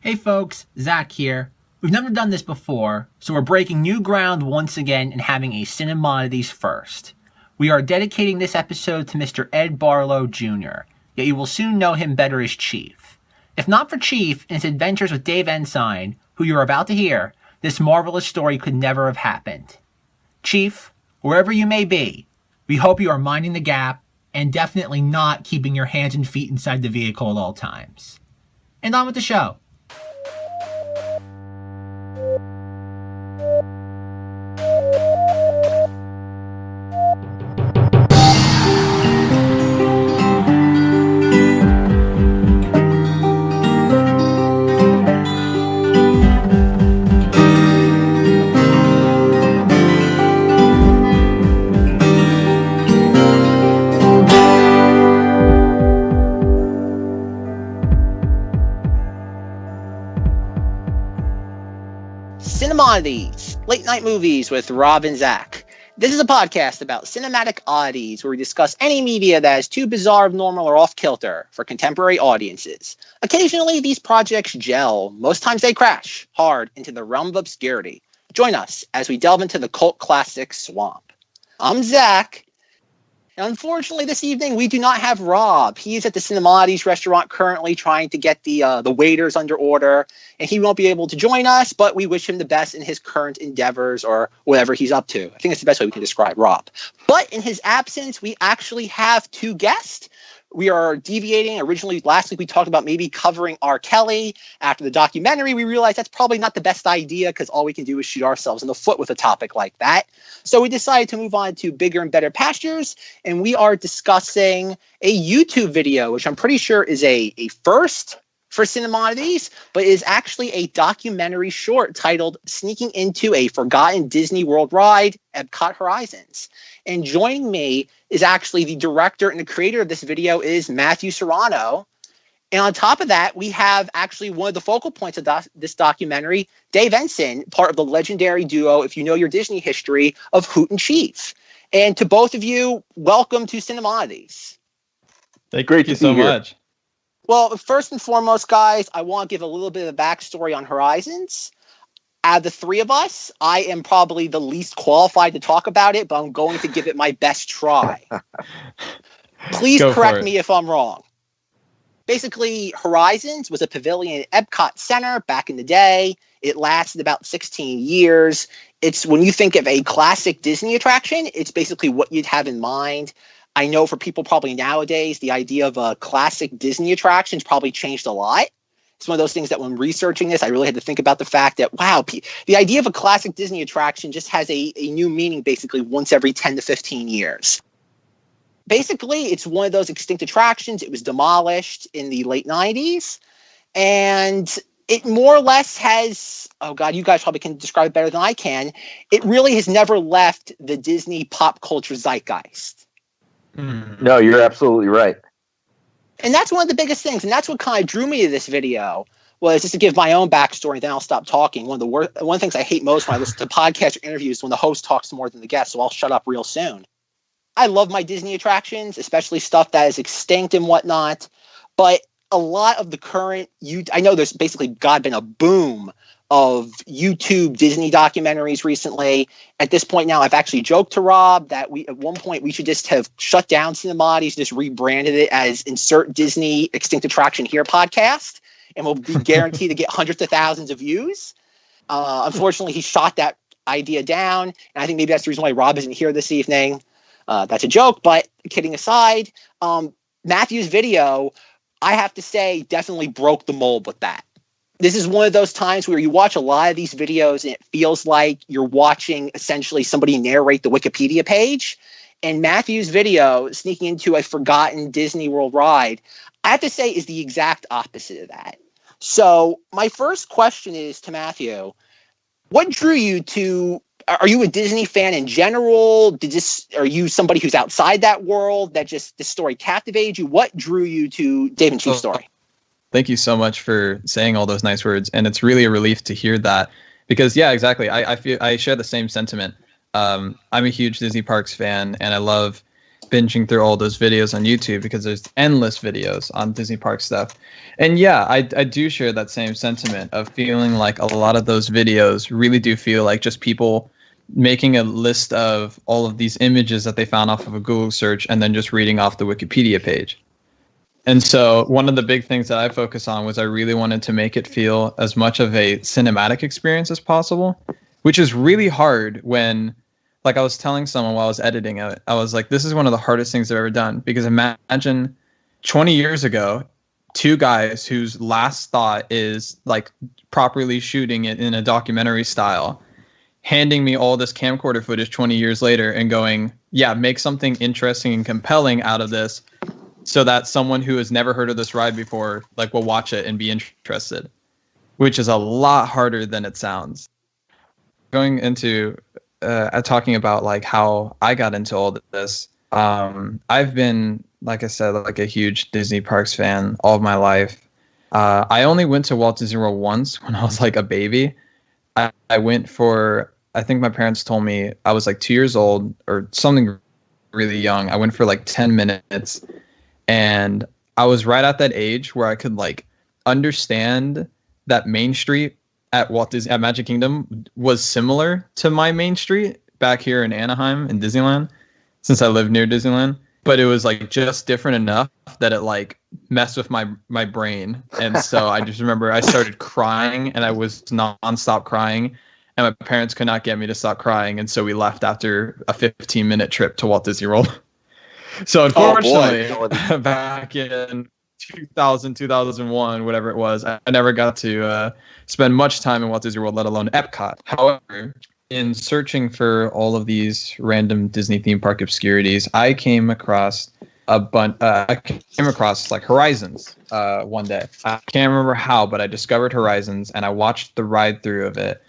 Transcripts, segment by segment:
Hey folks, Zack here. We've never done this before, so we're breaking new ground once again and having a Cinemoddities first. We are dedicating this episode to Mr. Ed Barlow Jr., yet you will soon know him better as Chief. If not for Chief and his adventures with Dave Ensign, who you're about to hear, this marvelous story could never have happened. Chief, wherever you may be, we hope you are minding the gap and definitely not keeping your hands and feet inside the vehicle at all times. And on with the show. Cinemoddities, late night movies with Rob and Zack. This is a podcast about cinematic oddities where we discuss any media that is too bizarre, abnormal, or off-kilter for contemporary audiences. Occasionally, these projects gel. Most times they crash hard into the realm of obscurity. Join us as we delve into the cult classic swamp. I'm Zack. Unfortunately, this evening, we do not have Rob. He is at the Cinemmodities restaurant currently trying to get the waiters under order, and he won't be able to join us, but we wish him the best in his current endeavors or whatever he's up to. I think it's the best way we can describe Rob. But in his absence, we actually have two guests. We are deviating. Originally, last week, we talked about maybe covering R. Kelly. After the documentary, we realized that's probably not the best idea because all we can do is shoot ourselves in the foot with a topic like that. So we decided to move on to bigger and better pastures, and we are discussing a YouTube video, which I'm pretty sure is a first for Cinemodities, but is actually a documentary short titled Sneaking into a Forgotten Disney World Ride, Epcot Horizons. And joining me is actually the director and the creator of this video is Matthew Serrano. And on top of that, we have actually one of the focal points of this documentary, Dave Ensign, part of the legendary duo, if you know your Disney history, of Hoot and Chief. And to both of you, welcome to Cinemodities. Thank you so much. Well, first and foremost, guys, I want to give a little bit of backstory on Horizons. Out of the three of us, I am probably the least qualified to talk about it, but I'm going to give it my best try. Please correct me if I'm wrong. Basically, Horizons was a pavilion at Epcot Center back in the day. It lasted about 16 years. It's when you think of a classic Disney attraction, it's basically what you'd have in mind. I know for people probably nowadays, the idea of a classic Disney attraction's probably changed a lot. It's one of those things that when researching this, I really had to think about the fact that, wow, the idea of a classic Disney attraction just has a new meaning basically once every 10 to 15 years. Basically, it's one of those extinct attractions. It was demolished in the late 90s. And it more or less has, oh God, you guys probably can describe it better than I can. It really has never left the Disney pop culture zeitgeist. No, you're absolutely right. And that's one of the biggest things. And that's what kind of drew me to this video, was just to give my own backstory, and then I'll stop talking. One of the things I hate most when I listen to podcast or interviews is when the host talks more than the guest, so I'll shut up real soon. I love my Disney attractions, especially stuff that is extinct and whatnot. But a lot of the current, I know there's basically been a boom of YouTube Disney documentaries recently. At this point now, I've actually joked to Rob that at one point we should just have shut down Cinemodities, just rebranded it as Insert Disney Extinct Attraction Here podcast, and we'll be guaranteed to get hundreds of thousands of views. Unfortunately, he shot that idea down, and I think maybe that's the reason why Rob isn't here this evening. That's a joke, but kidding aside, Matthew's video, I have to say, definitely broke the mold with that. This is one of those times where you watch a lot of these videos and it feels like you're watching essentially somebody narrate the Wikipedia page. And Matthew's video, Sneaking into a Forgotten Disney World Ride, I have to say is the exact opposite of that. So my first question is to Matthew, what drew you to, are you a Disney fan in general? Are you somebody who's outside that world that just this story captivated you? What drew you to Dave and Chief's story? Thank you so much for saying all those nice words. And it's really a relief to hear that because, yeah, exactly. I feel I share the same sentiment. I'm a huge Disney Parks fan, and I love binging through all those videos on YouTube because there's endless videos on Disney park stuff. And yeah, I do share that same sentiment of feeling like a lot of those videos really do feel like just people making a list of all of these images that they found off of a Google search and then just reading off the Wikipedia page. And so one of the big things that I focus on was I really wanted to make it feel as much of a cinematic experience as possible, which is really hard when, like I was telling someone while I was editing it, I was like, this is one of the hardest things I've ever done, because imagine 20 years ago, two guys whose last thought is like properly shooting it in a documentary style, handing me all this camcorder footage 20 years later and going, yeah, make something interesting and compelling out of this so that someone who has never heard of this ride before like will watch it and be interested, which is a lot harder than it sounds. Going into talking about like how I got into all this, I've been, like I said, like a huge Disney parks fan all of my life. I only went to Walt Disney World once when I was like a baby. I went for, I think my parents told me I was like 2 years old or something really young. I went for like 10 minutes, and I was right at that age where I could like understand that Main Street at Magic Kingdom was similar to my Main Street back here in Anaheim in Disneyland, since I live near Disneyland. But it was like just different enough that it like messed with my brain. And so I just remember I started crying, and I was nonstop crying, and my parents could not get me to stop crying. And so we left after a 15-minute trip to Walt Disney World. So unfortunately, back in 2000, 2001, whatever it was, I never got to spend much time in Walt Disney World, let alone Epcot. However, in searching for all of these random Disney theme park obscurities, I came across like Horizons one day. I can't remember how, but I discovered Horizons, and I watched the ride through of it,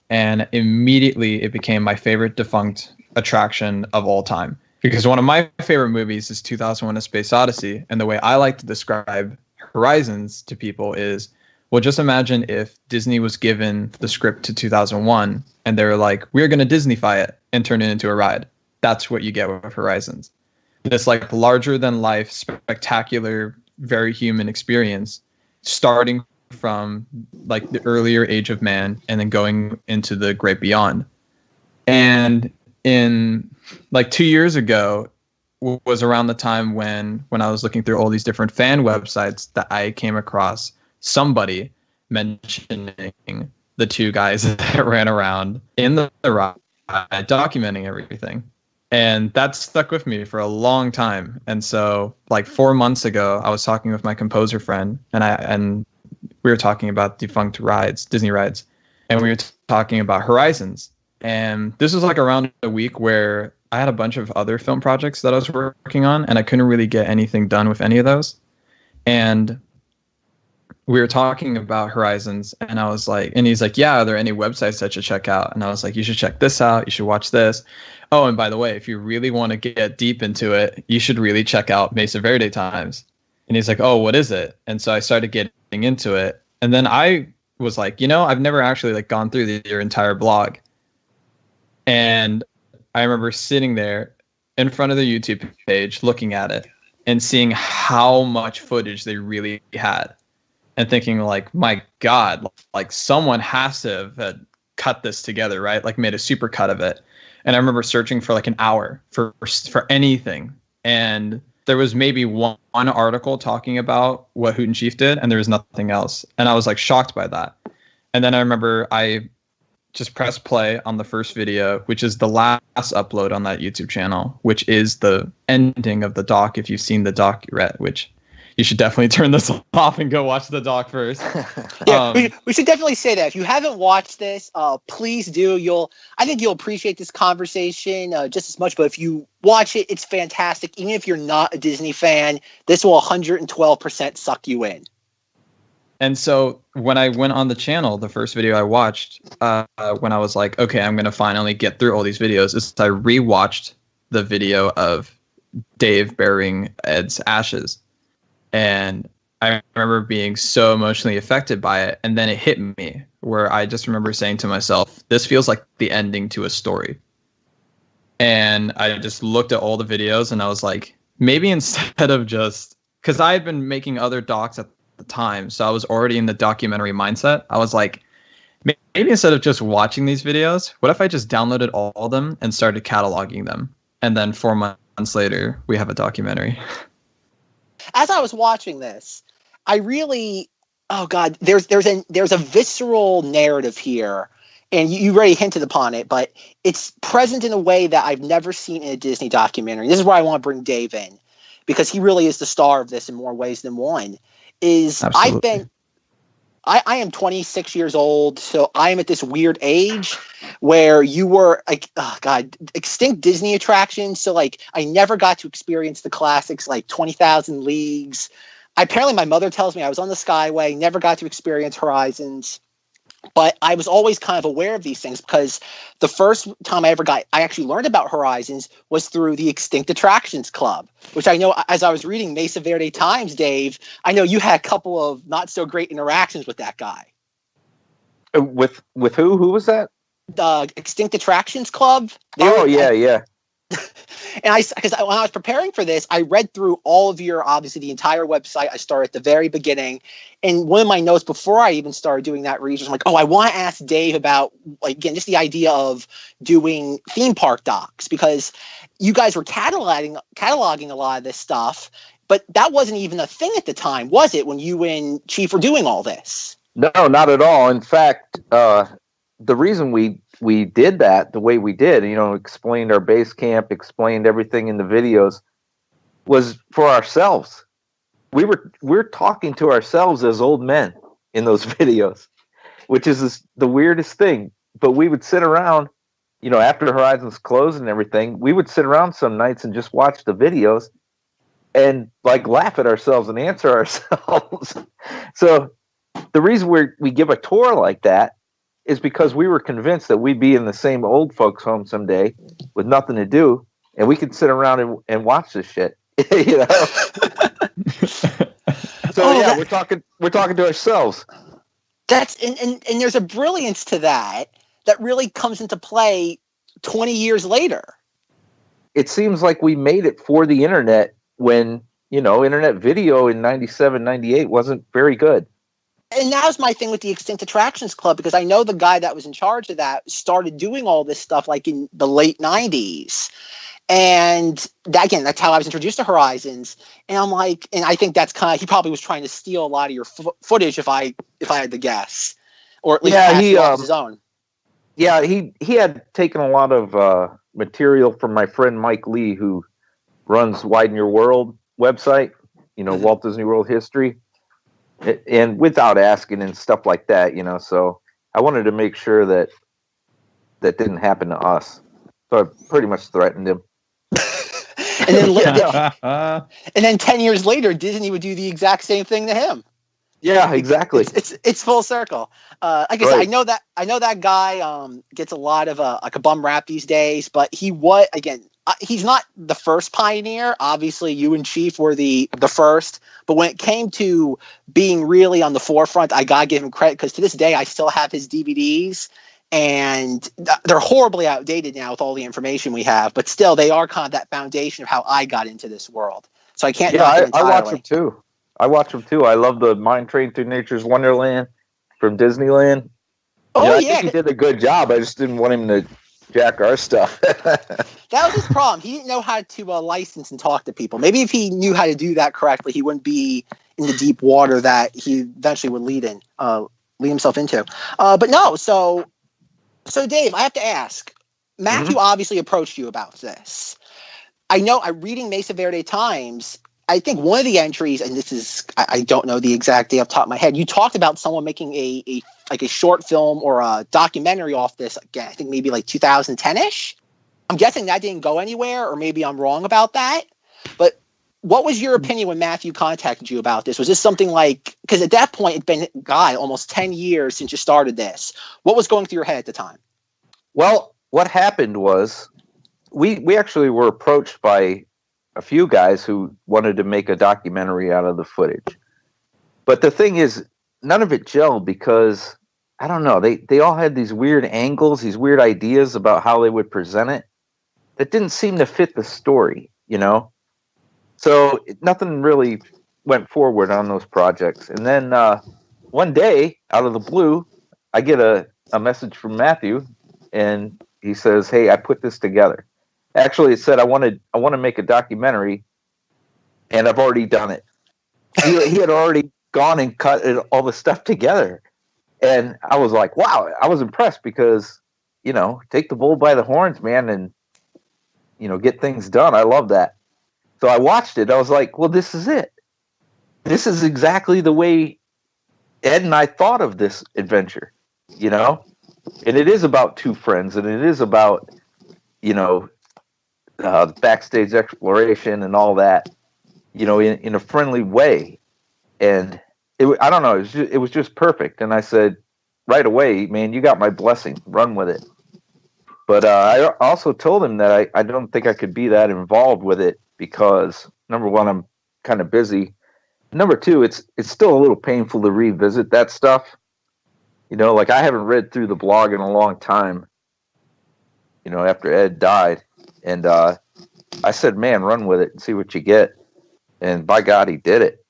and immediately it became my favorite defunct attraction of all time. Because one of my favorite movies is 2001: A Space Odyssey, and the way I like to describe Horizons to people is, well, just imagine if Disney was given the script to 2001 and they were like, we're going to Disneyfy it and turn it into a ride. That's what you get with Horizons. This like larger than life, spectacular, very human experience, starting from like the earlier age of man and then going into the great beyond. And in like 2 years ago was around the time when I was looking through all these different fan websites that I came across somebody mentioning the two guys that ran around in the ride documenting everything. And that stuck with me for a long time. And so like 4 months ago, I was talking with my composer friend, and we were talking about defunct rides, Disney rides, and we were talking about Horizons. And this was like around a week where I had a bunch of other film projects that I was working on, and I couldn't really get anything done with any of those. And we were talking about Horizons, and I was like, and he's like, yeah, are there any websites that you should check out? And I was like, you should check this out. You should watch this. Oh, and by the way, if you really want to get deep into it, you should really check out Mesa Verde Times. And he's like, oh, what is it? And so I started getting into it. And then I was like, I've never actually like gone through your entire blog. And I remember sitting there in front of the YouTube page, looking at it and seeing how much footage they really had. And thinking like, my God, like someone has to have cut this together, right? Like made a super cut of it. And I remember searching for like an hour for anything. And there was maybe one article talking about what Hoot and Chief did, and there was nothing else. And I was like shocked by that. And then I remember I just pressed play on the first video, which is the last upload on that YouTube channel, which is the ending of the doc. If you've seen the doc yet, which you should definitely turn this off and go watch the doc first. Yeah, we should definitely say that. If you haven't watched this, please do. I think you'll appreciate this conversation just as much. But if you watch it, it's fantastic. Even if you're not a Disney fan, this will 112% suck you in. And so when I went on the channel, the first video I watched, when I was like, okay, I'm going to finally get through all these videos, is I rewatched the video of Dave burying Ed's ashes. And I remember being so emotionally affected by it. And then it hit me where I just remember saying to myself, this feels like the ending to a story. And I just looked at all the videos and I was like, maybe instead of just, because I had been making other docs at the time, so I was already in the documentary mindset. I was like, maybe instead of just watching these videos, what if I just downloaded all of them and started cataloging them? And then 4 months later, we have a documentary. As I was watching this, I really, oh God, there's a visceral narrative here, and you already hinted upon it, but it's present in a way that I've never seen in a Disney documentary. This is where I want to bring Dave in, because he really is the star of this in more ways than one. Absolutely. I am 26 years old, so I am at this weird age where you were like, oh God, extinct Disney attractions. So like, I never got to experience the classics like 20,000 Leagues. Apparently, my mother tells me I was on the Skyway, never got to experience Horizons. But I was always kind of aware of these things because the first time I actually learned about Horizons was through the Extinct Attractions Club, which I know as I was reading Mesa Verde Times, Dave, I know you had a couple of not so great interactions with that guy. With who? Who was that? The Extinct Attractions Club. Yeah. And because when I was preparing for this, I read through all of obviously the entire website. I started at the very beginning. And one of my notes before I even started doing that research, I'm like, I want to ask Dave about, like, again, just the idea of doing theme park docs, because you guys were cataloging a lot of this stuff, but that wasn't even a thing at the time, was it, when you and Chief were doing all this? No, not at all. In fact, the reason we did that the way we did, explained our base camp, explained everything in the videos, was for ourselves. We're talking to ourselves as old men in those videos, which is the weirdest thing. But we would sit around, after Horizons closed and everything, we would sit around some nights and just watch the videos and like laugh at ourselves and answer ourselves. So the reason we give a tour like that is because we were convinced that we'd be in the same old folks' home someday with nothing to do, and we could sit around and watch this shit. So we're talking to ourselves. That's and there's a brilliance to that really comes into play 20 years later. It seems like we made it for the internet when, internet video in 97, 98 wasn't very good. And that was my thing with the Extinct Attractions Club, because I know the guy that was in charge of that started doing all this stuff like in the late 90s. And that's how I was introduced to Horizons. And I'm like, and I think that's he probably was trying to steal a lot of your footage if I had to guess, or at least he off his own. Yeah, he had taken a lot of material from my friend Mike Lee, who runs Widen Your World website, Walt Disney World History. And without asking and stuff like that, so I wanted to make sure that didn't happen to us. So I pretty much threatened him. And then 10 years later, Disney would do the exact same thing to him. Yeah, exactly. It's full circle. Like I said, I know that guy gets a lot of like a bum rap these days, but he's not the first pioneer. Obviously, you and Chief were the first. But when it came to being really on the forefront, I gotta give him credit, because to this day, I still have his DVDs, and they're horribly outdated now with all the information we have. But still, they are kind of that foundation of how I got into this world. So I can't. Yeah, I watch them too. I love the Mine Train Through Nature's Wonderland from Disneyland. I think he did a good job. I just didn't want him to jack our stuff. That was his problem. He didn't know how to license and talk to people. Maybe if he knew how to do that correctly, he wouldn't be in the deep water that he eventually would lead himself into. But no, so Dave, I have to ask. Matthew obviously approached you about this. I know. I'm reading Mesa Verde Times. I think one of the entries, and this is, I don't know the exact day off the top of my head, you talked about someone making a short film or a documentary off this, again, I think maybe like 2010-ish. I'm guessing that didn't go anywhere, or maybe I'm wrong about that. But what was your opinion when Matthew contacted you about this? Was this something like, because at that point, it'd been, almost 10 years since you started this. What was going through your head at the time? Well, what happened was we actually were approached by a few guys who wanted to make a documentary out of the footage. But the thing is, none of it gelled, because I don't know, they all had these weird angles, these weird ideas about how they would present it that didn't seem to fit the story, So nothing really went forward on those projects. And then one day, out of the blue, I get a message from Matthew, and he says, "Hey, I put this together." Actually, it said I want to make a documentary, and I've already done it. He had already gone and cut all the stuff together, and I was like, "Wow!" I was impressed because, take the bull by the horns, man, and get things done. I love that. So I watched it. I was like, "Well, this is it. This is exactly the way Ed and I thought of this adventure." And it is about two friends, and it is about backstage exploration and all that, in a friendly way. And I don't know, it was just perfect. And I said right away, "Man, you got my blessing. Run with it." But I also told him that I don't think I could be that involved with it because, number one, I'm kind of busy. Number two, it's still a little painful to revisit that stuff. Like I haven't read through the blog in a long time, after Ed died. And I said, "Man, run with it and see what you get." And by God, he did it.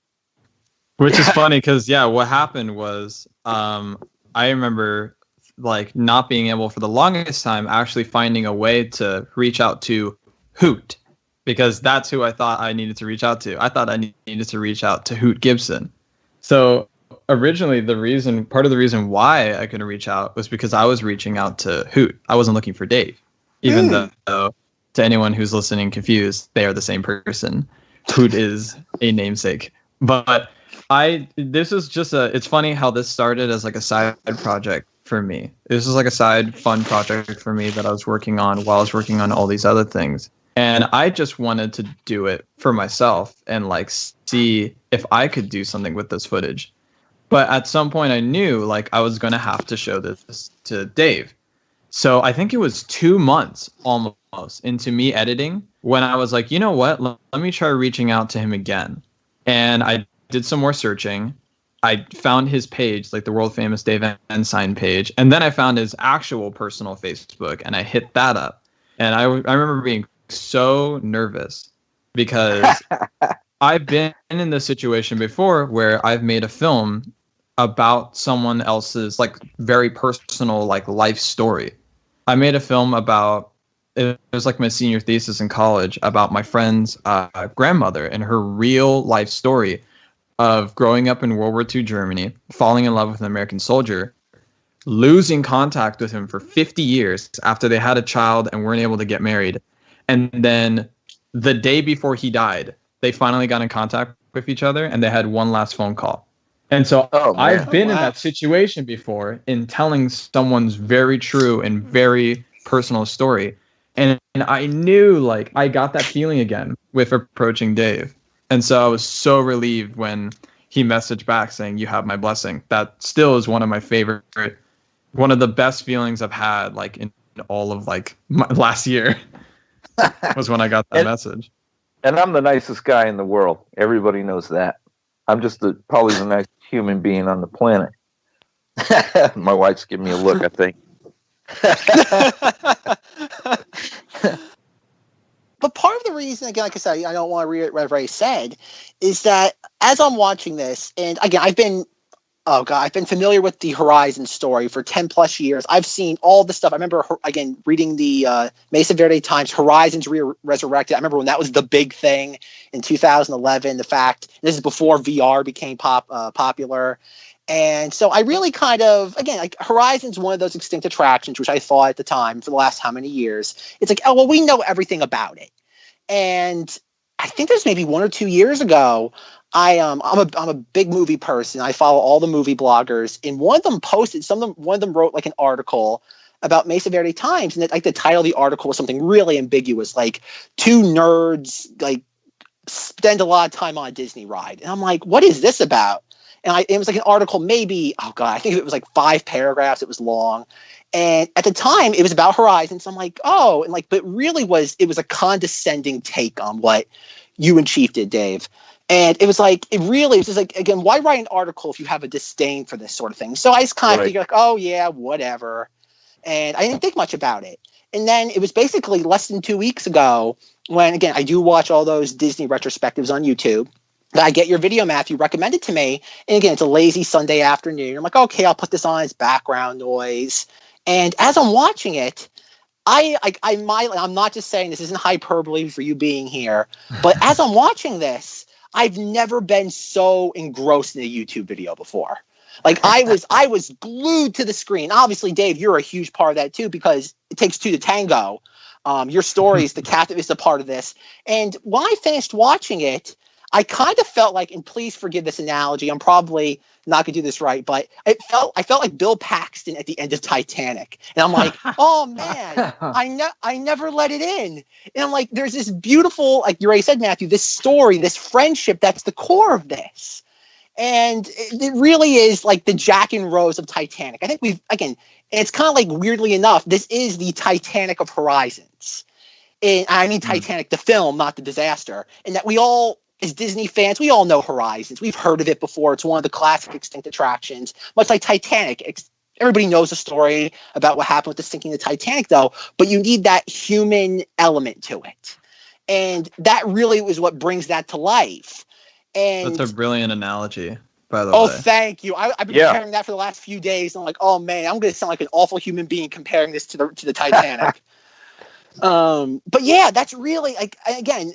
Which is funny because, what happened was I remember like not being able for the longest time actually finding a way to reach out to Hoot, because that's who I thought I needed to reach out to. I thought I needed to reach out to Hoot Gibson. So originally part of the reason why I couldn't reach out was because I was reaching out to Hoot. I wasn't looking for Dave, even though to anyone who's listening confused, they are the same person. Hoot is a namesake. But it's funny how this started as like a side project for me. This was like a side fun project for me that I was working on while I was working on all these other things. And I just wanted to do it for myself and like see if I could do something with this footage. But at some point I knew like I was going to have to show this to Dave. So I think it was 2 months almost into me editing when I was like, you know what, let me try reaching out to him again. And I did some more searching. I found his page, like the world famous Dave Ensign page. And then I found his actual personal Facebook and I hit that up. And I remember being so nervous because I've been in this situation before where I've made a film about someone else's like very personal like life story. I made a film about, it was like my senior thesis in college, about my friend's grandmother and her real life story of growing up in World War II Germany, falling in love with an American soldier, losing contact with him for 50 years after they had a child and weren't able to get married. And then the day before he died, they finally got in contact with each other and they had one last phone call. And so I've been in that situation before in telling someone's very true and very personal story. And I knew like I got that feeling again with approaching Dave. And so I was so relieved when he messaged back saying, "You have my blessing." That still is one of my favorite, one of the best feelings I've had like in all of like my last year was when I got that message. And I'm the nicest guy in the world. Everybody knows that. I'm just probably the nicest human being on the planet. My wife's giving me a look, I think. But part of the reason, again, like I said, I don't want to read what I've already said, is that as I'm watching this, and again, I've been familiar with the Horizon story for 10 plus years. I've seen all the stuff. I remember, again, reading the Mesa Verde Times, Horizons Resurrected. I remember when that was the big thing in 2011, the fact, this is before VR became popular. And so I really kind of, again, like Horizon's one of those extinct attractions, which I thought at the time for the last how many years, it's like, oh, well, we know everything about it. And I think there's maybe 1 or 2 years ago, I'm a big movie person. I follow all the movie bloggers, and one of them posted one of them wrote like an article about Mesa Verde Times, and like the title of the article was something really ambiguous, like two nerds like spend a lot of time on a Disney ride. And I'm like, what is this about? And it was like an article, maybe, oh God, I think it was like 5 paragraphs. It was long. And at the time it was about Horizon. So I'm like, oh, and like, but really it was a condescending take on what you and Chief did, Dave. And it was like, it was just like, again, why write an article if you have a disdain for this sort of thing? So I just kind of figured like, oh yeah, whatever. And I didn't think much about it. And then it was basically less than 2 weeks ago when, again, I do watch all those Disney retrospectives on YouTube, that I get your video, Matthew, recommended to me. And again, it's a lazy Sunday afternoon. I'm like, okay, I'll put this on as background noise. And as I'm watching it, I'm not just saying this isn't hyperbole for you being here, but as I'm watching this, I've never been so engrossed in a YouTube video before. Like I was glued to the screen. Obviously, Dave, you're a huge part of that too, because it takes two to tango. Your stories, the cat is a part of this. And when I finished watching it, I kind of felt like, and please forgive this analogy, I'm probably not gonna do this right, but I felt like Bill Paxton at the end of Titanic. And I'm like, oh man, I never let it in. And I'm like, there's this beautiful, like you already said, Matthew, this story, this friendship that's the core of this. And it really is like the Jack and Rose of Titanic. I think and it's kind of like, weirdly enough, this is the Titanic of Horizons. And I mean Titanic, the film, not the disaster. And that we all, as Disney fans, we all know Horizons. We've heard of it before. It's one of the classic extinct attractions. Much like Titanic, everybody knows the story about what happened with the sinking of the Titanic, though. But you need that human element to it. And that really was what brings that to life. And that's a brilliant analogy, by the way. Oh, thank you. I've been comparing that for the last few days. I'm like, oh man, I'm going to sound like an awful human being comparing this to the Titanic. But yeah, that's really, like, again,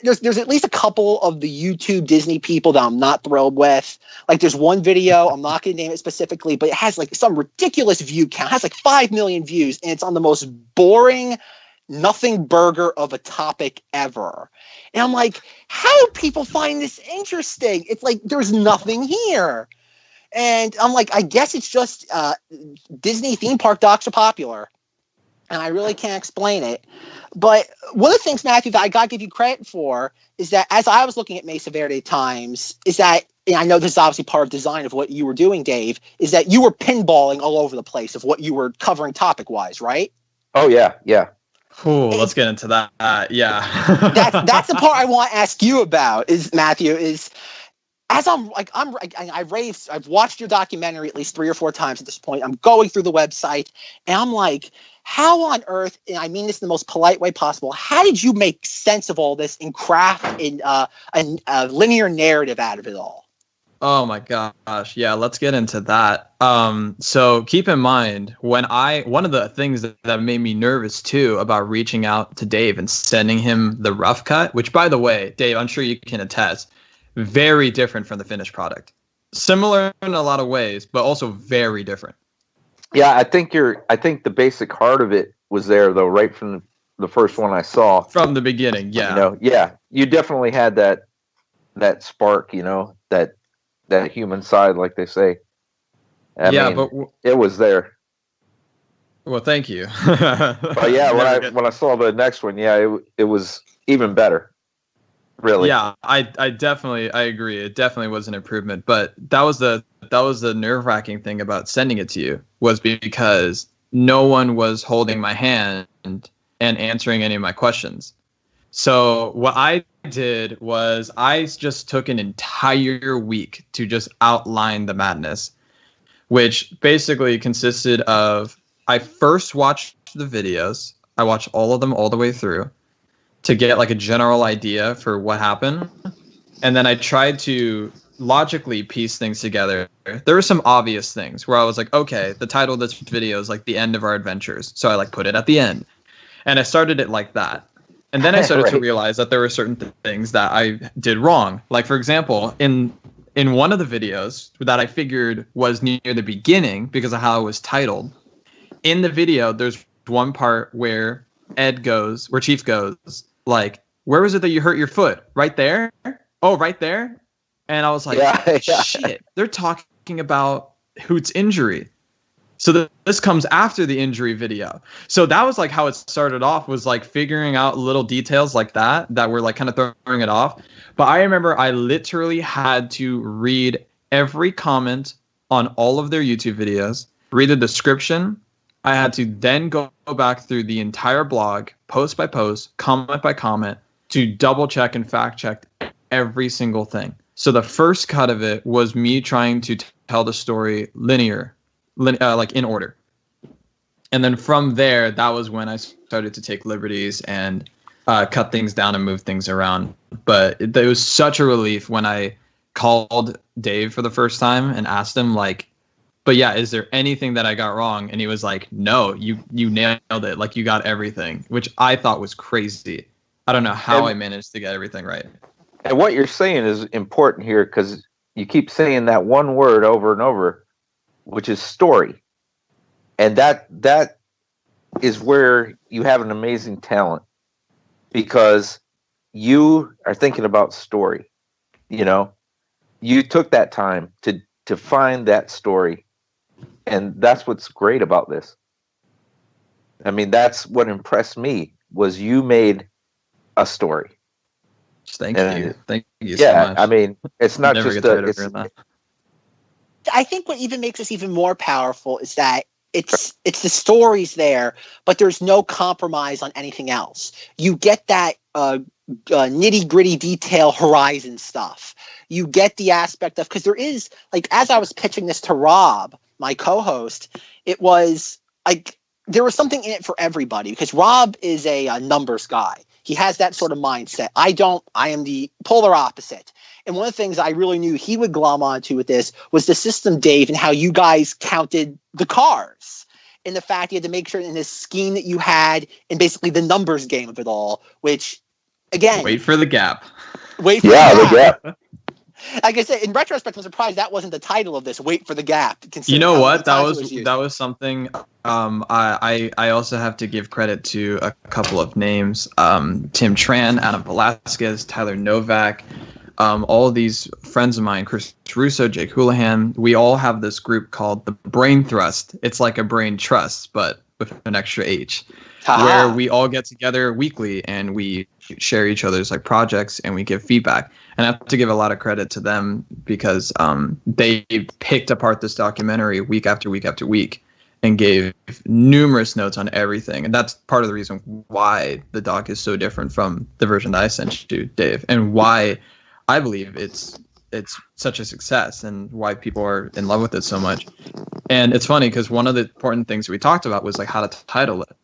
there's at least a couple of the YouTube Disney people that I'm not thrilled with. Like there's one video, I'm not going to name it specifically, but it has like some ridiculous view count. It has like 5 million views, and it's on the most boring, nothing burger of a topic ever. And I'm like, how do people find this interesting? It's like, there's nothing here. And I'm like, I guess it's just Disney theme park docs are popular. And I really can't explain it. But one of the things, Matthew, that I got to give you credit for is that as I was looking at Mesa Verde Times, is that, and I know this is obviously part of design of what you were doing, Dave, is that you were pinballing all over the place of what you were covering topic-wise, right? Oh, yeah, yeah. Ooh, let's get into that. Yeah. that's the part I want to ask you about, is Matthew, is as I've watched your documentary at least 3 or 4 times at this point. I'm going through the website and I'm like, how on earth, and I mean this in the most polite way possible, how did you make sense of all this and craft a linear narrative out of it all? Oh my gosh. Yeah, let's get into that. So keep in mind, one of the things that made me nervous too about reaching out to Dave and sending him the rough cut, which, by the way, Dave, I'm sure you can attest, very different from the finished product. Similar in a lot of ways, but also very different. Yeah, I think the basic heart of it was there though, right from the first one I saw. From the beginning, yeah. You definitely had that spark, that human side, like they say. I mean, but it was there. Well, thank you. But yeah, when I saw the next one, it was even better. Really. Yeah, I agree. It definitely was an improvement. But that was the nerve-wracking thing about sending it to you, was because no one was holding my hand and answering any of my questions. So what I did was I just took an entire week to just outline the madness, which basically consisted of, I first watched the videos. I watched all of them all the way through to get like a general idea for what happened. And then I tried to logically piece things together. There were some obvious things where I was like, okay, the title of this video is like The End of Our Adventures. So I like put it at the end. And I started it like that. And then I started to realize that there were certain things that I did wrong. Like, for example, in one of the videos that I figured was near the beginning because of how it was titled, in the video, there's one part where Chief goes, like, where was it that you hurt your foot? Right there? Oh, right there? And I was like, shit, they're talking about Hoot's injury. So this comes after the injury video. So that was like how it started off, was like figuring out little details like that were like kind of throwing it off. But I remember I literally had to read every comment on all of their YouTube videos, read the description. I had to then go back through the entire blog, post by post, comment by comment, to double check and fact check every single thing. So the first cut of it was me trying to tell the story like in order. And then from there, that was when I started to take liberties and cut things down and move things around. But it was such a relief when I called Dave for the first time and asked him, like, but yeah, is there anything that I got wrong? And he was like, no, you nailed it. Like, you got everything, which I thought was crazy. I don't know how I managed to get everything right. And what you're saying is important here, because you keep saying that one word over and over, which is story. And that is where you have an amazing talent, because you are thinking about story. You know, you took that time to find that story, and that's what's great about this. I mean, that's what impressed me, was you made a story. Thank you so much. I mean, it's not just I think what even makes this even more powerful is that it's the stories there, but there's no compromise on anything else. You get that nitty gritty detail Horizon stuff. You get the aspect of, because there is, like, as I was pitching this to Rob, my co-host, it was like there was something in it for everybody, because Rob is a numbers guy. He has that sort of mindset. I am the polar opposite. And one of the things I really knew he would glom onto with this was the system, Dave, and how you guys counted the cars. And the fact you had to make sure in this scheme that you had, and basically the numbers game of it all, which, again... Wait for the gap. The gap. Like I said, in retrospect, I'm surprised that wasn't the title of this. Wait for the gap. You know what? That was something. I also have to give credit to a couple of names. Tim Tran, Adam Velasquez, Tyler Novak. All of these friends of mine, Chris Russo, Jake Houlihan. We all have this group called the Brain Thrust. It's like a brain trust, but with an extra H. Where we all get together weekly and we share each other's like projects and we give feedback. And I have to give a lot of credit to them, because they picked apart this documentary week after week after week and gave numerous notes on everything. And that's part of the reason why the doc is so different from the version that I sent you, Dave, and why I believe it's such a success and why people are in love with it so much. And it's funny because one of the important things we talked about was like how to title it.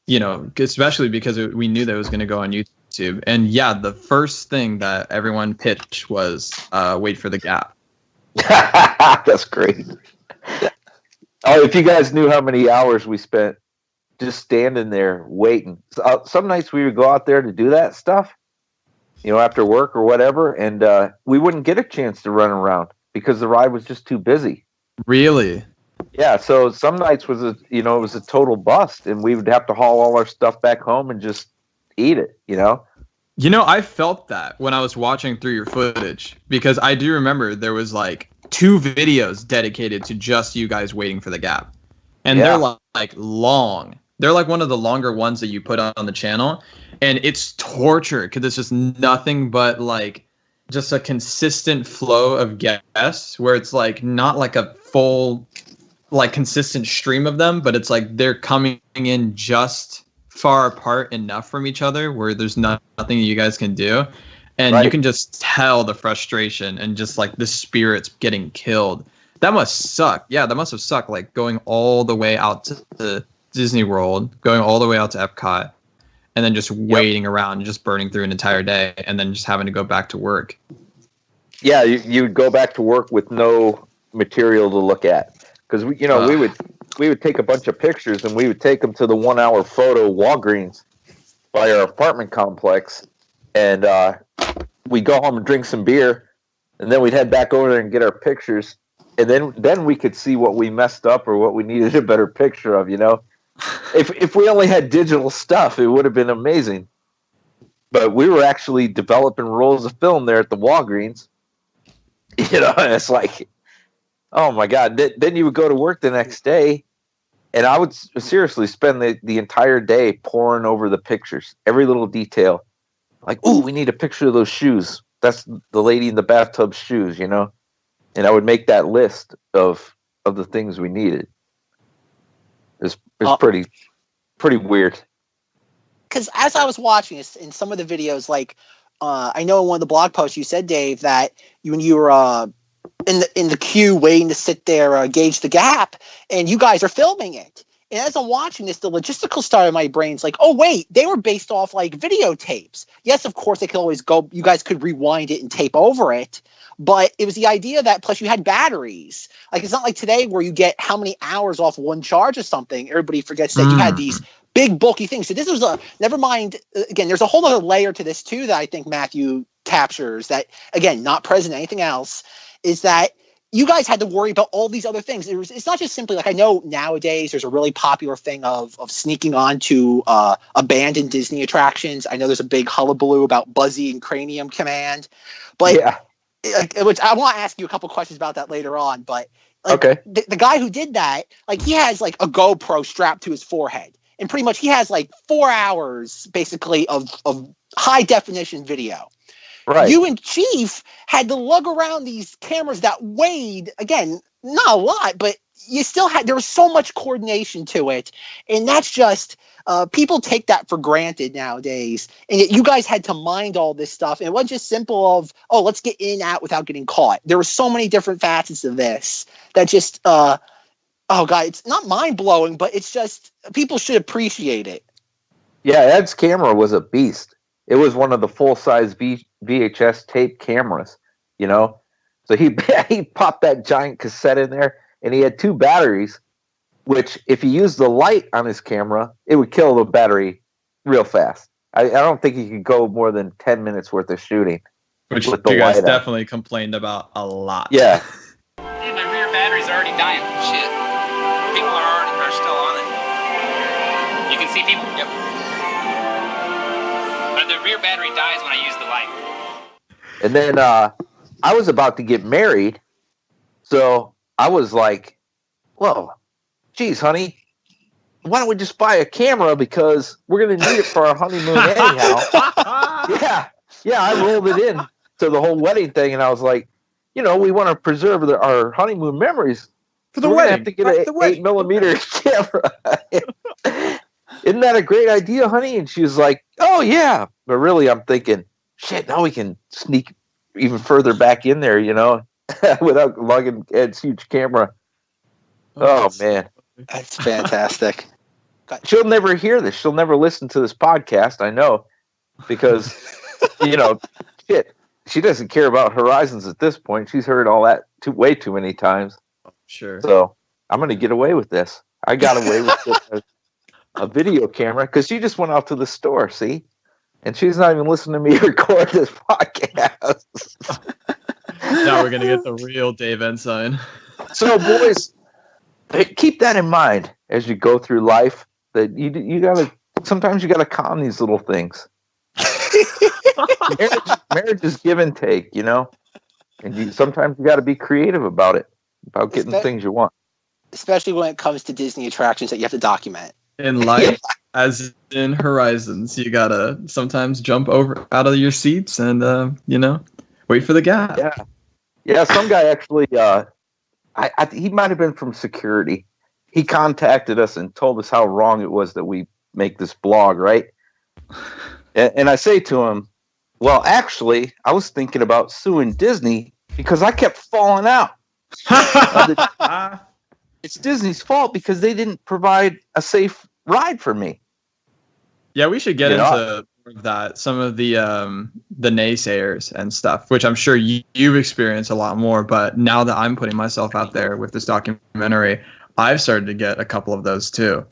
You know, especially because we knew that it was going to go on YouTube. And yeah, the first thing that everyone pitched was Wait for the Gap. That's great. Oh, if you guys knew how many hours we spent just standing there waiting. Some nights we would go out there to do that stuff, you know, after work or whatever, and we wouldn't get a chance to run around because the ride was just too busy. Really? Yeah, so some nights it was a total bust, and we would have to haul all our stuff back home and just eat it, you know? You know, I felt that when I was watching through your footage, because I do remember there was like 2 videos dedicated to just you guys waiting for the gap. And they're like long. They're like one of the longer ones that you put on the channel. And it's torture because it's just nothing but like just a consistent flow of guests where it's like not like a full like consistent stream of them, but it's like they're coming in just far apart enough from each other where there's nothing you guys can do. And you can just tell the frustration and just like the spirits getting killed. That must suck. Yeah, that must have sucked. Like going all the way out to Disney World, going all the way out to Epcot, and then just waiting around and just burning through an entire day and then just having to go back to work. Yeah, you would go back to work with no material to look at. Because we would take a bunch of pictures and we would take them to the 1-hour photo Walgreens by our apartment complex, and we'd go home and drink some beer, and then we'd head back over there and get our pictures, and then we could see what we messed up or what we needed a better picture of. You know, if we only had digital stuff, it would have been amazing. But we were actually developing rolls of film there at the Walgreens. You know, and it's like, oh my God. Then you would go to work the next day, and I would seriously spend the entire day poring over the pictures, every little detail. Like, ooh, we need a picture of those shoes. That's the lady in the bathtub shoes, you know? And I would make that list of the things we needed. It's pretty weird. Because as I was watching this in some of the videos, like, I know in one of the blog posts you said, Dave, that when you were in the queue waiting to sit there, gauge the gap, and you guys are filming it. And as I'm watching this, the logistical side of my brain's like, oh, wait, they were based off like videotapes. Yes, of course, they could always go, you guys could rewind it and tape over it. But it was the idea that plus you had batteries. Like, it's not like today where you get how many hours off one charge or something. Everybody forgets that you had these big bulky things. So this was never mind. Again, there's a whole other layer to this too that I think Matthew captures that, again, not present anything else, is that you guys had to worry about all these other things. It's not just simply like, I know nowadays there's a really popular thing of sneaking onto abandoned Disney attractions. I know there's a big hullabaloo about Buzzy and Cranium Command, but which I want to ask you a couple questions about that later on. But like, okay, the guy who did that, like, he has like a GoPro strapped to his forehead, and pretty much he has like 4 hours basically of high definition video. right. You and Chief had to lug around these cameras that weighed, again, not a lot, but you still had, there was so much coordination to it. And that's just, people take that for granted nowadays. And yet you guys had to mind all this stuff. And it wasn't just simple of, oh, let's get in and out without getting caught. There were so many different facets of this that just, oh God, it's not mind blowing, but it's just, people should appreciate it. Yeah, Ed's camera was a beast. It was one of the full-size VHS tape cameras, you know? So he popped that giant cassette in there, and he had 2 batteries, which if he used the light on his camera, it would kill the battery real fast. I don't think he could go more than 10 minutes worth of shooting. Which with you the guys light definitely complained about a lot. Yeah. Dude, my rear battery's already dying. Shit. People are still on it. You can see people. Yep. But the rear battery dies when I use the light. And then I was about to get married, so I was like, well, geez, honey, why don't we just buy a camera because we're going to need it for our honeymoon anyhow. Yeah, I rolled it in to the whole wedding thing, and I was like, you know, we want to preserve our honeymoon memories. For the we're wedding. Have to get an 8mm camera. Isn't that a great idea, honey? And she was like, oh, yeah. But really, I'm thinking, shit, now we can sneak even further back in there, you know, without lugging Ed's huge camera. Oh, man. That's fantastic. She'll never hear this. She'll never listen to this podcast, I know, because, you know, shit, she doesn't care about Horizons at this point. She's heard all that way too many times. Sure. So I'm going to get away with this. I got away with a video camera because she just went out to the store, see? And she's not even listening to me record this podcast. Now we're going to get the real Dave Ensign. So, boys, keep that in mind as you go through life, that you got to, sometimes you got to calm these little things. Marriage is give and take, you know? And sometimes you got to be creative about it, about getting things you want. Especially when it comes to Disney attractions that you have to document. In life, as in Horizons, you gotta sometimes jump over out of your seats and you know, wait for the gap. Yeah. Some guy actually, he might have been from security. He contacted us and told us how wrong it was that we make this blog, right? And I say to him, well, actually, I was thinking about suing Disney because I kept falling out. It's Disney's fault because they didn't provide a safe ride for me. Yeah, we should get into that. Some of the naysayers and stuff, which I'm sure you've experienced a lot more. But now that I'm putting myself out there with this documentary, I've started to get a couple of those too.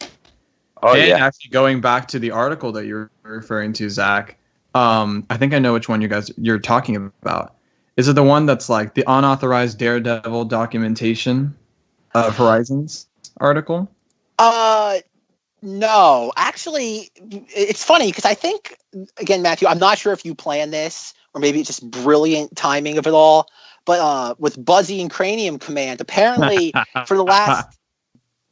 Oh, and yeah. Actually, going back to the article that you're referring to, Zach, I think I know which one you're talking about. Is it the one that's like the unauthorized Daredevil documentation of Horizons article? No, actually, it's funny because I think, again, Matthew, I'm not sure if you planned this or maybe it's just brilliant timing of it all, but with Buzzy and Cranium Command, apparently for the last,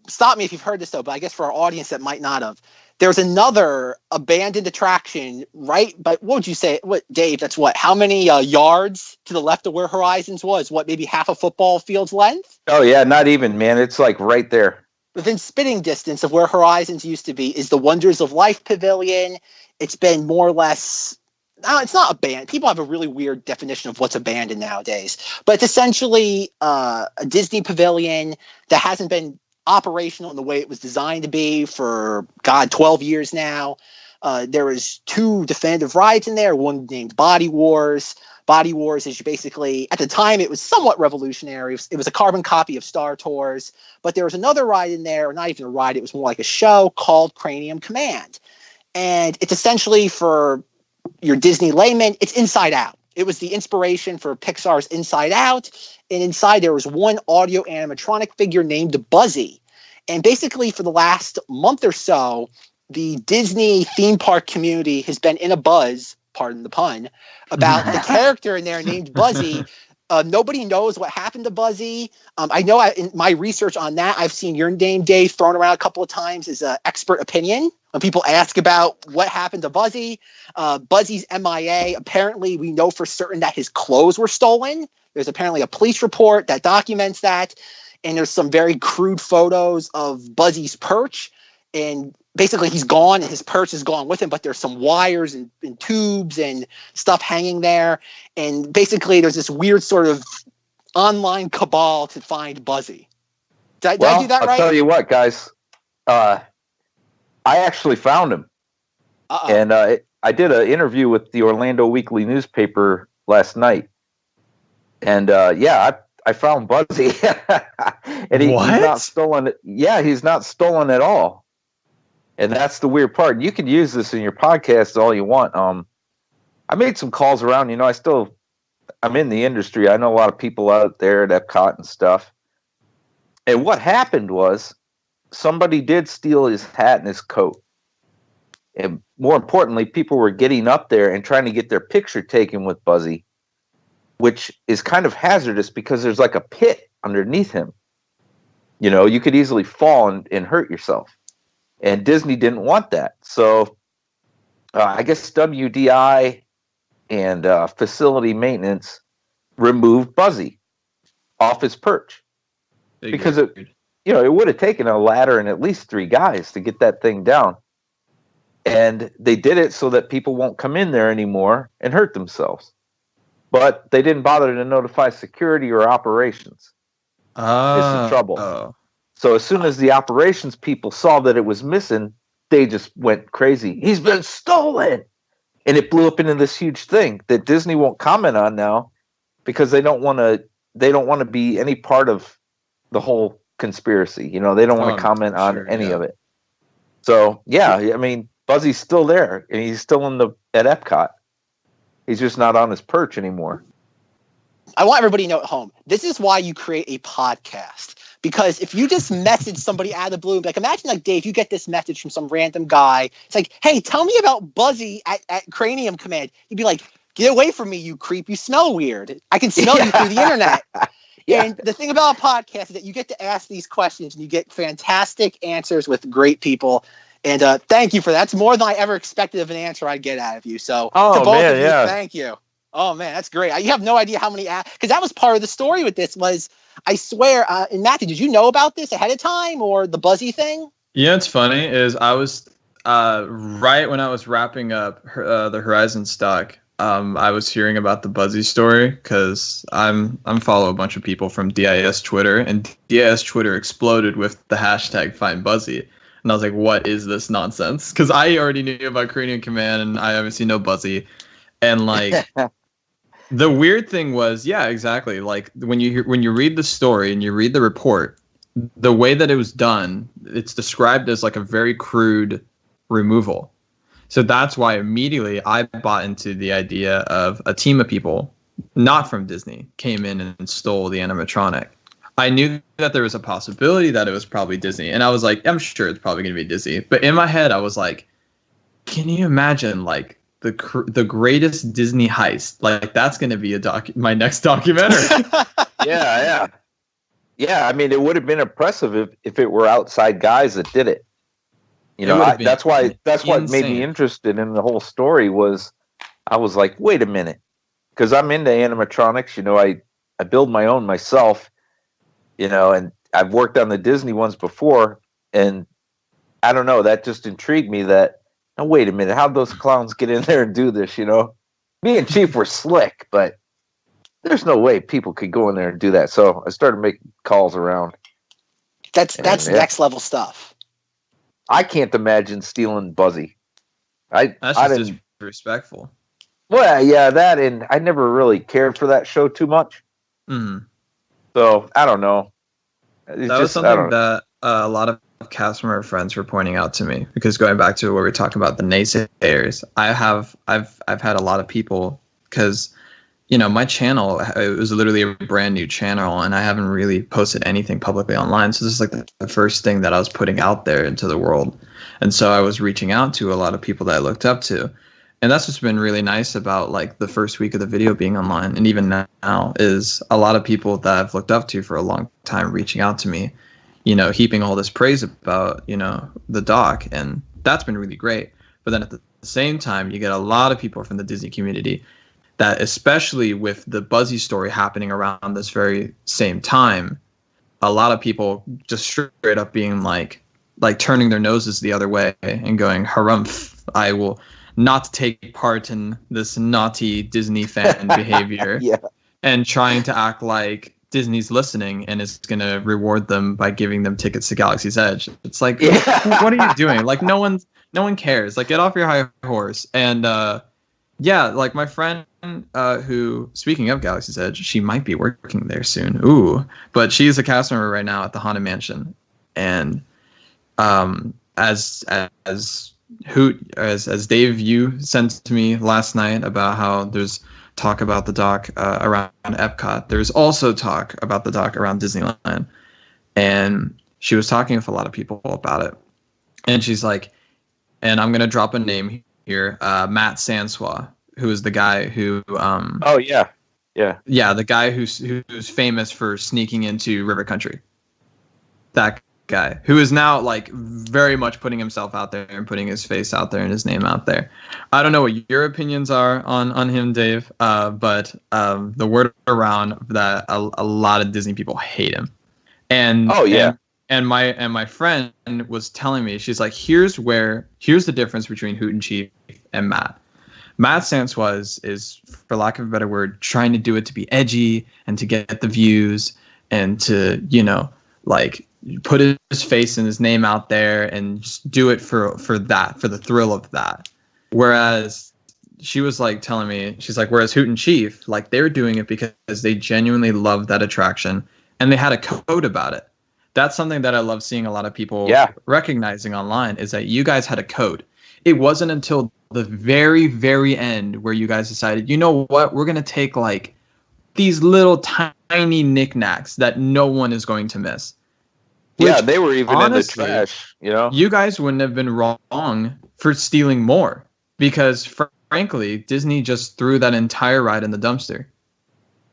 stop me if you've heard this though, but I guess for our audience that might not have, there's another abandoned attraction, right? But what would you say? What, Dave, that's what? How many yards to the left of where Horizons was? What, maybe half a football field's length? Oh, yeah, not even, man. It's like right there. Within spitting distance of where Horizons used to be is the Wonders of Life Pavilion. It's been more or less... No, it's not abandoned. People have a really weird definition of what's abandoned nowadays. But it's essentially a Disney pavilion that hasn't been operational in the way it was designed to be for 12 years now. There was 2 definitive rides in there, one named Body Wars. Body Wars is basically, at the time, it was somewhat revolutionary. It was a carbon copy of Star Tours, but there was another ride in there, or not even a ride, it was more like a show called Cranium Command. And it's essentially, for your Disney layman, it's Inside Out. It was the inspiration for Pixar's Inside Out. And inside there was one audio animatronic figure named Buzzy. And basically for the last month or so, the Disney theme park community has been in a buzz, pardon the pun, about the character in there named Buzzy. Nobody knows what happened to Buzzy. I know in my research on that, I've seen your name, Dave, thrown around a couple of times as an expert opinion. When people ask about what happened to Buzzy, Buzzy's MIA, apparently we know for certain that his clothes were stolen. There's apparently a police report that documents that. And there's some very crude photos of Buzzy's perch. And basically he's gone and his perch is gone with him, but there's some wires and tubes and stuff hanging there. And basically there's this weird sort of online cabal to find Buzzy. Did I do that right? I'll tell you what, guys. I actually found him. And I did an interview with the Orlando Weekly newspaper last night. And I found Buzzy. And he's not stolen. Yeah, he's not stolen at all. And that's the weird part. You can use this in your podcast all you want. I made some calls around. You know, I'm in the industry. I know a lot of people out there at Epcot and stuff. And what happened was somebody did steal his hat and his coat. And more importantly, people were getting up there and trying to get their picture taken with Buzzy, which is kind of hazardous because there's like a pit underneath him. You know, you could easily fall and hurt yourself. And Disney didn't want that. So I guess WDI and facility maintenance removed Buzzy off his perch. Because it would have taken a ladder and at least 3 guys to get that thing down. And they did it so that people won't come in there anymore and hurt themselves. But they didn't bother to notify security or operations. It's the trouble. So as soon as the operations people saw that it was missing, they just went crazy. He's been stolen. And it blew up into this huge thing that Disney won't comment on now because they don't want to be any part of the whole conspiracy. You know, they don't want to comment on any of it. So, I mean, Buzzy's still there and he's still at Epcot. He's just not on his perch anymore. I want everybody to know at home, this is why you create a podcast. Because if you just message somebody out of the blue, like imagine like Dave, you get this message from some random guy. It's like, hey, tell me about Buzzy at Cranium Command. He'd be like, get away from me, you creep. You smell weird. I can smell you through the internet. And the thing about a podcast is that you get to ask these questions and you get fantastic answers with great people. And thank you for that. That's more than I ever expected of an answer I'd get out of you. So to both of you, thank you. Oh, man, that's great. You have no idea how many, because that was part of the story with this was, I swear, and Matthew, did you know about this ahead of time or the Buzzy thing? Yeah, it's funny is I was right when I was wrapping up the Horizon stock, I was hearing about the Buzzy story because I'm follow a bunch of people from DIS Twitter, and DIS Twitter exploded with the hashtag Find Buzzy. And I was like, what is this nonsense? Because I already knew about Cranium Command, and I obviously know Buzzy. And like, the weird thing was, yeah, exactly. Like when you read the story and you read the report, the way that it was done, it's described as like a very crude removal. So that's why immediately I bought into the idea of a team of people, not from Disney, came in and stole the animatronic. I knew that there was a possibility that it was probably Disney. And I was like, I'm sure it's probably going to be Disney. But in my head, I was like, can you imagine like the greatest Disney heist? Like that's going to be my next documentary. Yeah. I mean, it would have been impressive if it were outside guys that did it. You know, that's what made me interested in the whole story was I was like, wait a minute, because I'm into animatronics. You know, I build my own myself. You know, and I've worked on the Disney ones before, and I don't know, that just intrigued me that, oh, wait a minute, how'd those clowns get in there and do this, you know? Me and Chief were slick, but there's no way people could go in there and do that. So I started making calls around. That's Yeah. next level stuff. I can't imagine stealing Buzzy. That's I just didn't. disrespectful. Well, yeah, that, and I never really cared for that show too much. Mm. So I don't know. It's That was just, I something don't know. that a lot of cast member friends were pointing out to me, because going back to what we were talking about, the naysayers, I've had a lot of people, because my channel, it was literally a brand new channel, and I haven't really posted anything publicly online. So this is like the first thing that I was putting out there into the world. And so I was reaching out to a lot of people that I looked up to. And that's what's been really nice about like the first week of the video being online, and even now, is a lot of people that I've looked up to for a long time reaching out to me, heaping all this praise about, the doc. And that's been really great. But then at the same time, you get a lot of people from the Disney community that, especially with the Buzzy story happening around this very same time, a lot of people just straight up being like turning their noses the other way and going, harumph, I will not take part in this naughty Disney fan behavior. Yeah. And trying to act like Disney's listening and is going to reward them by giving them tickets to Galaxy's Edge. It's like, what are you doing? Like, no one cares. Like, get off your high horse. And yeah, like my friend who, speaking of Galaxy's Edge, she might be working there soon. Ooh, but she's a cast member right now at the Haunted Mansion. And as Hoot, as Dave, you sent to me last night about how there's talk about the doc around Epcot, there's also talk about the doc around Disneyland. And she was talking with a lot of people about it. And she's like, and I'm going to drop a name here, Matt Sansois, who is the guy who... oh, yeah. Yeah. Yeah, the guy who's famous for sneaking into River Country. That guy, who is now like very much putting himself out there and putting his face out there and his name out there. I don't know what your opinions are on him, Dave, but the word around that a lot of Disney people hate him. And oh yeah. And my friend was telling me, she's like, here's the difference between Hoot and Chief and Matt. Matt Sansois is, for lack of a better word, trying to do it to be edgy and to get the views and to, like put his face and his name out there and just do it for the thrill of that. Whereas she was like telling me, she's like, whereas Hoot and Chief, like they're doing it because they genuinely love that attraction and they had a code about it. That's something that I love seeing a lot of people recognizing online, is that you guys had a code. It wasn't until the very, very end where you guys decided, you know what, we're going to take like these little tiny knickknacks that no one is going to miss. Yeah, Which, they were even honestly, in the trash, You guys wouldn't have been wrong for stealing more, because frankly, Disney just threw that entire ride in the dumpster.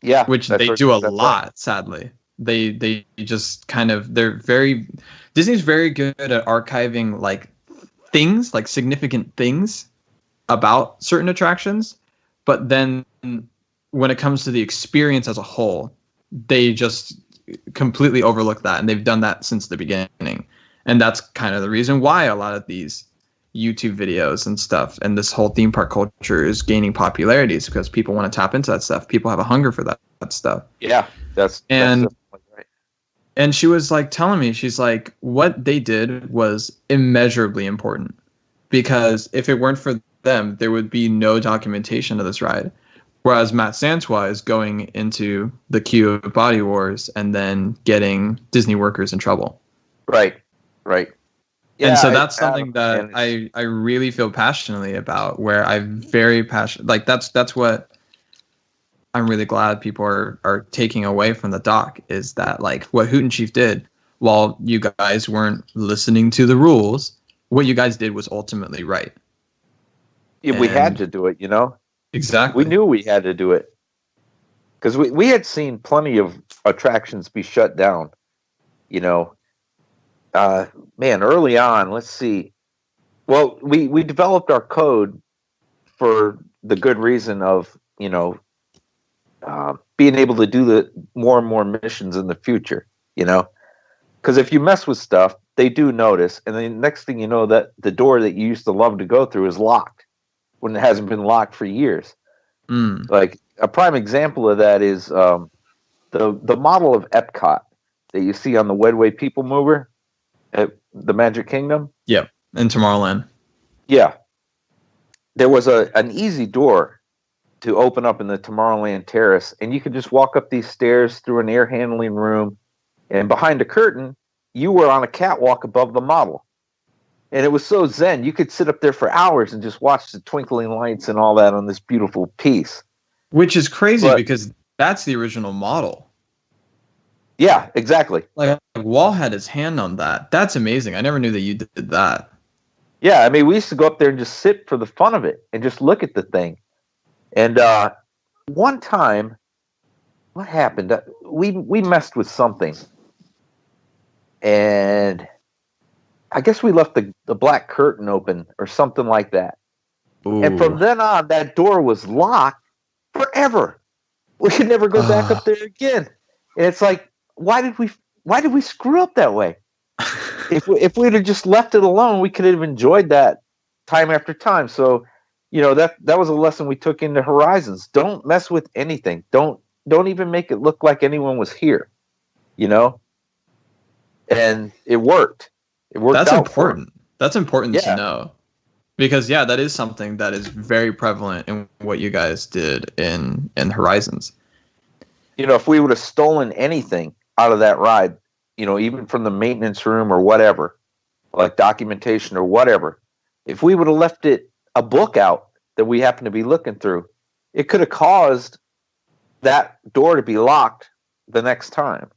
Yeah. Which they do a lot, sadly. They just kind of, Disney's very good at archiving like things, like significant things about certain attractions, but then when it comes to the experience as a whole, they just completely overlook that, and they've done that since the beginning. And that's kind of the reason why a lot of these YouTube videos and stuff and this whole theme park culture is gaining popularity, is because people want to tap into that stuff. People have a hunger for that stuff. Yeah, that's definitely right. And she was like telling me, she's like, what they did was immeasurably important, because if it weren't for them, there would be no documentation of this ride. Whereas Matt Sansois is going into the queue of Body Wars and then getting Disney workers in trouble. Right. Yeah, and so that's something that I really feel passionately about, where I'm very passionate. Like that's what I'm really glad people are taking away from the doc, is that like what Hoot and Chief did, while you guys weren't listening to the rules, what you guys did was ultimately right. Yeah, we had to do it, Exactly. We knew we had to do it, because we had seen plenty of attractions be shut down. Man, early on, let's see. Well, we developed our code for the good reason of being able to do the more and more missions in the future. Because if you mess with stuff, they do notice, and then next thing you know, that the door that you used to love to go through is locked when it hasn't been locked for years. Like a prime example of that is the model of Epcot. that you see on the Wedway People Mover at the Magic Kingdom. Yep, in Tomorrowland. Yeah. There was an easy door to open up in the Tomorrowland Terrace, and you could just walk up these stairs through an air handling room, and behind a curtain, you were on a catwalk above the model. And it was so zen, you could sit up there for hours and just watch the twinkling lights and all that on this beautiful piece. Which is crazy because that's the original model. Yeah, exactly. Like Wall had his hand on that. That's amazing. I never knew that you did that. Yeah, I mean, we used to go up there and just sit for the fun of it and just look at the thing. And one time, what happened? We messed with something. And I guess we left the black curtain open or something like that. Ooh. And from then on, that door was locked forever. We could never go back up there again. And it's like, why did we screw up that way? If we'd have just left it alone, we could have enjoyed that time after time. So, that was a lesson we took into Horizons. Don't mess with anything. Don't even make it look like anyone was here. And it worked. It worked. That's out important. That's important Yeah. to know. Because that is something that is very prevalent in what you guys did in Horizons. If we would have stolen anything out of that ride, even from the maintenance room or whatever, like documentation or whatever, if we would have left a book out that we happen to be looking through, it could have caused that door to be locked the next time.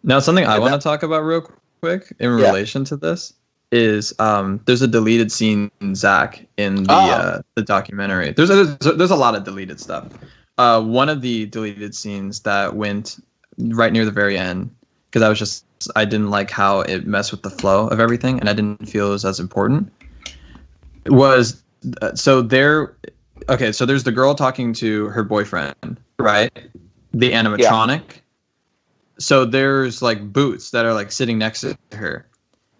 Now, something I want to talk about real quick in relation to this is there's a deleted scene in Zack in the documentary. There's a lot of deleted stuff. One of the deleted scenes that went right near the very end, because I didn't like how it messed with the flow of everything, and I didn't feel it was as important. So there's the girl talking to her boyfriend, right? The animatronic. Yeah. So there's like boots that are like sitting next to her.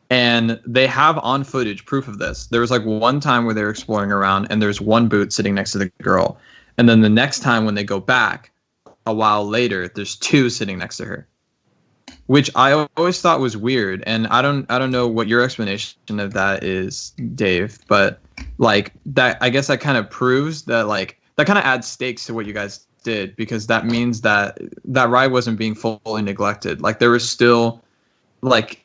And they have on footage proof of this. There was like one time where they were exploring around and there's one boot sitting next to the girl. And then the next time when they go back a while later, there's two sitting next to her, which I always thought was weird. And I don't know what your explanation of that is, Dave, but like that, I guess that kind of proves that like that kind of adds stakes to what you guys did, because that means that ride wasn't being fully neglected. Like there was still like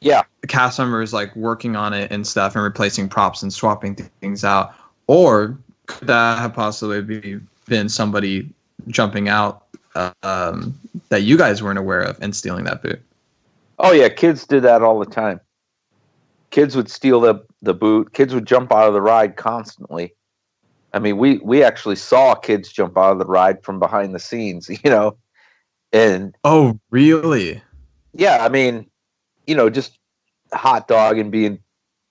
cast members like working on it and stuff and replacing props and swapping things out. Or could that have possibly been somebody jumping out that you guys weren't aware of and stealing that boot? Oh yeah, kids did that all the time. Kids would steal the boot. Kids would jump out of the ride constantly. I mean, we actually saw kids jump out of the ride from behind the scenes, and oh really? Yeah, I mean, just hot dog and being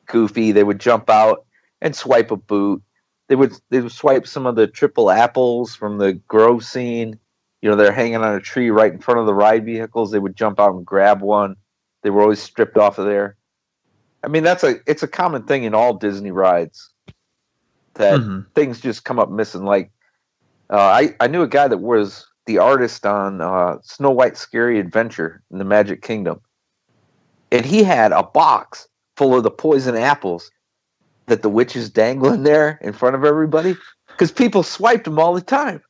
goofy, they would jump out and swipe a boot. They would swipe some of the triple apples from the Grove scene. They're hanging on a tree right in front of the ride vehicles. They would jump out and grab one. They were always stripped off of there. I mean, it's a common thing in all Disney rides that things just come up missing. Like I knew a guy that was the artist on Snow White's Scary Adventure in the Magic Kingdom. And he had a box full of the poison apples that the witch is dangling there in front of everybody, because people swiped them all the time.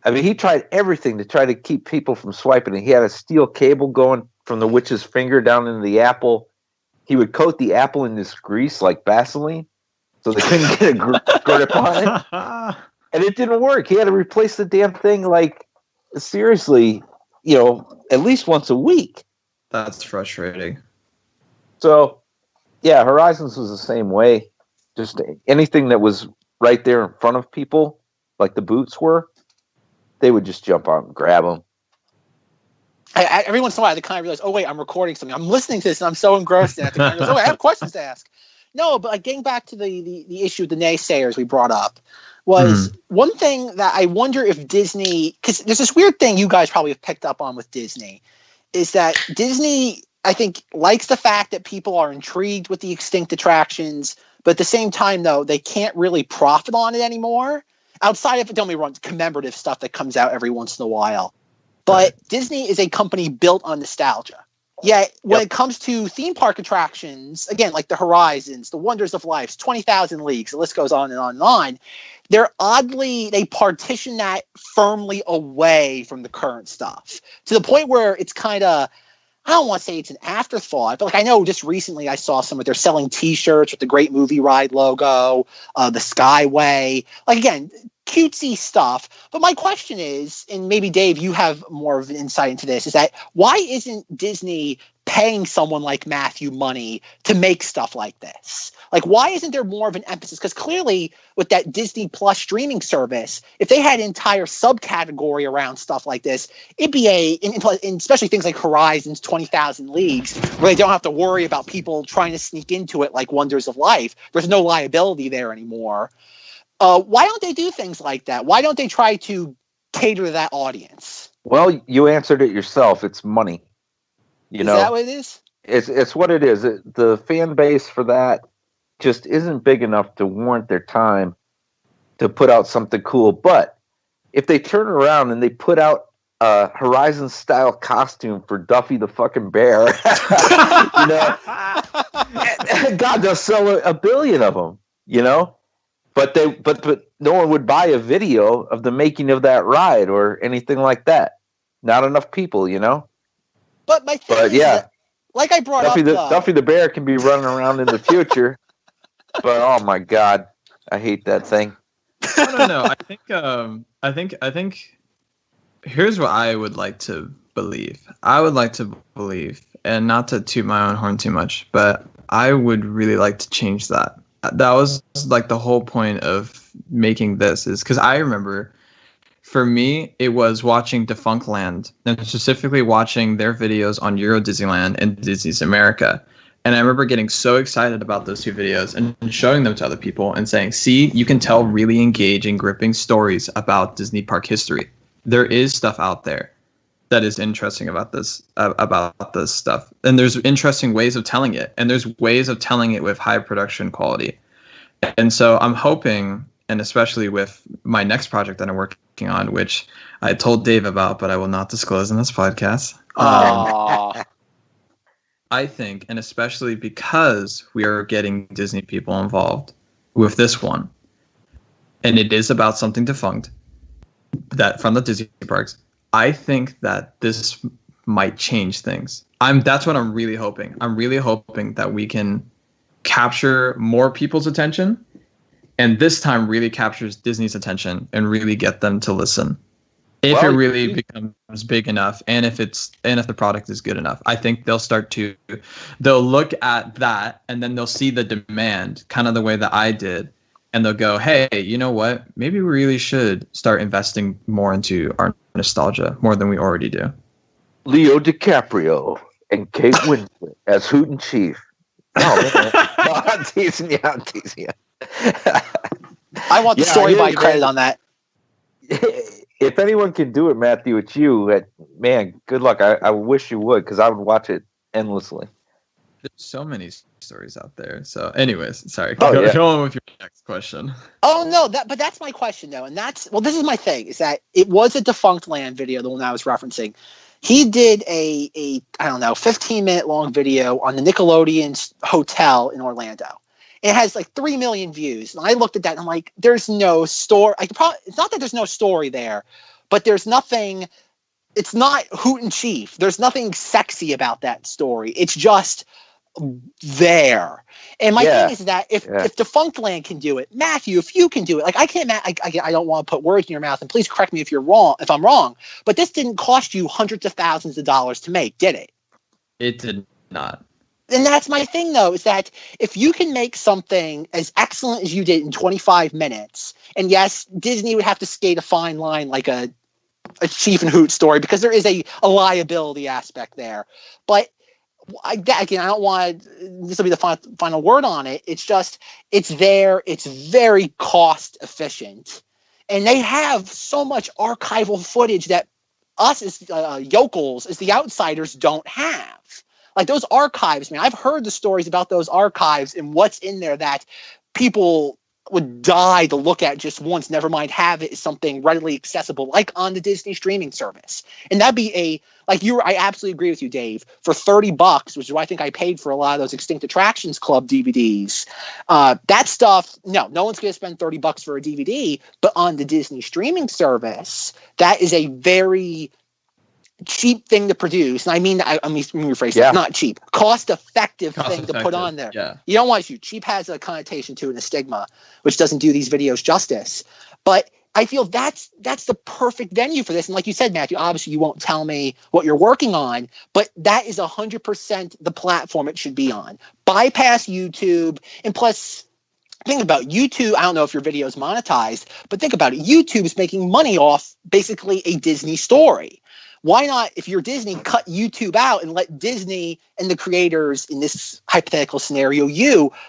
I mean, he tried everything to try to keep people from swiping it. He had a steel cable going from the witch's finger down into the apple. He would coat the apple in this grease like Vaseline so they couldn't get a grip on it. And it didn't work. He had to replace the damn thing, like, seriously, at least once a week. That's frustrating. So, yeah, Horizons was the same way. Just anything that was right there in front of people, like the boots were, they would just jump out and grab them. Every once in a while, I kind of realize, oh, wait, I'm recording something. I'm listening to this, and I'm so engrossed in it. I realize, I have questions to ask. No, but getting back to the issue of the naysayers we brought up, was one thing that I wonder if Disney, because there's this weird thing you guys probably have picked up on with Disney, is that Disney, I think, likes the fact that people are intrigued with the extinct attractions, but at the same time, though, they can't really profit on it anymore. Outside of, don't get me wrong, commemorative stuff that comes out every once in a while. But Disney is a company built on nostalgia. Yet when it comes to theme park attractions, again, like the Horizons, the Wonders of Life, 20,000 Leagues, the list goes on and on and on. They partition that firmly away from the current stuff to the point where it's kind of, I don't want to say it's an afterthought, but like I know just recently I saw they're selling T-shirts with the Great Movie Ride logo, the Skyway. Like again, cutesy stuff. But my question is, and maybe Dave, you have more of an insight into this, is that why isn't Disney paying someone like Matthew money to make stuff like this? Like, why isn't there more of an emphasis? Because clearly, with that Disney Plus streaming service, if they had an entire subcategory around stuff like this, it'd be especially things like Horizons, 20,000 Leagues, where they don't have to worry about people trying to sneak into it like Wonders of Life. There's no liability there anymore. Why don't they do things like that? Why don't they try to cater to that audience? Well, you answered it yourself. It's money. Is that what it is? It's what it is. The fan base for that just isn't big enough to warrant their time to put out something cool. But if they turn around and they put out a Horizon style costume for Duffy the fucking bear, God, they'll sell a billion of them, But no one would buy a video of the making of that ride or anything like that. Not enough people, But my thing is, yeah, like I brought Duffy up, Duffy the bear can be running around in the future. But oh my God, I hate that thing. I don't know. I think. Here's what I would like to believe. I would like to believe, and not to toot my own horn too much, but I would really like to change that. That was like the whole point of making this, is because I remember, for me, it was watching Defunctland, and specifically watching their videos on Euro Disneyland and Disney's America. And I remember getting so excited about those two videos and showing them to other people and saying, see, you can tell really engaging, gripping stories about Disney park history. There is stuff out there that is interesting about this stuff. And there's interesting ways of telling it. And there's ways of telling it with high production quality. And so I'm hoping, and especially with my next project that I'm working on, which I told Dave about, but I will not disclose in this podcast. I think, and especially because we are getting Disney people involved with this one, and it is about something defunct that from the Disney parks, I think that this might change things. That's what I'm really hoping. I'm really hoping that we can capture more people's attention, and this time really captures Disney's attention and really get them to listen. If it really becomes big enough, and if the product is good enough, I think they'll look at that, and then they'll see the demand, kind of the way that I did, and they'll go, hey, you know what? Maybe we really should start investing more into our nostalgia, more than we already do. Leo DiCaprio and Kate Winslet as Hoot and Chief. Oh, man. No, I'm teasing you. I want the story by credit on that. If anyone can do it, Matthew, it's you. Man, good luck. I wish you would, because I would watch it endlessly. There's so many stories out there. So, anyways, sorry. Go on with your next question. Oh no, but that's my question though, and this is my thing, is that it was a Defunctland video, the one I was referencing. He did a 15-minute long video on the Nickelodeon's hotel in Orlando. It has like 3 million views. And I looked at that and I'm like, there's no story. It's not that there's no story there, but there's nothing. It's not Hoot and Chief. There's nothing sexy about that story. It's just there. And my thing is that if Defunctland can do it, Matthew, if you can do it, like I can't. I don't want to put words in your mouth, and please correct me if I'm wrong. But this didn't cost you hundreds of thousands of dollars to make, did it? It did not. And that's my thing, though, is that if you can make something as excellent as you did in 25 minutes, and yes, Disney would have to skate a fine line like a Chief and Hoot story, because there is a liability aspect there. But I don't want this will be the final word on it. It's just, it's there. It's very cost efficient. And they have so much archival footage that us as yokels, as the outsiders, don't have. Like those archives, man, I've heard the stories about those archives and what's in there that people would die to look at just once, never mind have it as something readily accessible, like on the Disney streaming service. And that'd be I absolutely agree with you, Dave. For $30, which is what I think I paid for a lot of those Extinct Attractions Club DVDs, that stuff, no one's going to spend $30 for a DVD, but on the Disney streaming service, that is a very cheap thing to produce. And I mean, let me rephrase it. Not cheap, cost-effective thing to put on there. Yeah. You don't want to shoot. Cheap has a connotation to it and a stigma, which doesn't do these videos justice. But I feel that's the perfect venue for this. And like you said, Matthew, obviously you won't tell me what you're working on, but that is 100% the platform it should be on. Bypass YouTube. And plus, think about YouTube. I don't know if your video is monetized, but think about it. YouTube is making money off basically a Disney story. Why not, if you're Disney, cut YouTube out and let Disney and the creators in this hypothetical scenario,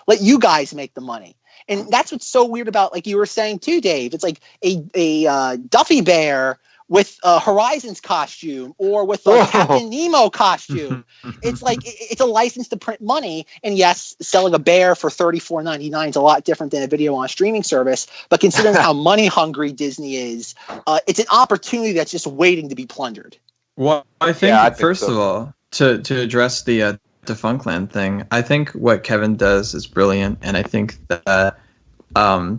let you guys make the money? And that's what's so weird about, like you were saying too, Dave. It's like a Duffy Bear with Horizon's costume or with a Captain Nemo costume. It's like it's a license to print money. And yes, selling a bear for $34.99 is a lot different than a video on a streaming service. But considering how money hungry Disney is, it's an opportunity that's just waiting to be plundered. Well, I think first of all, to address the Defunctland thing, I think what Kevin does is brilliant, and I think that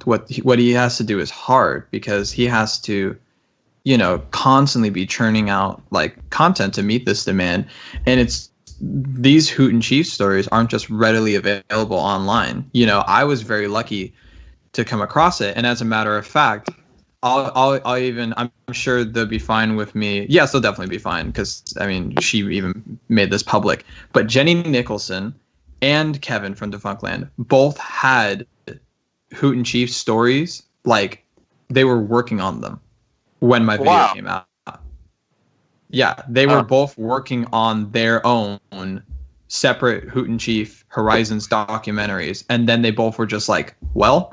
what he has to do is hard, because he has to, constantly be churning out like content to meet this demand, and it's these Hoot and Chief stories aren't just readily available online. I was very lucky to come across it, and as a matter of fact, I'm sure they'll be fine with me. Yes, they'll definitely be fine, because she even made this public. But Jenny Nicholson and Kevin from Defunctland both had Hoot and Chief stories, like they were working on them when my video came out. Yeah, they were both working on their own separate Hoot and Chief Horizons documentaries, and then they both were just like, well,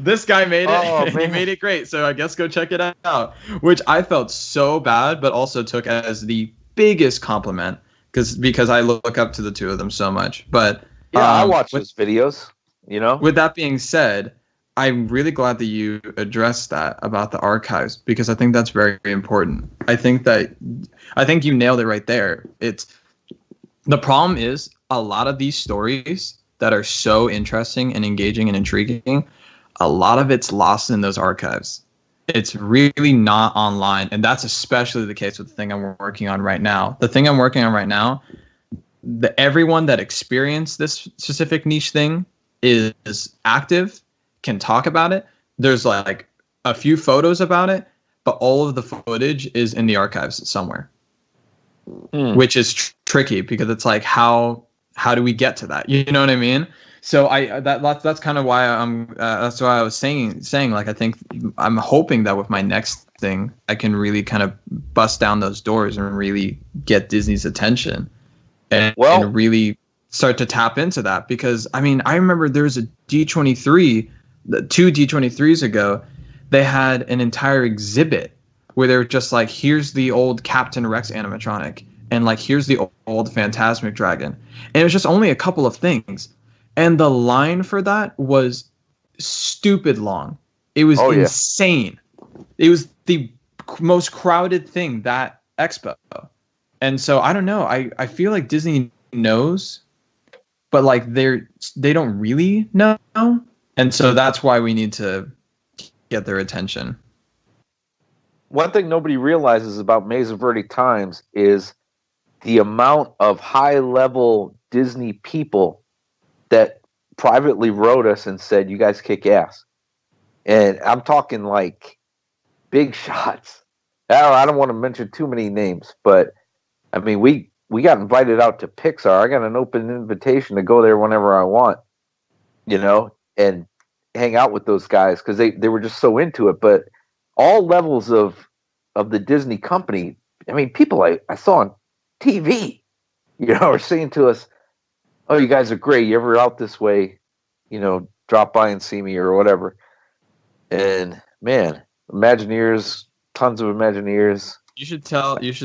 this guy made it, he made it great, so I guess go check it out, which I felt so bad, but also took as the biggest compliment, because I look up to the two of them so much. But I watch those videos. With that being said, I'm really glad that you addressed that about the archives, because I think that's very, very important. I think you nailed it right there. The problem is a lot of these stories that are so interesting and engaging and intriguing, a lot of it's lost in those archives. It's really not online, and that's especially the case with the thing I'm working on right now. The thing I'm working on right now, everyone that experienced this specific niche thing is active, can talk about it. There's like a few photos about it, but all of the footage is in the archives somewhere. Which is tricky, because it's like, how do we get to that? You know what I mean? So that's kind of why that's why I was saying like, I think I'm hoping that with my next thing I can really kind of bust down those doors and really get Disney's attention and really start to tap into that, because I remember there was a D23, 2 D23s ago, they had an entire exhibit where they were just like, here's the old Captain Rex animatronic, and like, here's the old Phantasmic Dragon. And it was just only a couple of things. And the line for that was stupid long. It was insane. It was the most crowded thing, that expo. And so I don't know. I feel like Disney knows, but like they don't really know. And so that's why we need to get their attention. One thing nobody realizes about Maze of Verde Times is the amount of high-level Disney people that privately wrote us and said, you guys kick ass. And I'm talking like big shots. I don't want to mention too many names, but we got invited out to Pixar. I got an open invitation to go there whenever I want, and hang out with those guys, because they were just so into it. But all levels of the Disney company, people I saw on TV, are saying to us, oh, you guys are great. You ever out this way, drop by and see me or whatever. And man, Imagineers, tons of Imagineers. You should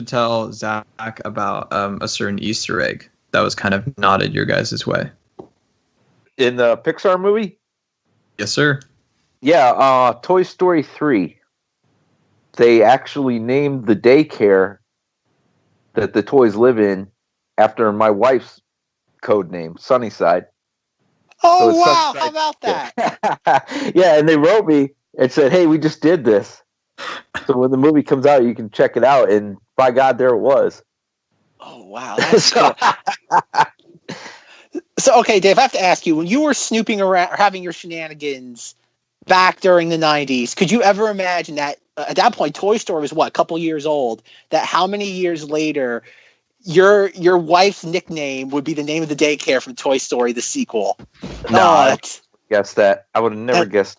tell Zack about a certain Easter egg that was kind of nodded your guys' way. In the Pixar movie? Yes, sir. Yeah, Toy Story 3. They actually named the daycare that the toys live in after my wife's code name, Sunnyside. Oh, it's wow. Sunnyside. How about that? Yeah, and they wrote me and said, "Hey, we just did this. So when the movie comes out, you can check it out." And by God, there it was. Oh, wow. That's cool. So, okay, Dave, I have to ask you, when you were snooping around or having your shenanigans back during the 90s, could you ever imagine that at that point, Toy Story was what, a couple years old, that how many years later your wife's nickname would be the name of the daycare from Toy Story, the sequel? No, I that's, guessed that. I would have never guessed.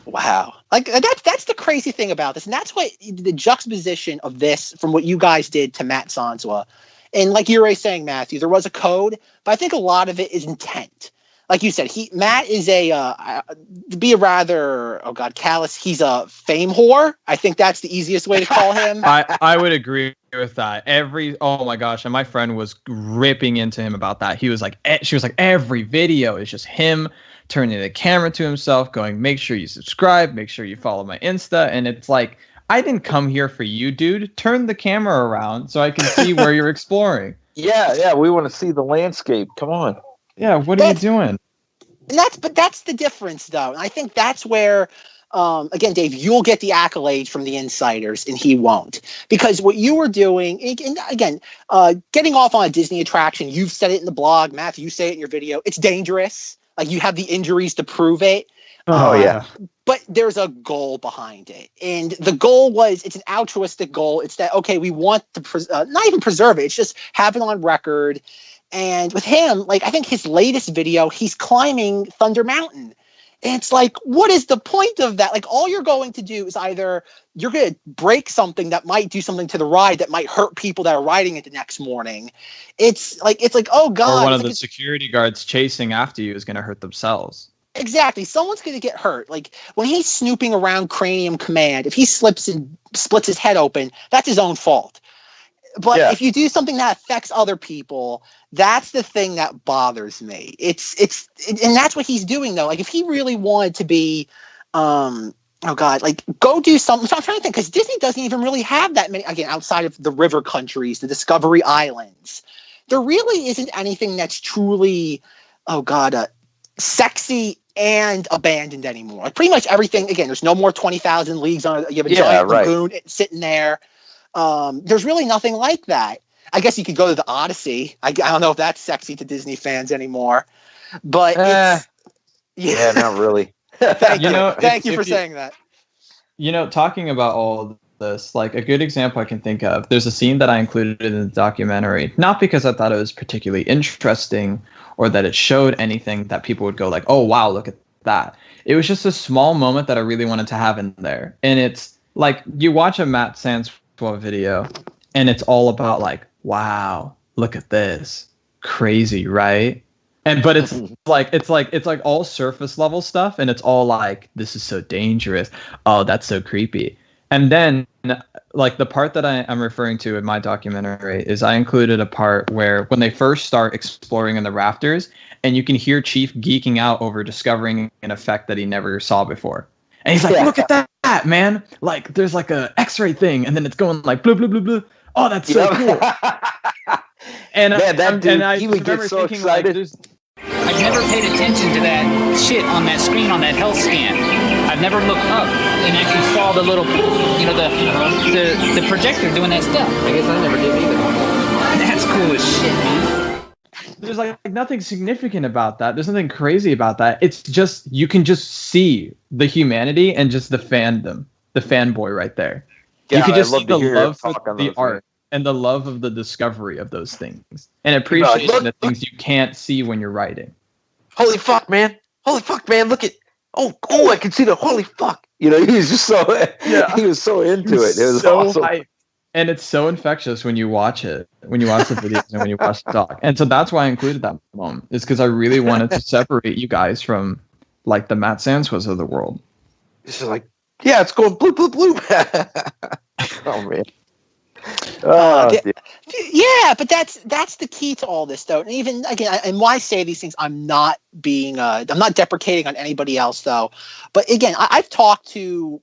wow. Like that's the crazy thing about this. And that's what the juxtaposition of this from what you guys did to Matt Sanzwa. And like you were saying, Matthew, there was a code, but I think a lot of it is intent. Like you said, Matt is to be a rather, callous. He's a fame whore. I think that's the easiest way to call him. I would agree with that. Oh my gosh, and my friend was ripping into him about that. She was like, every video is just him turning the camera to himself, going, make sure you subscribe, make sure you follow my Insta. And it's like, I didn't come here for you, dude. Turn the camera around so I can see where you're exploring. Yeah, we want to see the landscape. Come on. Yeah, what are you doing? And that's the difference, though. And I think that's where, again, Dave, you'll get the accolades from the insiders, and he won't. Because what you were doing, and again, getting off on a Disney attraction, you've said it in the blog, Matthew, you say it in your video, it's dangerous. Like, you have the injuries to prove it. Oh, yeah. But there's a goal behind it. And the goal it's an altruistic goal. It's that, okay, we want to not even preserve it. It's just have it on record. And with him, like, I think his latest video, he's climbing Thunder Mountain. And it's like, what is the point of that? Like, all you're going to do is either you're going to break something that might do something to the ride that might hurt people that are riding it the next morning. It's like, oh God. Or one of the security guards chasing after you is going to hurt themselves. Exactly. Someone's going to get hurt. Like, when he's snooping around Cranium Command, if he slips and splits his head open, that's his own fault. But if you do something that affects other people, that's the thing that bothers me. And that's what he's doing, though. Like, if he really wanted to be, like, go do something. So I'm trying to think, because Disney doesn't even really have that many, again, outside of the river countries, the Discovery Islands. There really isn't anything that's truly, sexy and abandoned anymore. Like, pretty much everything, again, there's no more 20,000 Leagues on it. You have a giant lagoon sitting there. There's really nothing like that. I guess you could go to the Odyssey. I don't know if that's sexy to Disney fans anymore, but not really. Thank you for saying that. Talking about all of this, like, a good example I can think of, there's a scene that I included in the documentary, not because I thought it was particularly interesting or that it showed anything that people would go like, oh wow, look at that. It was just a small moment that I really wanted to have in there. And it's like, you watch a Matt Sanzwa video and it's all about like, wow, look at this, crazy, right? But it's like all surface level stuff, and it's all like, this is so dangerous, oh, that's so creepy. And then, like, the part that I'm referring to in my documentary is I included a part where when they first start exploring in the rafters, and you can hear Chief geeking out over discovering an effect that he never saw before. And he's like, look at that, man. Like, there's like a X-ray thing, and then it's going like, blue, blue, blue, blue. Oh, that's so cool. And, man, he would get so excited. Like, I've never paid attention to that shit on that screen, on that health scan. I've never looked up and actually saw the little, the projector doing that stuff. I guess I never did either. That's cool as shit, man. There's like nothing significant about that. There's nothing crazy about that. It's just, you can just see the humanity and just the fandom, the fanboy right there. Yeah, you can just see the love for the art and the love of the discovery of those things and appreciating the things you can't see when you're writing. Holy fuck, man! Look at, oh, I can see the holy fuck. He was just so, he was so into it. It was so awesome. Hype. And it's so infectious when you watch it, when you watch the videos and when you watch the doc. And so that's why I included that moment, is because I really wanted to separate you guys from, like, the Matt Sanzwas of the world. It's just like, yeah, it's going blue, blue, blue. Oh, man. Yeah, but that's the key to all this, though. And even again, and why I say these things, I'm not deprecating on anybody else, though. But again, I've talked to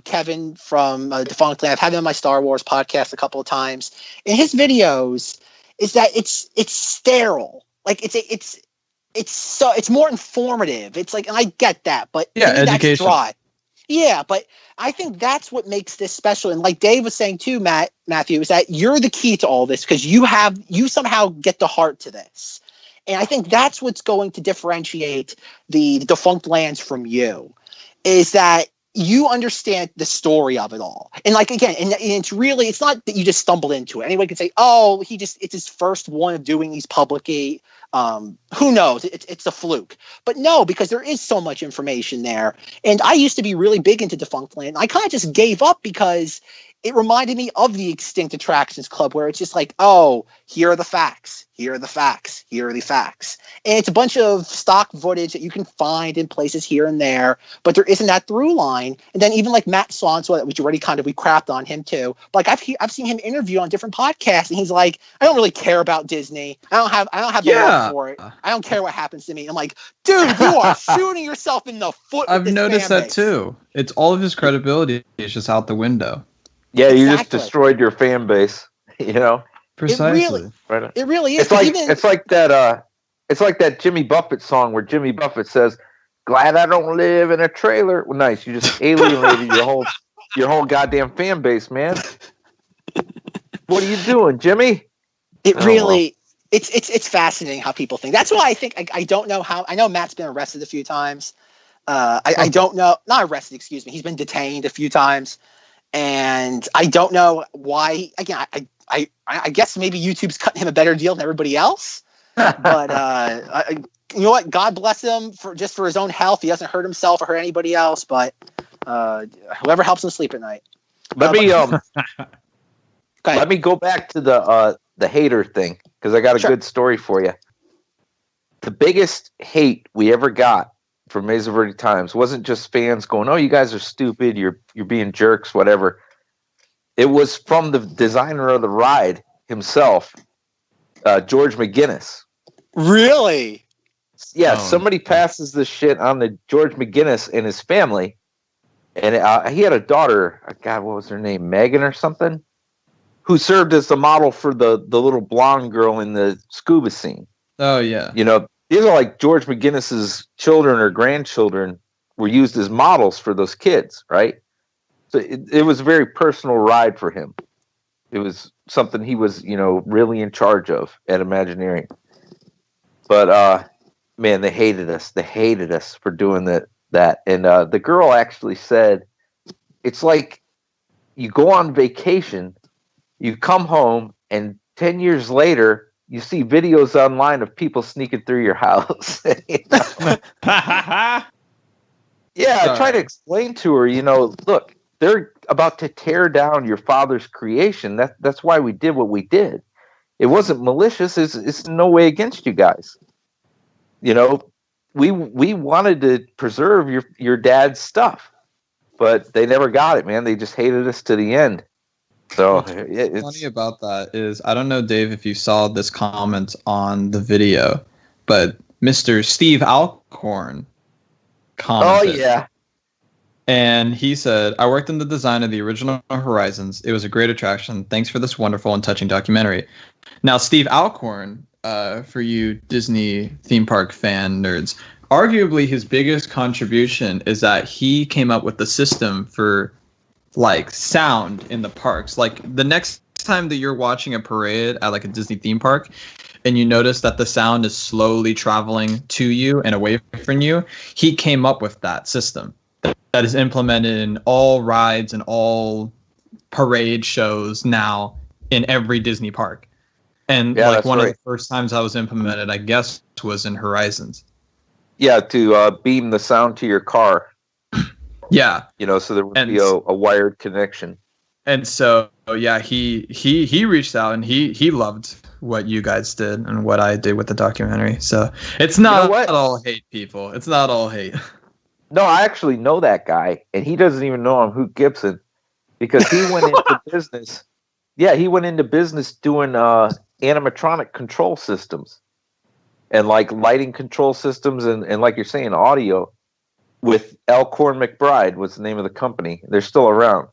Kevin from Defunct Land. I've had him on my Star Wars podcast a couple of times. In his videos, is that it's sterile. Like it's more informative. It's like, and I get that, but yeah, education. That's dry. Yeah, but I think that's what makes this special. And like Dave was saying too, Matthew, is that you're the key to all this because you somehow get the heart to this. And I think that's what's going to differentiate the Defunct Lands from you, is that you understand the story of it all. And like, again, and it's not that you just stumbled into it. Anyone can say, oh, it's his first one of doing these publicly. Who knows? It's a fluke. But no, because there is so much information there. And I used to be really big into Defunct Land. I kind of just gave up because it reminded me of the Extinct Attractions Club, where it's just like, oh, here are the facts. Here are the facts. Here are the facts. And it's a bunch of stock footage that you can find in places here and there, but there isn't that through line. And then even like Matt Swanson, which already we crapped on him too. But like I've seen him interview on different podcasts, and he's like, I don't really care about Disney. I don't have the love for it. I don't care what happens to me. I'm like, dude, you are shooting yourself in the foot. I've noticed that too. It's all of his credibility is just out the window. Yeah, you just destroyed your fan base. You know, precisely. It really is. It's like that Jimmy Buffett song where Jimmy Buffett says, "Glad I don't live in a trailer." Well, nice. You just alienated your whole goddamn fan base, man. What are you doing, Jimmy? It's fascinating how people think. That's why I think I don't know how. I know Matt's been arrested a few times. I don't know. Not arrested. Excuse me. He's been detained a few times. And I don't know why. Again, I guess maybe YouTube's cutting him a better deal than everybody else. But you know what? God bless him for his own health. He doesn't hurt himself or hurt anybody else. But whoever helps him sleep at night. Let me go back to the hater thing, because I got a good story for you. The biggest hate we ever got from Maze of Verde Times wasn't just fans going, "Oh, you guys are stupid, you're being jerks," whatever. It was from the designer of the ride himself, George McGinnis. Really? Yeah, somebody passes this shit on to George McGinnis and his family, and he had a daughter. God, what was her name? Megan or something, who served as the model for the little blonde girl in the scuba scene. Oh yeah, you know. These are like George McGinnis's children or grandchildren were used as models for those kids, right? So it was a very personal ride for him. It was something he was, really in charge of at Imagineering. But man, they hated us. They hated us for doing that. And the girl actually said, it's like you go on vacation, you come home, and 10 years later, you see videos online of people sneaking through your house. Yeah, I try to explain to her, look, they're about to tear down your father's creation. That's why we did what we did. It wasn't malicious. It's no way against you guys. We wanted to preserve your dad's stuff, but they never got it, man. They just hated us to the end. So what's funny about that is, I don't know, Dave, if you saw this comment on the video, but Mr. Steve Alcorn commented. Oh, yeah. And he said, "I worked in the design of the original Horizons. It was a great attraction. Thanks for this wonderful and touching documentary." Now, Steve Alcorn, for you Disney theme park fan nerds, arguably his biggest contribution is that he came up with the system for like sound in the parks. Like the next time that you're watching a parade at like a Disney theme park and you notice that the sound is slowly traveling to you and away from you, he came up with that system that is implemented in all rides and all parade shows now in every Disney park. And like one of the first times I was implemented, I guess, was in Horizons. Yeah, to beam the sound to your car. Yeah, so there would be a wired connection. And so, yeah, he reached out and he loved what you guys did and what I did with the documentary. So it's not all hate, people. It's not all hate. No, I actually know that guy, and he doesn't even know I'm Hoot Gibson, because he went into business. Yeah, he went into business doing animatronic control systems and like lighting control systems and like you're saying, audio with Elkhorn McBride was the name of the company. They're still around.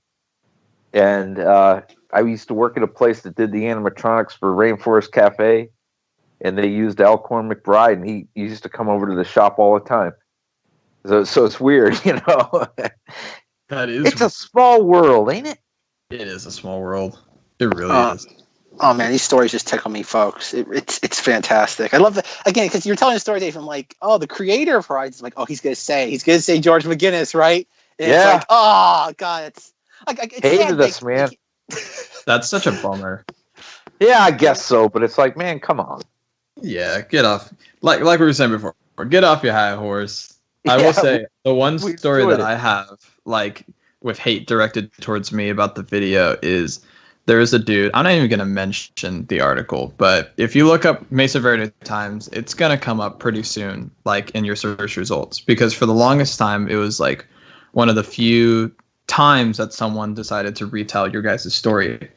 And I used to work at a place that did the animatronics for Rainforest Cafe, and they used Elkhorn McBride, and he used to come over to the shop all the time. So it's weird, you know. That is. It's a small world, ain't it? It is a small world. It really is. Oh man, these stories just tickle me, folks. It's fantastic. I love it again because you're telling a story, Dave. I'm like, oh, the creator of Horizon. I'm like, oh, he's gonna say George McGinnis, right? And Yeah. It's like, oh god, it's Hated us, man. That's such a bummer. Yeah, I guess so, but it's like, man, come on. Yeah, get off. Like we were saying before, get off your high horse. I will say the one we story enjoyed that I have, like with hate directed towards me about the video, is there is a dude. I'm not even gonna mention the article, but if you look up Mesa Verde Times, it's gonna come up pretty soon, like in your search results, because for the longest time it was like one of the few times that someone decided to retell your guys' story.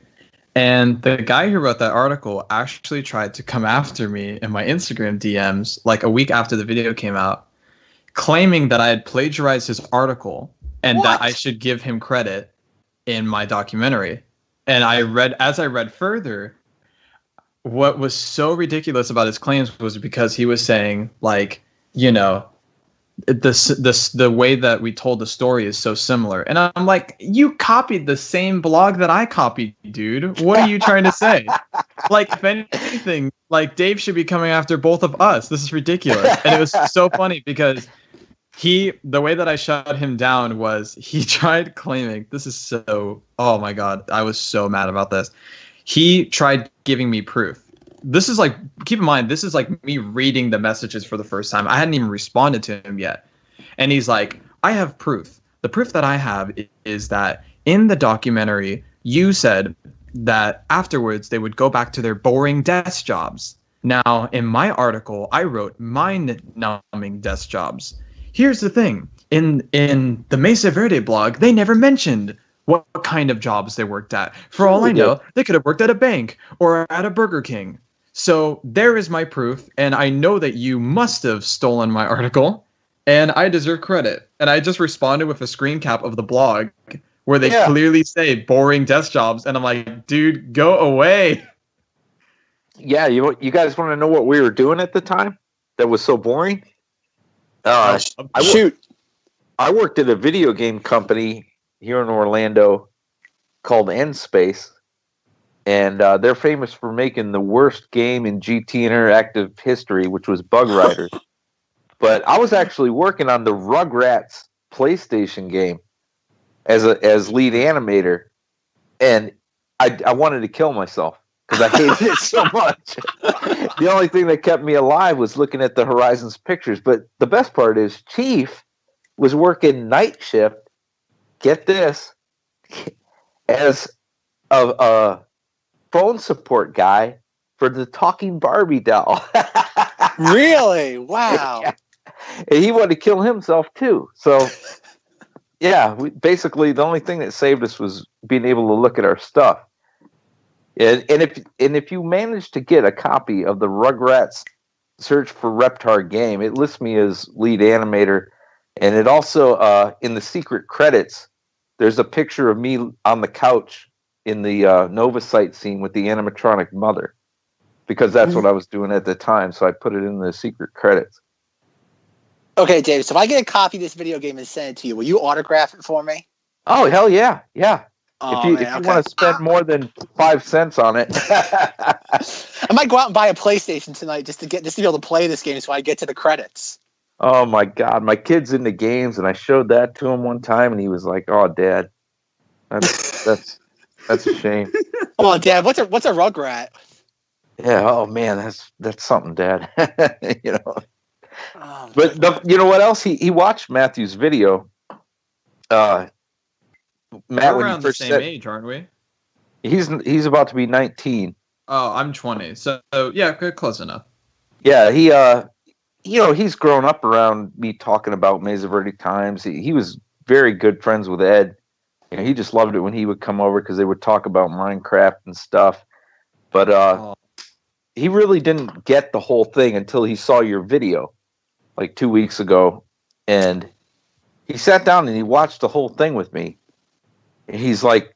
And the guy who wrote that article actually tried to come after me in my Instagram DMs like a week after the video came out, claiming that I had plagiarized his article and that I should give him credit in my documentary. And as I read further, what was so ridiculous about his claims was because he was saying, like, you know, the way that we told the story is so similar. And I'm like, you copied the same blog that I copied, dude. What are you trying to say? Like, if anything, like Dave should be coming after both of us. This is ridiculous. And it was so funny because the way that I shut him down was he tried claiming, oh my God, I was so mad about this. He tried giving me proof. This is like, keep in mind, this is like me reading the messages for the first time. I hadn't even responded to him yet. And he's like, I have proof. The proof that I have is that in the documentary, you said that afterwards they would go back to their boring desk jobs. Now, in my article, I wrote mind-numbing desk jobs. Here's the thing. In the Mesa Verde blog, they never mentioned what kind of jobs they worked at. For all I know, they could have worked at a bank or at a Burger King. So there is my proof, and I know that you must have stolen my article, and I deserve credit. And I just responded with a screen cap of the blog where they clearly say boring desk jobs, and I'm like, dude, go away. Yeah, you guys want to know what we were doing at the time that was so boring? Shoot. I worked at a video game company here in Orlando called N-Space, and they're famous for making the worst game in GT Interactive history, which was Bug Riders. But I was actually working on the Rugrats PlayStation game as lead animator, and I wanted to kill myself because I hated it so much. The only thing that kept me alive was looking at the Horizons pictures. But the best part is Chief was working night shift, get this, as a phone support guy for the talking Barbie doll. Really? Wow. Yeah. And he wanted to kill himself too. So yeah, basically the only thing that saved us was being able to look at our stuff. And if you manage to get a copy of the Rugrats Search for Reptar game, it lists me as lead animator, and it also in the secret credits there's a picture of me on the couch in the Nova site scene with the animatronic mother, because that's what I was doing at the time, so I put it in the secret credits. Okay, Dave, so if I get a copy of this video game and send it to you, will you autograph it for me? Oh, hell yeah. Oh, if you want to spend more than 5 cents on it. I might go out and buy a PlayStation tonight just to be able to play this game so I get to the credits. Oh my God, my kid's into games, and I showed that to him one time, and he was like, "Oh, Dad, that's a shame." Oh, Dad, what's a Rugrat? Yeah. Oh man, that's something, Dad. You know. Oh, But you know what else? He watched Matthew's video. Matt, We're when around he the first same said age, aren't we? he's about to be 19. Oh, I'm 20. So yeah, close enough. Yeah, he he's grown up around me talking about Mesa Verde Times. He was very good friends with Ed, You know, he just loved it when he would come over because they would talk about Minecraft and stuff. But he really didn't get the whole thing until he saw your video like 2 weeks ago. And he sat down and he watched the whole thing with me. And he's like,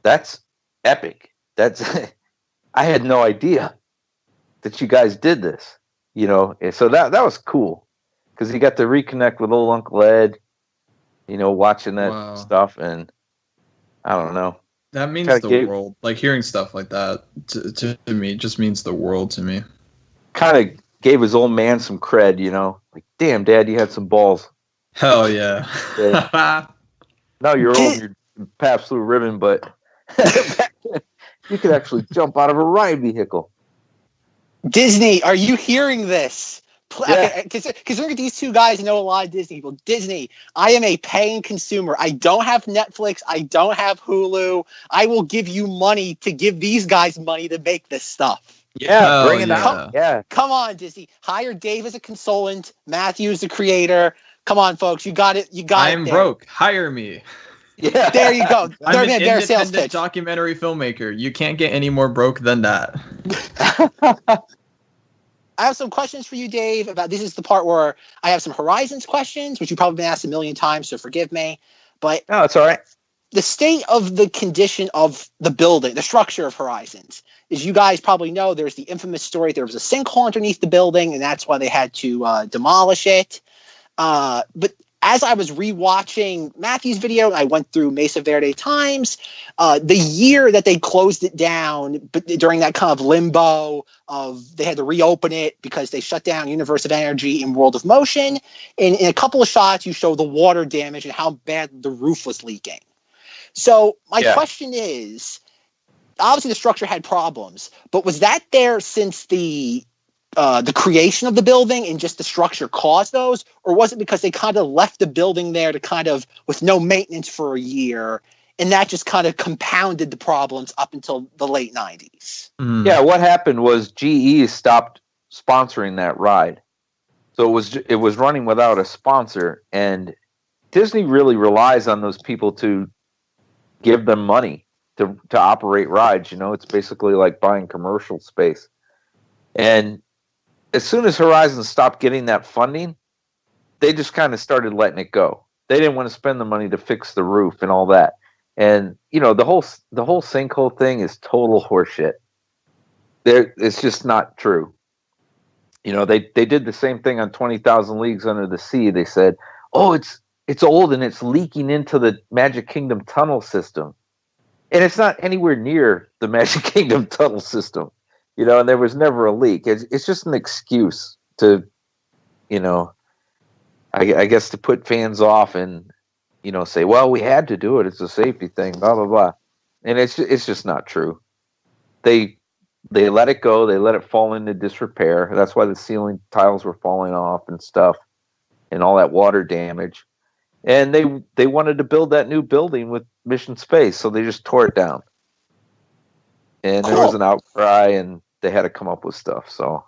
that's epic. That's I had no idea that you guys did this, you know. And so that was cool because he got to reconnect with old Uncle Ed, you know, watching that stuff. And I don't know. That means the world. Like hearing stuff like that to me just means the world to me. Kind of gave his old man some cred, you know. Like, damn, Dad, you had some balls. Hell yeah. Now you're old, you're Pabst Blue Ribbon, but you could actually jump out of a ride vehicle. Disney, are you hearing this? Yeah. Considering these two guys know a lot of Disney people. Disney, I am a paying consumer. I don't have Netflix. I don't have Hulu. I will give you money to give these guys money to make this stuff. Yeah, bring it out. Yeah. Come on, Disney. Hire Dave as a consultant. Matthew as the creator. Come on, folks. You got it. I'm broke. Hire me. Yeah. There you go. I'm an independent documentary filmmaker. You can't get any more broke than that. I have some questions for you, Dave. This is the part where I have some Horizons questions, which you've probably been asked a million times, so forgive me. But no, it's all right. The state of the condition of the building, the structure of Horizons, as you guys probably know, there's the infamous story. There was a sinkhole underneath the building, and that's why they had to demolish it. But as I was rewatching Matthew's video, I went through Mesa Verde Times. The year that they closed it down, but during that kind of limbo of they had to reopen it because they shut down Universe of Energy and World of Motion. And in a couple of shots, you show the water damage and how bad the roof was leaking. So my question is, obviously the structure had problems, but was that there since the creation of the building and just the structure caused those, or was it because they kind of left the building there to kind of with no maintenance for a year, and that just kind of compounded the problems up until the late 90s? Yeah, what happened was GE stopped sponsoring that ride, so it was running without a sponsor, and Disney really relies on those people to give them money to operate rides. You know, it's basically like buying commercial space, and as soon as Horizon stopped getting that funding, they just kind of started letting it go. They didn't want to spend the money to fix the roof and all that. And you know, the whole sinkhole thing is total horseshit. It's just not true. You know, they did the same thing on 20,000 Leagues Under the Sea. They said, "Oh, it's old and it's leaking into the Magic Kingdom tunnel system," and it's not anywhere near the Magic Kingdom tunnel system. You know, and there was never a leak. It's just an excuse to, you know, I guess to put fans off and, you know, say, well, we had to do it. It's a safety thing, blah, blah, blah. And it's just not true. They let it go. They let it fall into disrepair. That's why the ceiling tiles were falling off and stuff and all that water damage. And they wanted to build that new building with Mission Space, so they just tore it down. And there was an outcry, and they had to come up with stuff. So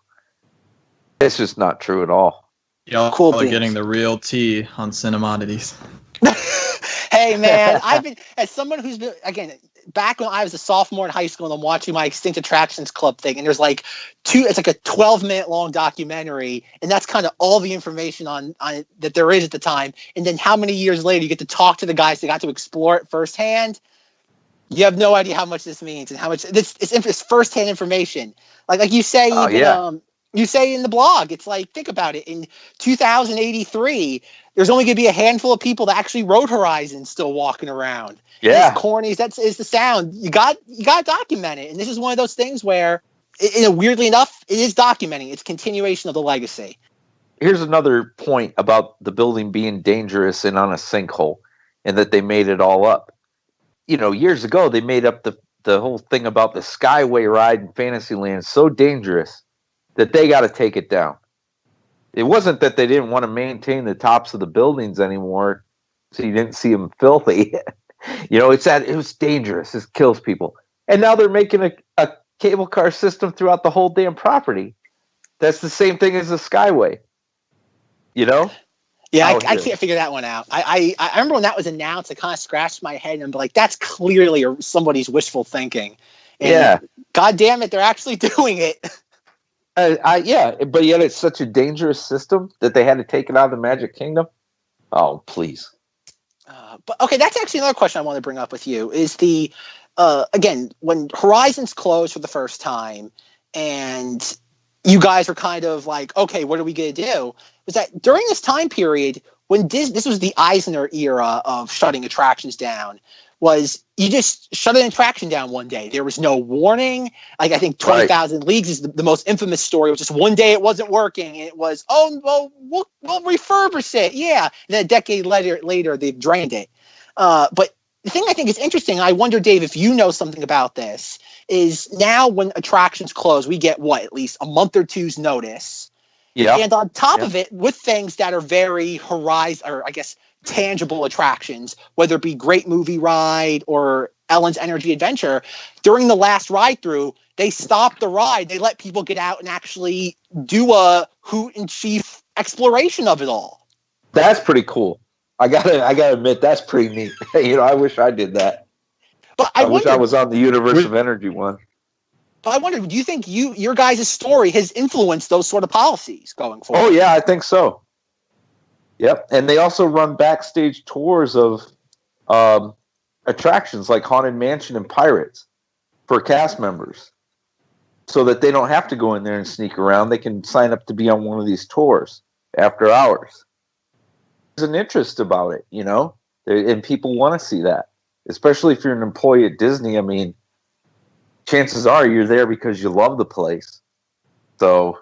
it's just not true at all. Y'all are getting the real tea on Cinemoddities. Hey, man, I've been, as someone who's been, again, back when I was a sophomore in high school and I'm watching my Extinct Attractions Club thing, and there's like it's like a 12-minute long documentary, and that's kind of all the information on it that there is at the time. And then how many years later you get to talk to the guys that got to explore it firsthand. You have no idea how much this means and how much it's firsthand information. Like you say, you say in the blog, it's like, think about it. In 2083, there's only going to be a handful of people that actually rode Horizon still walking around. Yeah. As corny as that is the sound, you got to document it. And this is one of those things where, weirdly enough, it is documenting. It's continuation of the legacy. Here's another point about the building being dangerous and on a sinkhole, and that they made it all up. You know, years ago, they made up the whole thing about the Skyway ride in Fantasyland so dangerous that they got to take it down. It wasn't that they didn't want to maintain the tops of the buildings anymore, so you didn't see them filthy. You know, it was dangerous. It kills people. And now they're making a cable car system throughout the whole damn property. That's the same thing as the Skyway. You know? Yeah, out I here. can't figure that one out. I remember when that was announced, I kind of scratched my head and I'm like, that's clearly somebody's wishful thinking. And Yeah. God damn it, they're actually doing it. Yeah, but yet it's such a dangerous system that they had to take it out of the Magic Kingdom. Oh, please. But okay, that's actually another question I want to bring up with you is the again, when Horizons closed for the first time and you guys were kind of like, okay, what are we going to do? Was that during this time period when this was the Eisner era of shutting attractions down, was you just shut an attraction down one day. There was no warning. Like I think 20,000 Leagues is the most infamous story. It was just one day it wasn't working. And it was, oh, well, we'll refurbish it. Yeah. And then a decade later they've drained it. But the thing I think is interesting, I wonder, Dave, if you know something about this, is now when attractions close, we get at least a month or two's notice. Yeah. And on top of it, with things that are very tangible attractions, whether it be Great Movie Ride or Ellen's Energy Adventure, during the last ride through, they stopped the ride. They let people get out and actually do a Hoot and Chief exploration of it all. That's pretty cool. I gotta admit, that's pretty neat. I wish I did that. But I wish I was on the Universe of Energy one. But I wonder, do you think your guys' story has influenced those sort of policies going forward? Oh yeah, I think so. Yep, and they also run backstage tours of attractions like Haunted Mansion and Pirates for cast members, so that they don't have to go in there and sneak around. They can sign up to be on one of these tours after hours. There's an interest about it, and people want to see that, especially if you're an employee at Disney. I mean, chances are you're there because you love the place. So,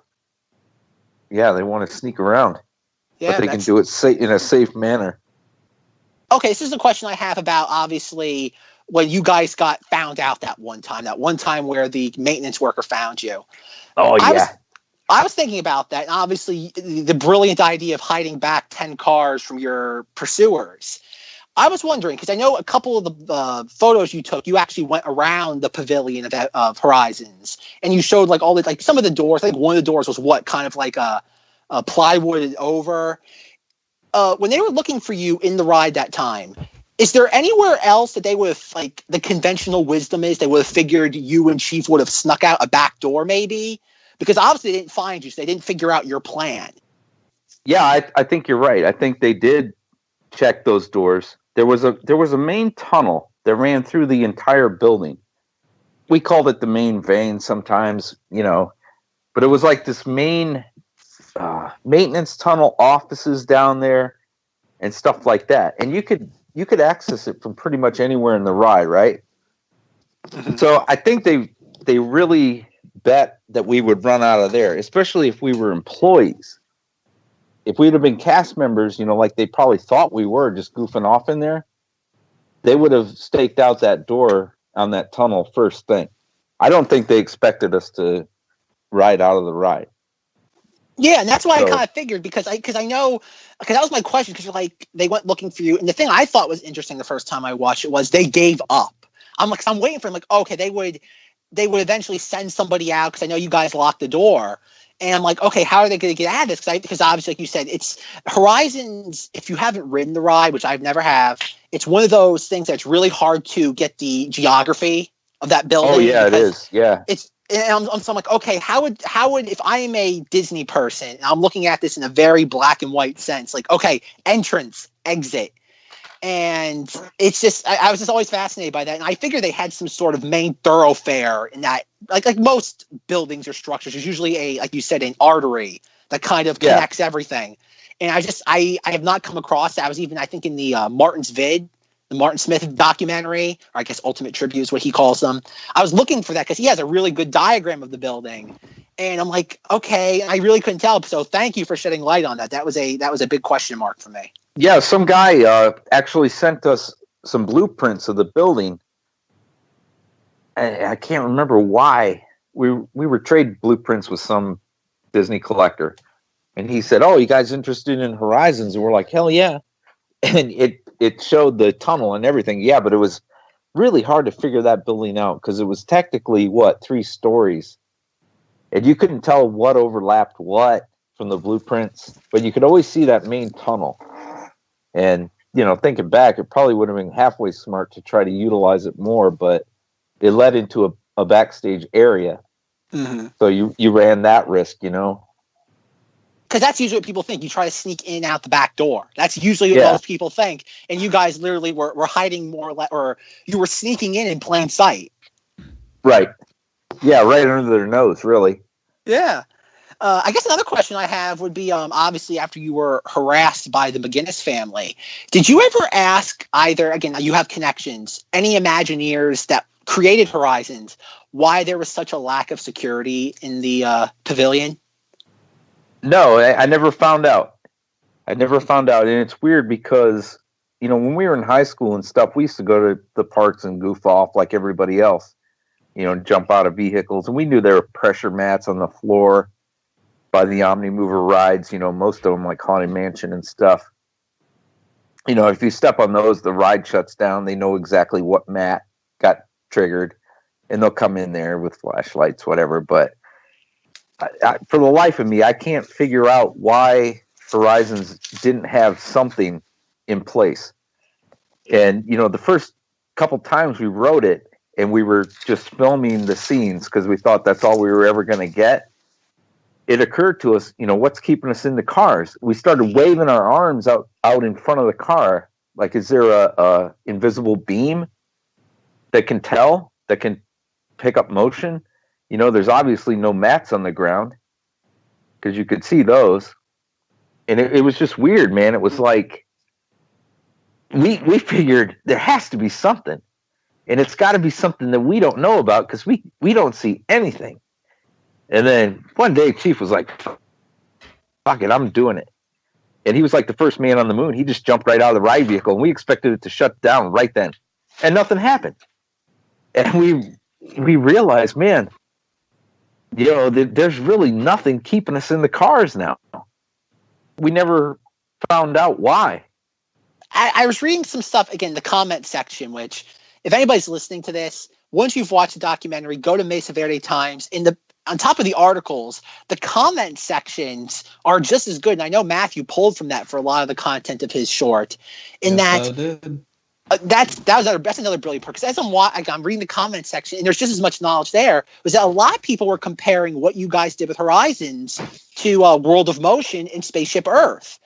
yeah, they want to sneak around. Yeah, but they can do it in a safe manner. Okay, this is a question I have about, obviously, when you guys got found out that one time where the maintenance worker found you. Oh, yeah. I was thinking about that, and obviously the brilliant idea of hiding back 10 cars from your pursuers. I was wondering, because I know a couple of the photos you took, you actually went around the pavilion of Horizons, and you showed all the some of the doors. I think one of the doors was kind of like a plywooded over. When they were looking for you in the ride that time, is there anywhere else that they would have, the conventional wisdom is they would have figured you and Chief would have snuck out a back door maybe? Because obviously they didn't find you, so they didn't figure out your plan. Yeah, I think you're right. I think they did check those doors. There was a main tunnel that ran through the entire building. We called it the main vein sometimes, but it was like this main maintenance tunnel, offices down there and stuff like that. And you could access it from pretty much anywhere in the ride, right? Mm-hmm. So I think they really bet that we would run out of there, especially if we were employees. If we'd have been cast members, like they probably thought we were just goofing off in there, they would have staked out that door on that tunnel first thing. I don't think they expected us to ride out of the ride. Yeah, and that's why I kind of figured, because I know, because that was my question, because they went looking for you, and the thing I thought was interesting the first time I watched it was they gave up. I'm waiting for them, okay, they would eventually send somebody out, because I know you guys locked the door, and I'm like, okay, how are they going to get out of this? Because obviously, like you said, it's Horizons. If you haven't ridden the ride, which I've never have, it's one of those things that's really hard to get the geography of that building. Oh yeah, it is. Yeah, And I'm like, okay, how would if I am a Disney person and I'm looking at this in a very black and white sense, okay, entrance, exit, and it's just I was just always fascinated by that, and I figured they had some sort of main thoroughfare in that, like most buildings or structures, there's usually like you said, an artery that kind of connects everything, and I have not come across that. I was even, I think, in the Martin Smith documentary, or I guess Ultimate Tribute is what he calls them. I was looking for that because he has a really good diagram of the building, and I'm like, okay, I really couldn't tell. So thank you for shedding light on that. That was a big question mark for me. Yeah, some guy actually sent us some blueprints of the building. I can't remember why. We were trading blueprints with some Disney collector, and he said, "Oh, you guys interested in Horizons?" And we're like, "Hell yeah!" And it showed the tunnel and everything. Yeah, but it was really hard to figure that building out because it was technically 3 stories, and you couldn't tell what overlapped what. from the blueprints, but you could always see that main tunnel. And, thinking back, it probably would have been halfway smart to try to utilize it more, but it led into a backstage area. Mm-hmm. So you ran that risk, Because that's usually what people think. You try to sneak in and out the back door. That's usually what most people think. And you guys literally were hiding or you were sneaking in plain sight. Right. Yeah, right under their nose, really. Yeah. I guess another question I have would be, obviously, after you were harassed by the McGinnis family, did you ever ask either, again, you have connections, any Imagineers that created Horizons, why there was such a lack of security in the pavilion? No, I never found out. And it's weird because, when we were in high school and stuff, we used to go to the parks and goof off like everybody else, jump out of vehicles. And we knew there were pressure mats on the floor by the Omnimover rides, most of them like Haunted Mansion and stuff. If you step on those, the ride shuts down. They know exactly what mat got triggered, and they'll come in there with flashlights, whatever. But for the life of me, I can't figure out why Horizons didn't have something in place. And, the first couple times we wrote it and we were just filming the scenes because we thought that's all we were ever going to get, it occurred to us, what's keeping us in the cars? We started waving our arms out in front of the car. Like, is there a invisible beam that can pick up motion? There's obviously no mats on the ground because you could see those. And it was just weird, man. It was like, we figured there has to be something. And it's got to be something that we don't know about because we don't see anything. And then one day, Chief was like, fuck it, I'm doing it. And he was like the first man on the moon. He just jumped right out of the ride vehicle, and we expected it to shut down right then. And nothing happened. And we realized, man, there's really nothing keeping us in the cars now. We never found out why. I was reading some stuff, again, the comment section, which, if anybody's listening to this, once you've watched the documentary, go to Mesa Verde Times. On top of the articles, the comment sections are just as good. And I know Matthew pulled from that for a lot of the content of his short. That's another brilliant part. Because as I'm reading the comment section, and there's just as much knowledge there, was that a lot of people were comparing what you guys did with Horizons to World of Motion and Spaceship Earth.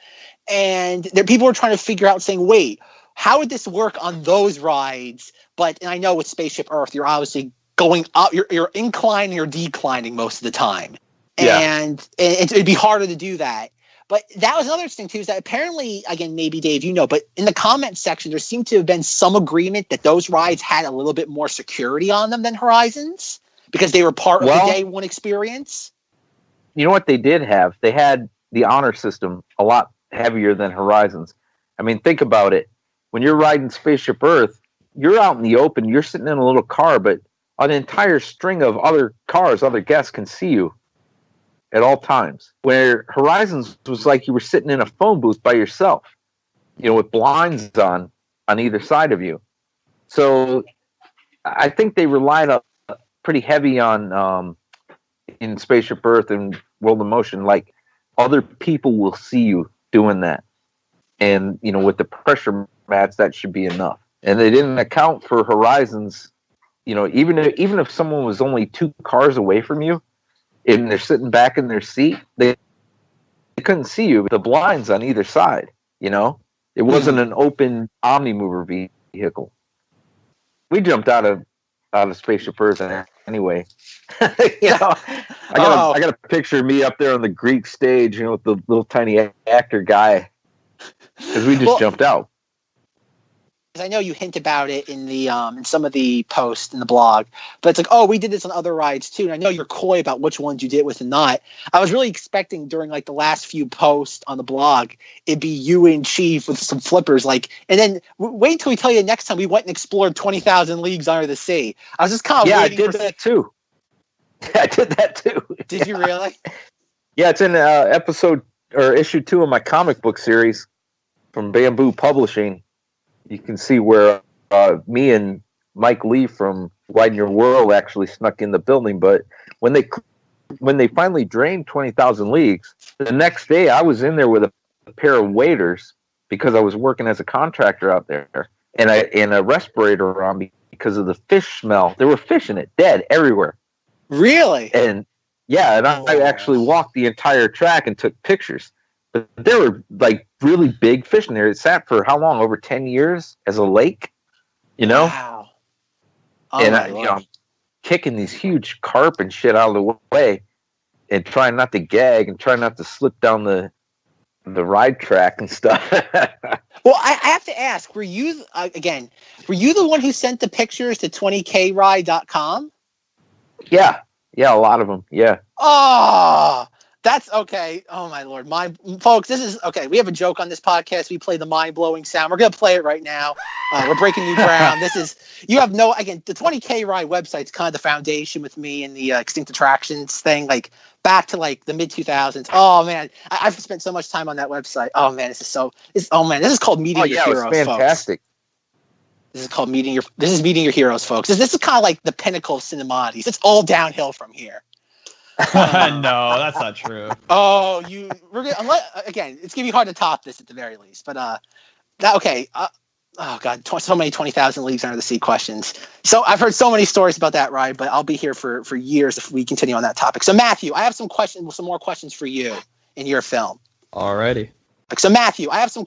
And people were trying to figure out, saying, wait, how would this work on those rides? And I know with Spaceship Earth, you're obviously going up, you're inclining or declining most of the time. Yeah. And it'd be harder to do that. But that was another thing too, is that apparently, again, maybe Dave, but in the comment section, there seemed to have been some agreement that those rides had a little bit more security on them than Horizons because they were part of the day one experience. You know what they did have? They had the honor system a lot heavier than Horizons. I mean, think about it. When you're riding Spaceship Earth, you're out in the open, you're sitting in a little car, but an entire string of other cars, other guests can see you at all times. Where Horizons was like you were sitting in a phone booth by yourself, with blinds on either side of you. So I think they relied pretty heavy on in Spaceship Earth and World of Motion, like other people will see you doing that. And, with the pressure mats, that should be enough. And they didn't account for Horizons. Even if someone was only 2 cars away from you and they're sitting back in their seat, they couldn't see you with the blinds on either side. It wasn't an open Omnimover vehicle. We jumped out of Spaceship Earth anyway. I got a picture of me up there on the Greek stage, with the little tiny actor guy, because we just jumped out. I know you hint about it in the in some of the posts in the blog, but it's like, oh, we did this on other rides too. And I know you're coy about which ones you did it with and not. I was really expecting during like the last few posts on the blog, it'd be you and Chief with some flippers, and then wait until we tell you next time we went and explored 20,000 leagues under the sea. I was just kind of waiting. I did that too. I did that too. Did you really? Yeah, it's in episode or issue 2 of my comic book series from Bamboo Publishing. You can see where me and Mike Lee from Widen Your World actually snuck in the building. But when they when they finally drained 20,000 Leagues, the next day I was in there with a pair of waders because I was working as a contractor out there, and a respirator on me because of the fish smell. There were fish in it, dead everywhere. Really? And yeah, and I actually walked the entire track and took pictures. But there were like really big fish in there. It sat for how long? Over 10 years as a lake, you know? Wow. Oh, And I'm kicking these huge carp and shit out of the way and trying not to gag and trying not to slip down the ride track and stuff. Well, I have to ask, were you the one who sent the pictures to 20kride.com? Yeah, a lot of them. Yeah. Oh, that's okay. Oh my Lord. Folks, this is okay. We have a joke on this podcast. We play the mind-blowing sound. We're going to play it right now. We're breaking new ground. The 20K Ride website's kind of the foundation with me and the Extinct Attractions thing, like back to like the mid 2000s. Oh man, I've spent so much time on that website. Oh man, this is called Meeting Your Heroes, it was fantastic. Folks. This is called Meeting Your Heroes, folks. This is kind of like the pinnacle of Cinemmodities. It's all downhill from here. No, that's not true. Oh, it's gonna be hard to top this at the very least. But oh god, so many 20,000 Leagues Under the Sea questions. So I've heard so many stories about that ride, but I'll be here for years if we continue on that topic. So Matthew, I have some more questions for you in your film. Alrighty. So Matthew, I have some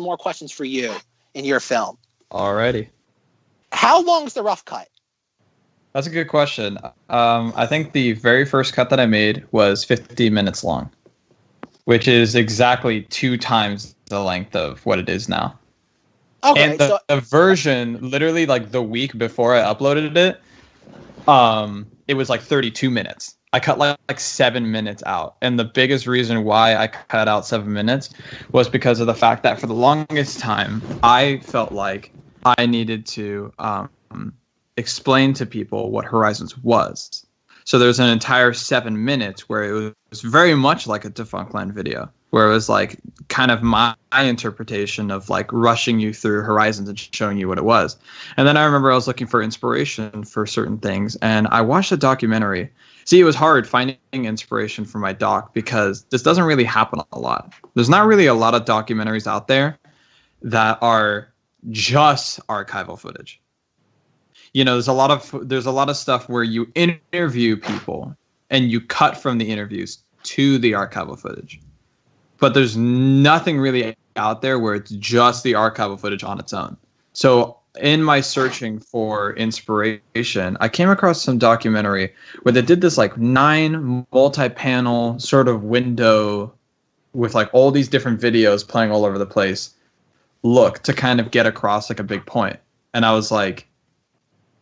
more questions for you in your film. Alrighty. How long is the rough cut? That's a good question. I think the very first cut that I made was 50 minutes long, which is exactly 2 times the length of what it is now. Okay, and the version, literally like the week before I uploaded it, it was like 32 minutes. I cut like 7 minutes out. And the biggest reason why I cut out 7 minutes was because of the fact that for the longest time, I felt like I needed to explain to people what Horizons was. So there's an entire 7 minutes where it was very much like a Defunct Land video, where it was like kind of my interpretation of like rushing you through Horizons and showing you what it was. And then I remember I was looking for inspiration for certain things, and I watched a documentary. See, it was hard finding inspiration for my doc because this doesn't really happen a lot. There's not really a lot of documentaries out there that are just archival footage. You know, there's a lot of stuff where you interview people and you cut from the interviews to the archival footage. But there's nothing really out there where it's just the archival footage on its own. So in my searching for inspiration, I came across some documentary where they did this like 9 multi-panel sort of window with like all these different videos playing all over the place look to kind of get across like a big point. And I was like,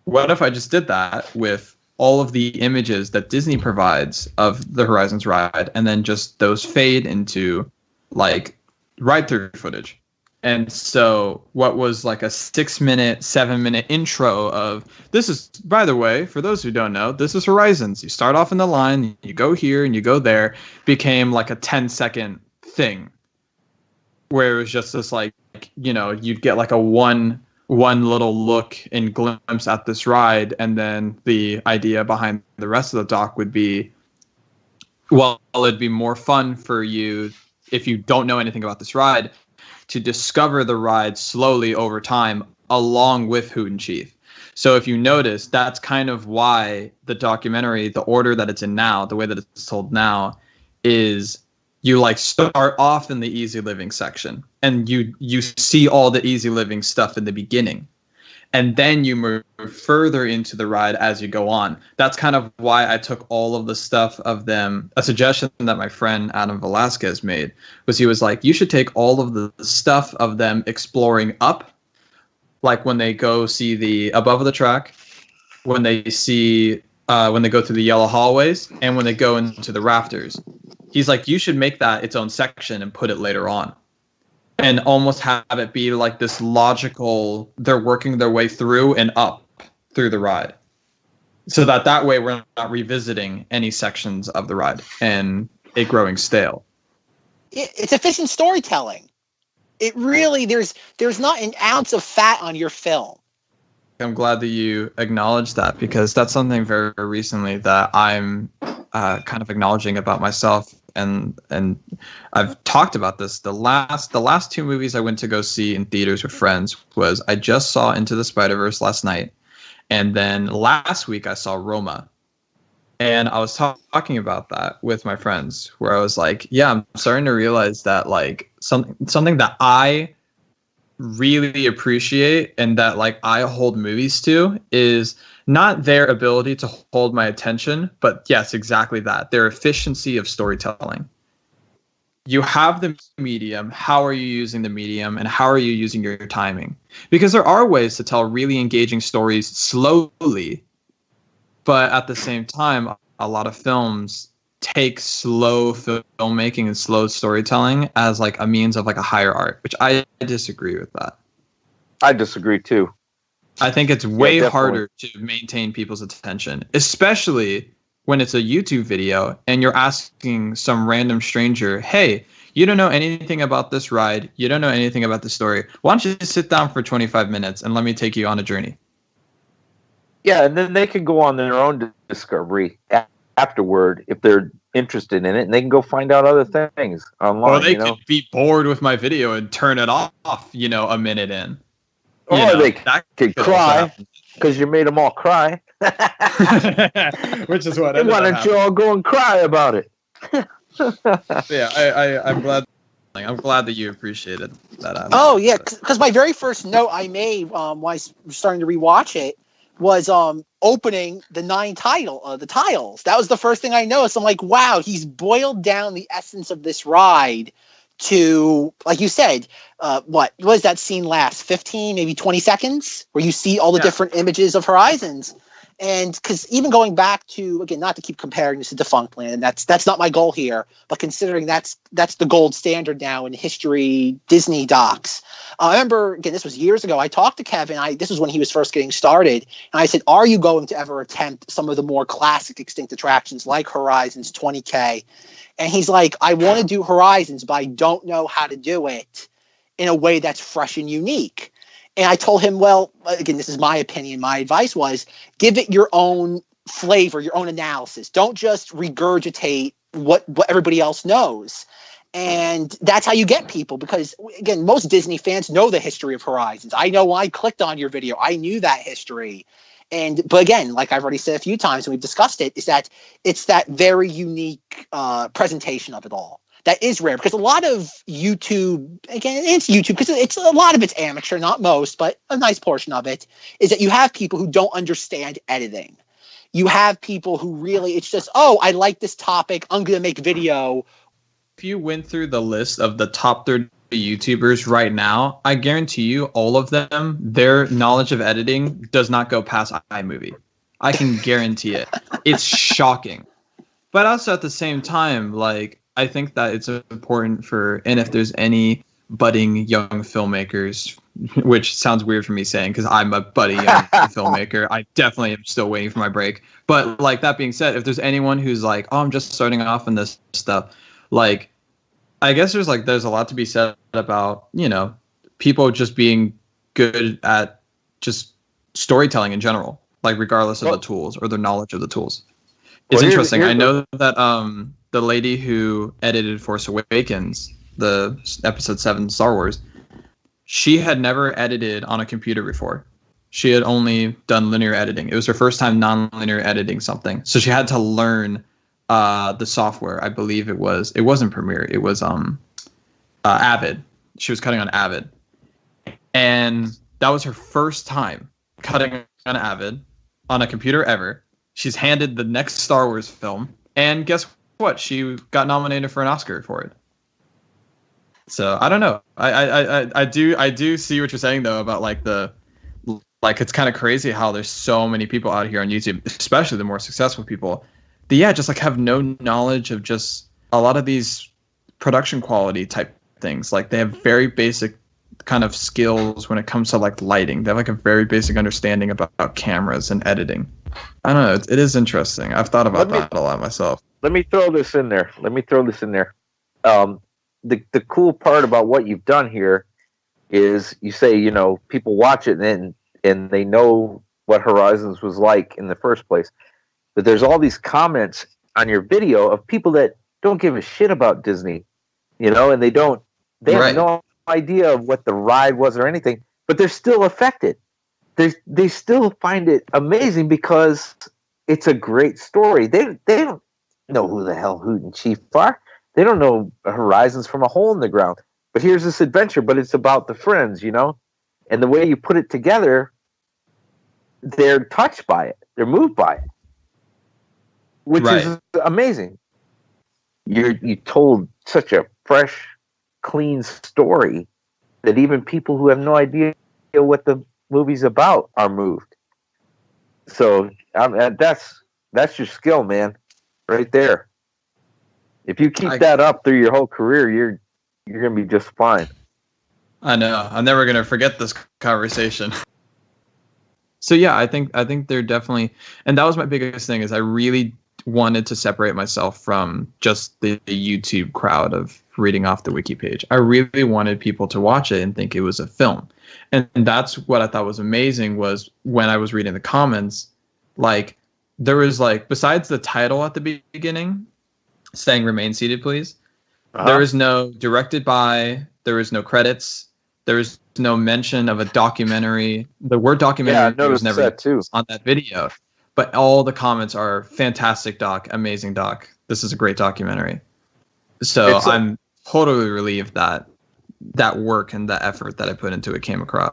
what if I just did that with all of the images that Disney provides of the Horizons ride, and then just those fade into like ride through footage? And so what was like a 6-minute, 7-minute intro of this is, by the way, for those who don't know, this is Horizons. You start off in the line, you go here and you go there, became like a 10-second thing where it was just this like, you know, you'd get like a one little look and glimpse at this ride, and then the idea behind the rest of the doc would be, well, it'd be more fun for you if you don't know anything about this ride to discover the ride slowly over time along with Hoot and Chief. So if you notice, that's kind of why the documentary, the order that it's in now, the way that it's told now, is you like start off in the easy living section and you see all the easy living stuff in the beginning, and then you move further into the ride as you go on. That's kind of why I took all of the stuff of them. A suggestion that my friend Adam Velasquez made was he was like, you should take all of the stuff of them exploring up, like when they go see the above of the track, when they see when they go through the yellow hallways, and when they go into the rafters. He's like, you should make that its own section and put it later on, and almost have it be like this logical, they're working their way through and up through the ride, so that way we're not revisiting any sections of the ride and it growing stale. It's efficient storytelling. It really, there's not an ounce of fat on your film. I'm glad that you acknowledged that, because that's something very recently that I'm kind of acknowledging about myself, and I've talked about this. The last two movies I went to go see in theaters with friends was, I just saw Into the Spider-Verse last night, and then last week I saw Roma. And I was talking about that with my friends, where I was like, yeah, I'm starting to realize that like something that I really appreciate and that like I hold movies to is not their ability to hold my attention, but yes, exactly that, their efficiency of storytelling. You have the medium, how are you using the medium, and how are you using your timing? Because there are ways to tell really engaging stories slowly, but at the same time, a lot of films take slow filmmaking and slow storytelling as like a means of like a higher art, which I disagree with that. I disagree too. I think it's way harder to maintain people's attention, especially when it's a YouTube video and you're asking some random stranger, hey, you don't know anything about this ride, you don't know anything about the story, why don't you just sit down for 25 minutes and let me take you on a journey? Yeah, and then they can go on their own discovery afterward if they're interested in it, and they can go find out other things online. Or they could be bored with my video and turn it off, a minute in. Or they could cry because you made them all cry. Which is what. Why don't you all go and cry about it? Yeah, I'm glad. I'm glad that you appreciated that. Oh yeah, because my very first note I made while I was starting to rewatch it was opening the the tiles. That was the first thing I noticed. I'm like, wow, he's boiled down the essence of this ride to, like you said, what does that scene last? 15, maybe 20 seconds, where you see all the different images of Horizons. And because even going back to, again, not to keep comparing this to Defunct Land, and that's not my goal here, but considering that's the gold standard now in history Disney docs. I remember, again, this was years ago, I talked to Kevin, this was when he was first getting started, and I said, are you going to ever attempt some of the more classic extinct attractions like Horizons 20K? And he's like, I want to do Horizons, but I don't know how to do it in a way that's fresh and unique. And I told him, well, again, this is my opinion. My advice was give it your own flavor, your own analysis. Don't just regurgitate what everybody else knows. And that's how you get people, because, again, most Disney fans know the history of Horizons. I know when I clicked on your video, I knew that history. But again, like I've already said a few times and we've discussed it, is that it's that very unique presentation of it all. That is rare, because a lot of YouTube, again, it's YouTube because it's a lot of it's amateur, not most, but a nice portion of it is that you have people who don't understand editing. You have people who really, it's just, oh, I like this topic, I'm going to make video. If you went through the list of the top 30 YouTubers right now, I guarantee you all of them, their knowledge of editing does not go past iMovie. I can guarantee it. It's shocking. But also at the same time, like, I think that it's important and if there's any budding young filmmakers, which sounds weird for me saying because I'm a budding young filmmaker, I definitely am still waiting for my break. But like that being said, if there's anyone who's like, oh, I'm just starting off in this stuff, like, I guess there's a lot to be said about, people just being good at just storytelling in general, like regardless of the tools or their knowledge of the tools. It's interesting. I know that the lady who edited Force Awakens, the episode 7 Star Wars, she had never edited on a computer before. She had only done linear editing. It was her first time non-linear editing something. So she had to learn the software. I believe it wasn't Premiere. It was Avid. She was cutting on Avid. And that was her first time cutting on Avid on a computer ever. She's handed the next Star Wars film. And guess what? She got nominated for an Oscar for it. So I don't know. I do see what you're saying though about it's kind of crazy how there's so many people out here on YouTube, especially the more successful people, that just like have no knowledge of just a lot of these production quality type things. Like they have very basic kind of skills when it comes to like lighting. They have like a very basic understanding about cameras and editing. I don't know. It is interesting. I've thought about that a lot myself. Let me throw this in there. The cool part about what you've done here is you say, people watch it and and they know what Horizons was like in the first place. But there's all these comments on your video of people that don't give a shit about Disney, you know, and they have no idea of what the ride was or anything, but they're still affected. They still find it amazing because it's a great story. They don't know who the hell Hoot and Chief are. They don't know Horizons from a hole in the ground. But here's this adventure, but it's about the friends, you know? And the way you put it together, they're touched by it. They're moved by it. Which is amazing. You told such a fresh, clean story that even people who have no idea what the movie's about are moved. So that's your skill, man, right there. If you keep that up through your whole career, you're gonna be just fine. I know. I'm never gonna forget this conversation. So yeah, I think they're definitely, and that was my biggest thing, is I really wanted to separate myself from just the YouTube crowd of reading off the wiki page. I really wanted people to watch it and think it was a film. And that's what I thought was amazing, was when I was reading the comments, like there was like, besides the title at the beginning saying "Remain seated, please," there is no directed by, there is no credits, there is no mention of a documentary. The word documentary was never on that video. But all the comments are fantastic doc, amazing doc. This is a great documentary. So I'm totally relieved that work and the effort that I put into it came across.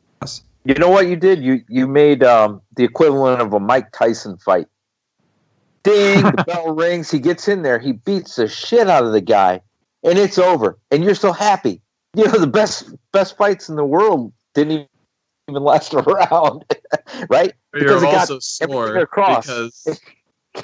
You know what you did? You made the equivalent of a Mike Tyson fight. Ding, the bell rings, he gets in there, he beats the shit out of the guy, and it's over. And you're so happy. You know, the best fights in the world didn't even last a round, right? Because you're also sore because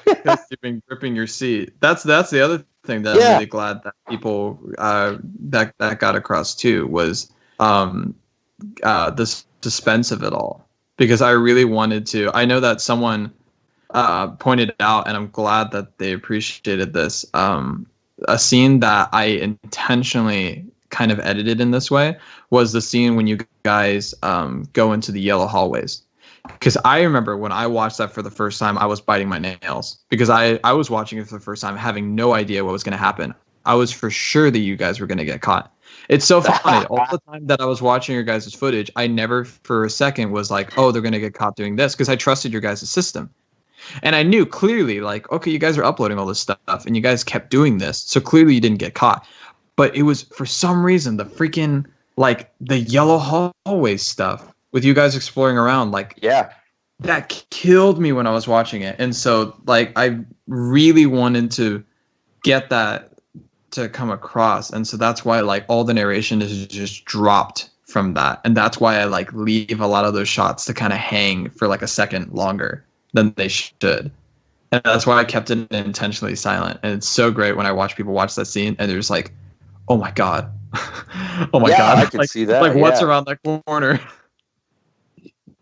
you've been gripping your seat. That's the other thing that I'm really glad that people that got across too, was the suspense of it all. Because I really wanted to. I know that someone pointed out, and I'm glad that they appreciated this. A scene that I intentionally kind of edited in this way was the scene when you guys go into the yellow hallways. Because I remember when I watched that for the first time, I was biting my nails because I was watching it for the first time, having no idea what was going to happen. I was for sure that you guys were going to get caught. It's so funny. All the time that I was watching your guys' footage, I never for a second was like, oh, they're going to get caught doing this, because I trusted your guys' system. And I knew clearly, like, okay, you guys are uploading all this stuff and you guys kept doing this. So clearly you didn't get caught. But it was, for some reason, the freaking, like, the yellow hallway stuff with you guys exploring around, like, that killed me when I was watching it. And so, like, I really wanted to get that to come across. And so that's why, like, all the narration is just dropped from that. And that's why I, like, leave a lot of those shots to kind of hang for, like, a second longer than they should. And that's why I kept it intentionally silent. And it's so great when I watch people watch that scene and they're just like, oh my God. Oh my God. I can see that. Like, what's around that corner?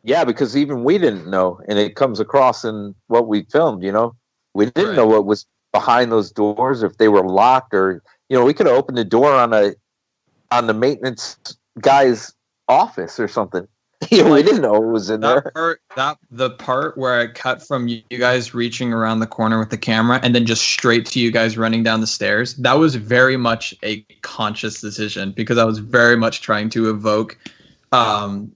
Yeah, because even we didn't know, and it comes across in what we filmed, you know. We didn't know what was behind those doors, if they were locked, or, you know, we could have opened the door on the maintenance guy's office or something. You know, we didn't know it was in there. The part where I cut from you guys reaching around the corner with the camera and then just straight to you guys running down the stairs, that was very much a conscious decision, because I was very much trying to evoke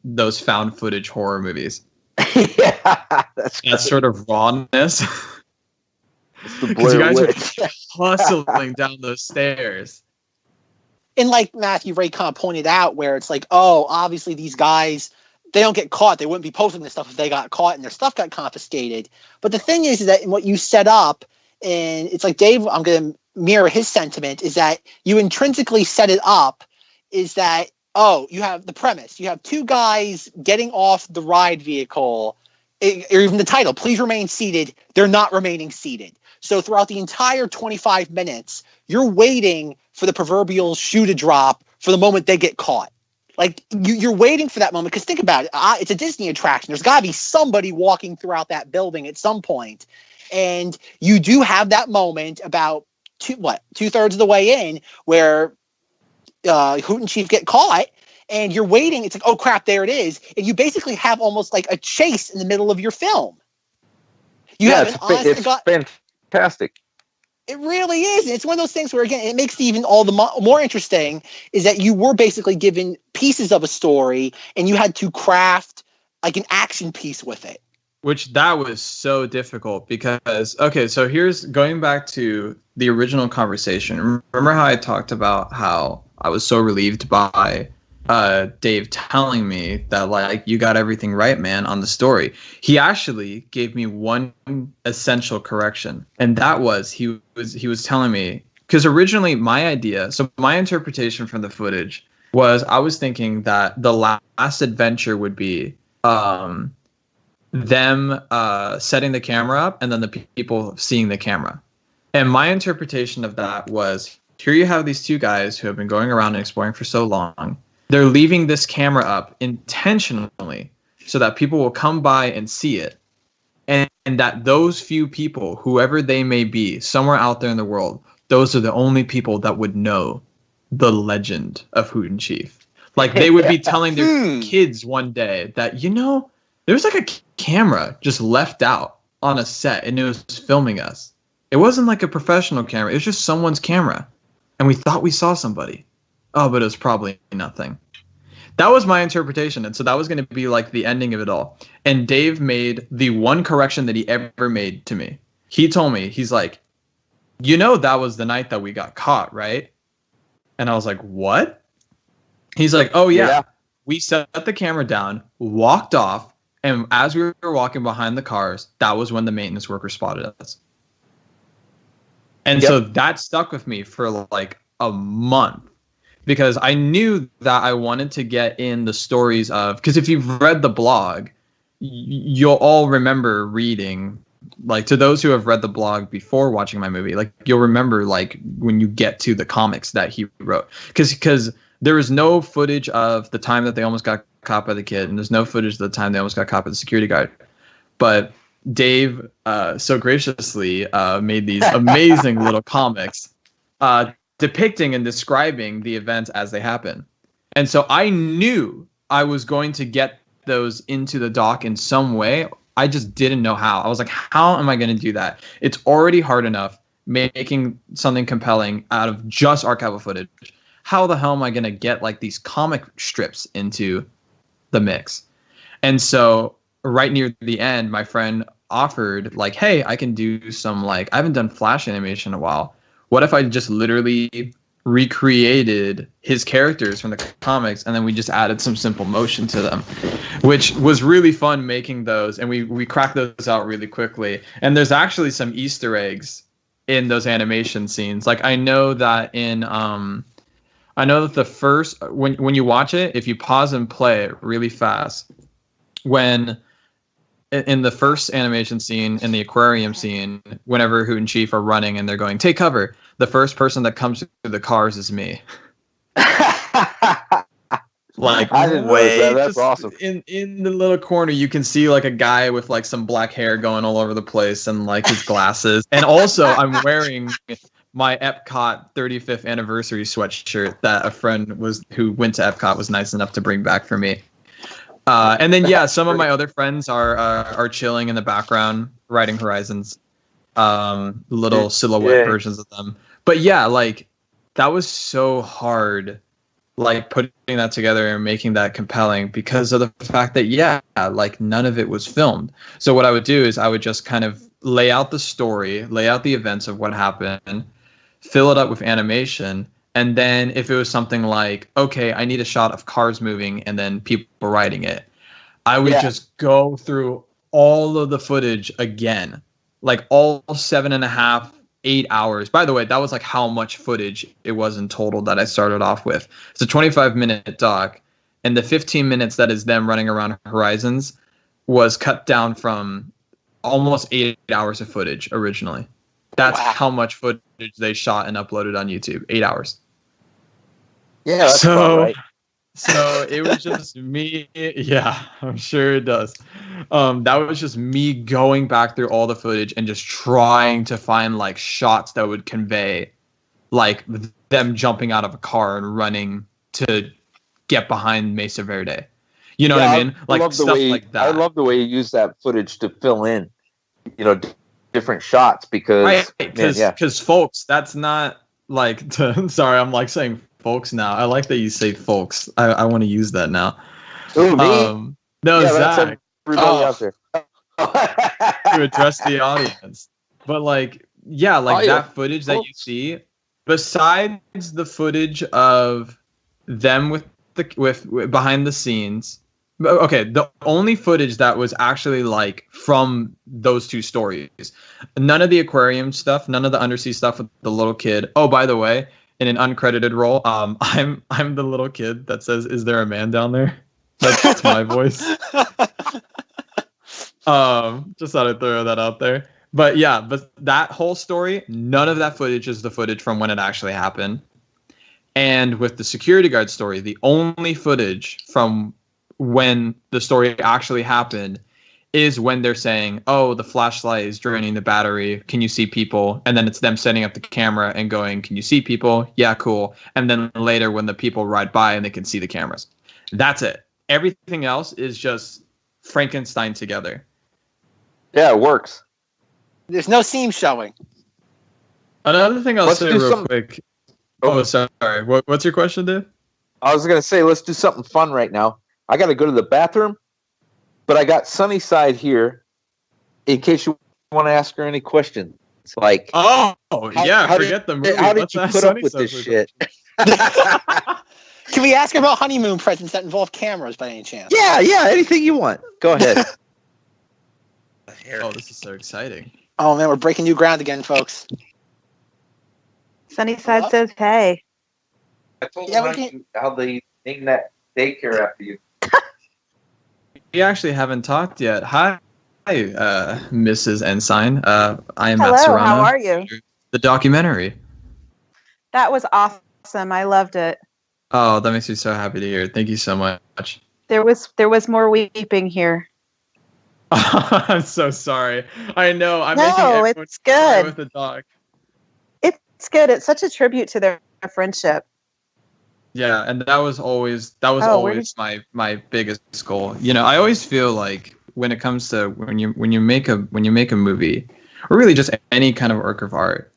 those found footage horror movies. That sort of rawness. Because you guys are hustling down those stairs. And like Matthew Ray kind of pointed out, where it's like, oh, obviously these guys, they don't get caught. They wouldn't be posting this stuff if they got caught and their stuff got confiscated. But the thing is that in what you set up, and it's like, Dave, I'm going to mirror his sentiment, is that you intrinsically set it up, is that, oh, you have the premise. You have two guys getting off the ride vehicle, or even the title, please remain seated. They're not remaining seated. So throughout the entire 25 minutes, you're waiting for the proverbial shoe to drop for the moment they get caught. Like, you're waiting for that moment, because think about it. It's a Disney attraction. There's got to be somebody walking throughout that building at some point. And you do have that moment about two-thirds of the way in where Hoot and Chief get caught, and you're waiting. It's like, oh crap, there it is. And you basically have almost like a chase in the middle of your film. You have an honest to God, fantastic. it really is. And it's one of those things where, again, it makes it even all the more interesting is that you were basically given pieces of a story and you had to craft like an action piece with it. Which that was so difficult because, okay, so here's going back to the original conversation. Remember how I talked about how I was so relieved by Dave telling me that, like, you got everything right, man, on the story. He actually gave me one essential correction, and that was he was telling me, because originally my idea, so my interpretation from the footage was I was thinking that the last adventure would be them setting the camera up and then the people seeing the camera. And my interpretation of that was, here you have these two guys who have been going around and exploring for so long. They're leaving this camera up intentionally so that people will come by and see it. And that those few people, whoever they may be, somewhere out there in the world, those are the only people that would know the legend of Hoot and Chief. Like, they would be telling their kids one day that, you know, there's like a camera just left out on a set and it was filming us. It wasn't like a professional camera. It was just someone's camera. And we thought we saw somebody. Oh, but it was probably nothing. That was my interpretation. And so that was going to be like the ending of it all. And Dave made the one correction that he ever made to me. He told me, he's like, you know, that was the night that we got caught, right? And I was like, what? He's like, oh, yeah. We set the camera down, walked off. And as we were walking behind the cars, that was when the maintenance worker spotted us. And so that stuck with me for like a month. Because I knew that I wanted to get in the stories of, because if you've read the blog, you'll all remember reading, like, to those who have read the blog before watching my movie, like, you'll remember, like, when you get to the comics that he wrote. Because there was no footage of the time that they almost got caught by the kid, and there's no footage of the time they almost got caught by the security guard. But Dave so graciously made these amazing little comics depicting and describing the events as they happen. And so I knew I was going to get those into the doc in some way. I just didn't know how. I was like, how am I going to do that? It's already hard enough making something compelling out of just archival footage. How the hell am I going to get like these comic strips into the mix? And so right near the end, my friend offered like, hey, I can do some, like, I haven't done flash animation in a while. What if I just literally recreated his characters from the comics and then we just added some simple motion to them, which was really fun making those. And we cracked those out really quickly. And there's actually some Easter eggs in those animation scenes. Like, I know that the first, when you watch it, if you pause and play it really fast, when in the first animation scene, in the aquarium scene, whenever Hoot and Chief are running and they're going, take cover, the first person that comes through the cars is me. Like, I didn't know that. That's awesome. In the little corner, you can see like a guy with like some black hair going all over the place and like his glasses. And also, I'm wearing my Epcot 35th anniversary sweatshirt that a friend who went to Epcot was nice enough to bring back for me. And then, yeah, some of my other friends are chilling in the background, riding Horizons, little silhouette versions of them. But yeah, like, that was so hard, like, putting that together and making that compelling because of the fact that, yeah, like, none of it was filmed. So what I would do is I would just kind of lay out the story, lay out the events of what happened, fill it up with animation. And then if it was something like, okay, I need a shot of cars moving and then people riding it, I would just go through all of the footage again, like all 7.5, 8 hours. By the way, that was like how much footage it was in total that I started off with. It's a 25-minute doc, and the 15 minutes that is them running around Horizons was cut down from almost 8 hours of footage originally. That's how much footage they shot and uploaded on YouTube. 8 hours. Yeah, that's about right. So it was just me. Yeah, I'm sure it does. That was just me going back through all the footage and just trying to find like shots that would convey like them jumping out of a car and running to get behind Mesa Verde. You know Yeah, what I mean? Like love the stuff way, like that. I love the way you use that footage to fill in, different shots because, right, man, yeah. because folks, that's not like sorry, I'm like saying folks now. I like that you say folks. I want to use that now. Ooh, me? No, Yeah, Zach. everybody out there. To address the audience. But like, yeah, like that footage that you see, besides the footage of them with behind the scenes. Okay, the only footage that was actually like from those two stories, none of the aquarium stuff, none of the undersea stuff with the little kid. Oh, by the way, in an uncredited role, I'm the little kid that says, "Is there a man down there?" That's my voice. Just thought I'd throw that out there. But yeah, but that whole story, none of that footage is the footage from when it actually happened. And with the security guard story, the only footage from when the story actually happened is when they're saying, "Oh, the flashlight is draining the battery. Can you see people?" And then it's them setting up the camera and going, "Can you see people? Yeah, cool." And then later when the people ride by and they can see the cameras. That's it. Everything else is just Frankenstein together. Yeah, it works. There's no seam showing. Another thing I'll say real quick. Oh, sorry. What's your question, Dave? I was going to say, let's do something fun right now. I got to go to the bathroom, but I got Sunnyside here in case you want to ask her any questions. It's like, forget the movie. How did you put up with this shit? Can we ask her about honeymoon presents that involve cameras by any chance? Yeah, anything you want. Go ahead. Oh, this is so exciting. Oh, man, we're breaking new ground again, folks. Sunnyside says, hey. I told them how they named that daycare after you. We actually haven't talked yet. Hi, Mrs. Ensign. I am Hello, Matt Serrano. how are you? The documentary. That was awesome. I loved it. Oh, that makes me so happy to hear. Thank you so much. There was more weeping here. I'm so sorry. I know. I'm making everyone it's good. with the dog. It's good. It's such a tribute to their friendship. Yeah, and that was always my biggest goal. I always feel like when it comes to when you make a movie, or really just any kind of work of art,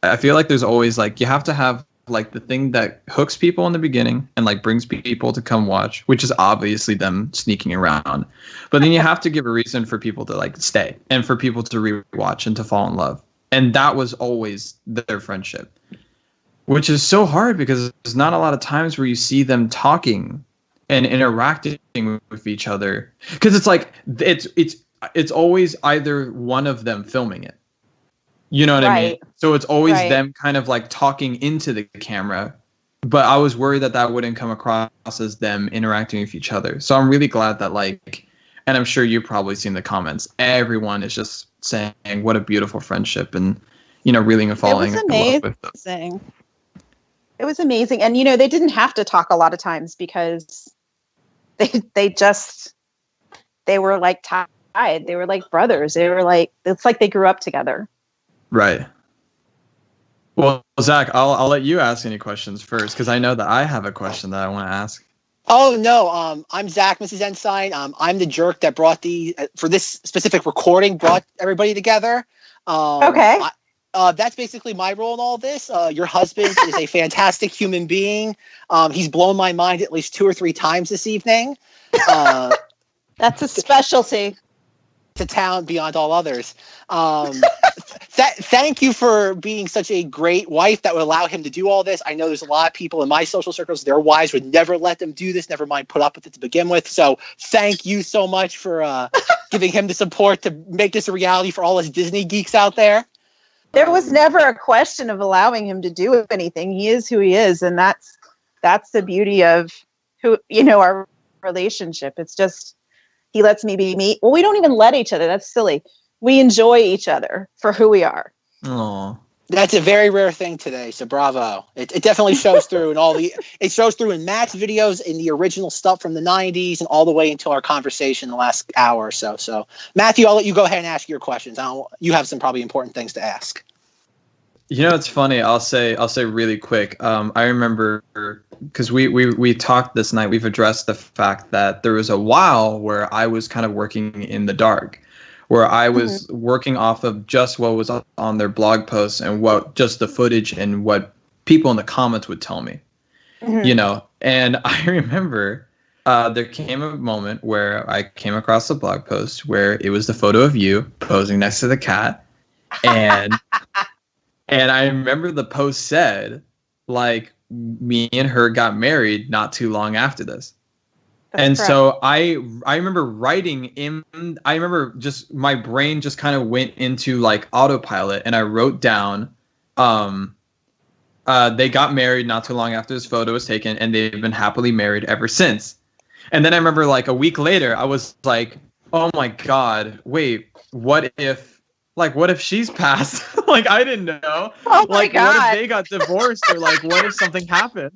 I feel like there's always like you have to have like the thing that hooks people in the beginning and like brings people to come watch, which is obviously them sneaking around. But then you have to give a reason for people to like stay and for people to rewatch and to fall in love. And that was always their friendship, which is so hard because there's not a lot of times where you see them talking and interacting with each other. Because it's like it's always either one of them filming it. You know what I mean? So it's always them kind of like talking into the camera. But I was worried that wouldn't come across as them interacting with each other. So I'm really glad that like, and I'm sure you've probably seen the comments, everyone is just saying what a beautiful friendship and, really falling in love with them. It was amazing. And, they didn't have to talk a lot of times because they were like tied. They were like brothers. They were like, it's like they grew up together. Right. Well, Zach, I'll let you ask any questions first because I know that I have a question that I want to ask. Oh, no. I'm Zack, Mrs. Ensign. I'm the jerk that brought for this specific recording, brought everybody together. Okay. That's basically my role in all this. Your husband is a fantastic human being. He's blown my mind at least 2 or 3 times this evening. That's a specialty. It's a talent beyond all others. Thank you for being such a great wife that would allow him to do all this. I know there's a lot of people in my social circles, their wives would never let them do this, never mind put up with it to begin with. So thank you so much for giving him the support to make this a reality for all us Disney geeks out there. There was never a question of allowing him to do anything. He is who he is, and that's the beauty of our relationship. It's just he lets me be me. Well, we don't even let each other. That's silly. We enjoy each other for who we are. Oh, that's a very rare thing today. So bravo! It definitely shows through in it shows through in Matt's videos, in the original stuff from the '90s, and all the way until our conversation the last hour or so. So Matthew, I'll let you go ahead and ask your questions. You have some probably important things to ask. You know, it's funny. I'll say really quick. I remember because we talked this night. We've addressed the fact that there was a while where I was kind of working in the dark, where I was working off of just what was on their blog posts and what just the footage and what people in the comments would tell me. You know, and I remember there came a moment where I came across a blog post where it was the photo of you posing next to the cat, and and I remember the post said, like, me and her got married not too long after this. That's and correct. so I remember writing in, I remember just my brain just kind of went into like autopilot, and I wrote down, they got married not too long after this photo was taken, and they've been happily married ever since. And then I remember like a week later, I was like, oh my God, wait, what if she's passed? Like, I didn't know. Oh my like, God. what if they got divorced, or like, what if something happened?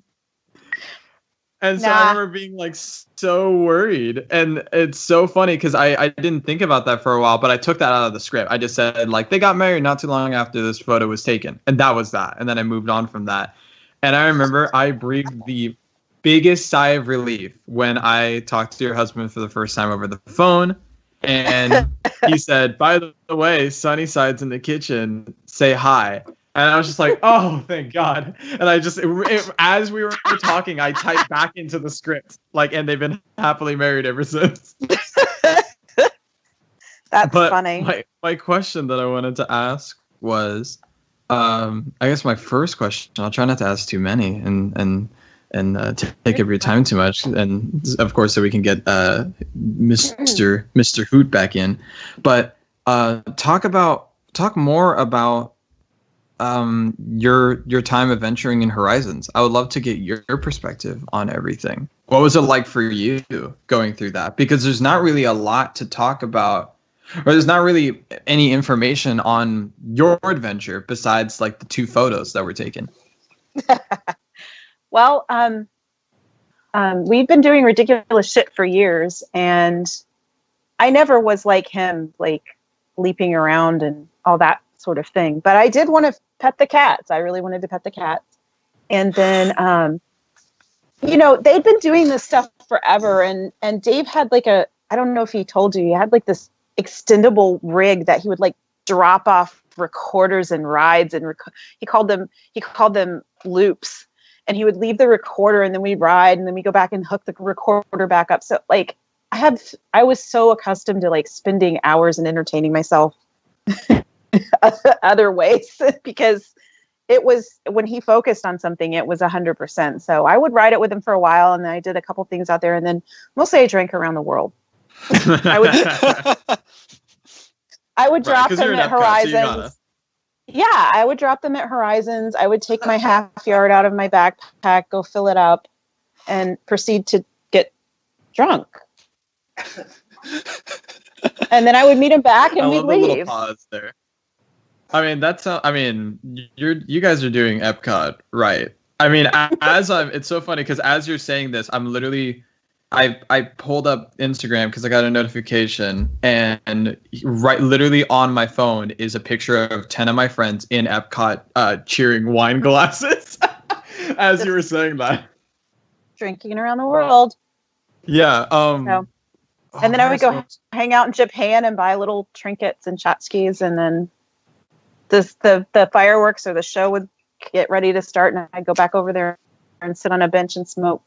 And so I remember being like so worried. And it's so funny because I didn't think about that for a while, but I took that out of the script. I just said, like, they got married not too long after this photo was taken. And that was that. And then I moved on from that. And I remember I breathed the biggest sigh of relief when I talked to your husband for the first time over the phone. And he said, by the way, Sunnyside's in the kitchen. Say hi. And I was just like, oh, thank God. And I just, as we were talking, I typed back into the script, like, and they've been happily married ever since. That's funny. My question that I wanted to ask was, I guess my first question, I'll try not to ask too many and take up your time too much. And of course, so we can get Mr. Hoot back in. But talk more about your time adventuring in Horizons. I would love to get your perspective on everything. What was it like for you going through that? Because there's not really a lot to talk about, or there's not really any information on your adventure besides like the 2 photos that were taken. Well, we've been doing ridiculous shit for years, and I never was like him, like leaping around and all that sort of thing. But I did want to pet the cats. I really wanted to pet the cats. And then, they'd been doing this stuff forever. And Dave had like I don't know if he told you, he had like this extendable rig that he would like drop off recorders and rides, and he called them loops. And he would leave the recorder, and then we'd ride, and then we go back and hook the recorder back up. So like I was so accustomed to like spending hours and entertaining myself other ways, because it was, when he focused on something, it was 100%. So I would ride it with him for a while, and then I did a couple things out there, and then mostly I drank around the world. I would drop them at Horizons. Yeah, I would drop them at Horizons. I would take my half yard out of my backpack, go fill it up, and proceed to get drunk. And then I would meet him back, and we'd leave. Little pause there. I mean, you guys are doing Epcot right. I mean, it's so funny because as you're saying this, I'm literally, I pulled up Instagram because I got a notification, and right, literally on my phone is a picture of 10 of my friends in Epcot cheering wine glasses as you were saying that. Drinking around the world. Yeah. And then I would go hang out in Japan and buy little trinkets and tchotchkes, and then the fireworks or the show would get ready to start, and I'd go back over there and sit on a bench and smoke.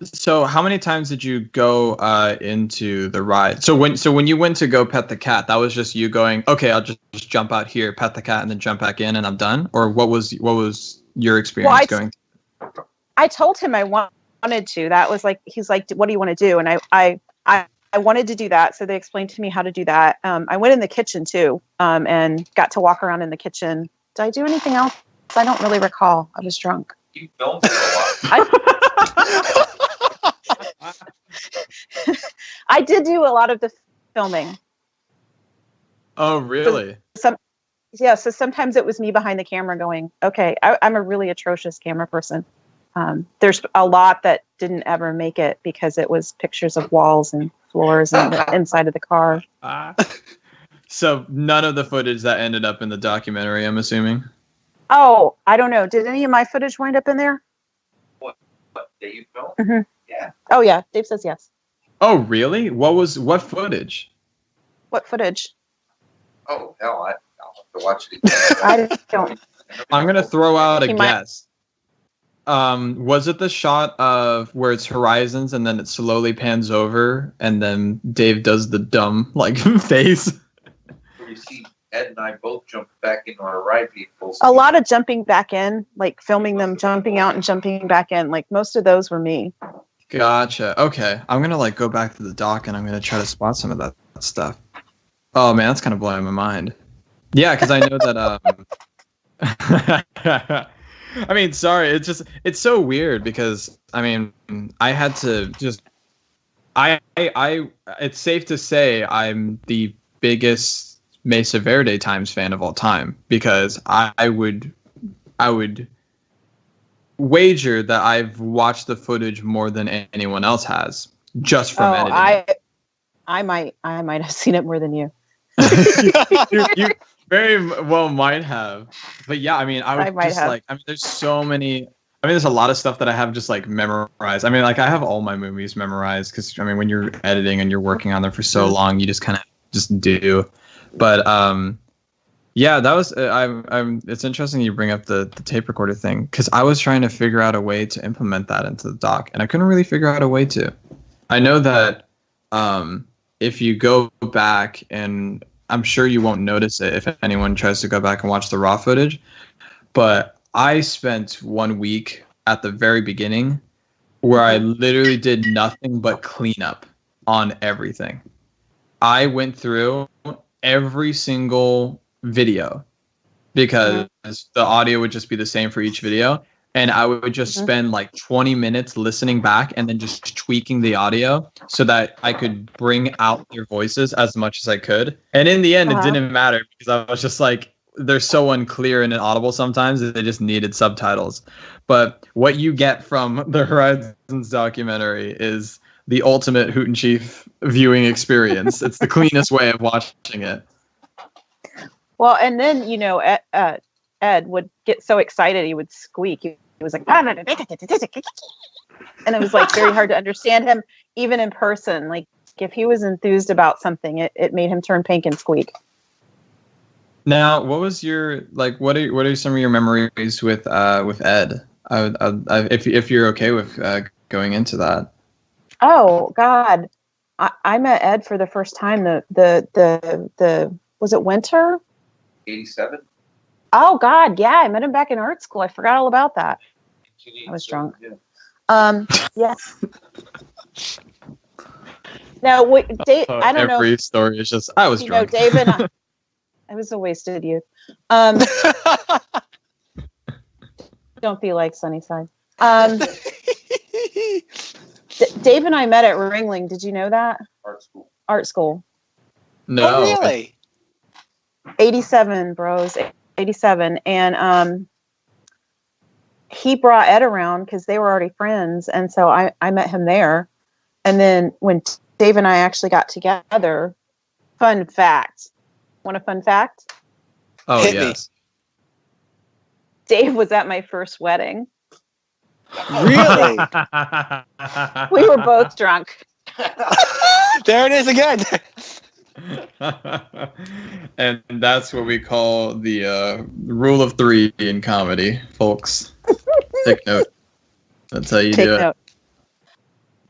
So how many times did you go into the ride? So when you went to go pet the cat, that was just you going, okay, I'll just jump out here, pet the cat, and then jump back in, and I'm done? Or what was your experience going? I told him I wanted to. That was like, he's like, what do you want to do? And I wanted to do that. So they explained to me how to do that. I went in the kitchen too, and got to walk around in the kitchen. Did I do anything else? I don't really recall. I was drunk. You filmed it a lot. I did do a lot of the filming. Oh, really? So sometimes it was me behind the camera going, okay, I'm a really atrocious camera person. There's a lot that didn't ever make it because it was pictures of walls and floors and the inside of the car. So none of the footage that ended up in the documentary, I'm assuming. Oh, I don't know. Did any of my footage wind up in there? What that you filmed? Mm-hmm. Yeah. Oh yeah, Dave says yes. Oh, really? What footage? What footage? Oh hell, I'll have to watch it again. I don't. I'm gonna throw out a He might- guess. Was it the shot of where it's horizons and then it slowly pans over and then Dave does the dumb like face? Where you see Ed and I both jump back into our ride vehicles. A lot of jumping back in, like filming them jumping out and jumping back in. Like most of those were me. Gotcha. Okay, I'm gonna like go back to the dock and I'm gonna try to spot some of that stuff. Oh man, that's kind of blowing my mind. Yeah, because I know that. I mean, sorry, it's so weird because I mean, I had to just. It's safe to say I'm the biggest Mesa Verde Times fan of all time because I would wager that I've watched the footage more than anyone else has just from editing. I might have seen it more than you. you very well might have, but yeah, I mean, I mean, there's so many. I mean, there's a lot of stuff that I have just like memorized. I mean, like I have all my movies memorized because I mean, when you're editing and you're working on them for so long, you just kind of just do. But yeah, that was. I'm. It's interesting you bring up the tape recorder thing because I was trying to figure out a way to implement that into the doc, and I couldn't really figure out a way to. I know that if you go back and I'm sure you won't notice it if anyone tries to go back and watch the raw footage, but I spent 1 week at the very beginning where I literally did nothing but clean up on everything. I went through every single video because the audio would just be the same for each video. And I would just spend like 20 minutes listening back and then just tweaking the audio so that I could bring out their voices as much as I could. And in the end, it didn't matter because I was just like, they're so unclear and inaudible sometimes that they just needed subtitles. But what you get from the Horizons documentary is the ultimate Hoot and Chief viewing experience. It's the cleanest way of watching it. Well, and then, you know, Ed would get so excited he would squeak. He was like, and it was like very hard to understand him even in person. Like if he was enthused about something, it made him turn pink and squeak. Now, what was your like? What are some of your memories with Ed? If you're okay with going into that. Oh God, I met Ed for the first time. The was it winter? 87. Oh God, yeah, I met him back in art school. I forgot all about that. I was drunk. Yeah. Now, Dave, I don't know. Every story is just I was drunk. Dave and I was a wasted youth. Don't be like Sunnyside. Dave and I met at Ringling. Did you know that? Art school. No. Oh, really? 87, bros. 87. And he brought Ed around because they were already friends. And so I met him there. And then when Dave and I actually got together, fun fact. Want a fun fact? Oh, Hit yes. Dave was at my first wedding. Really? We were both drunk. There it is again. And that's what we call the rule of 3 in comedy, folks. Take note. That's how you do it.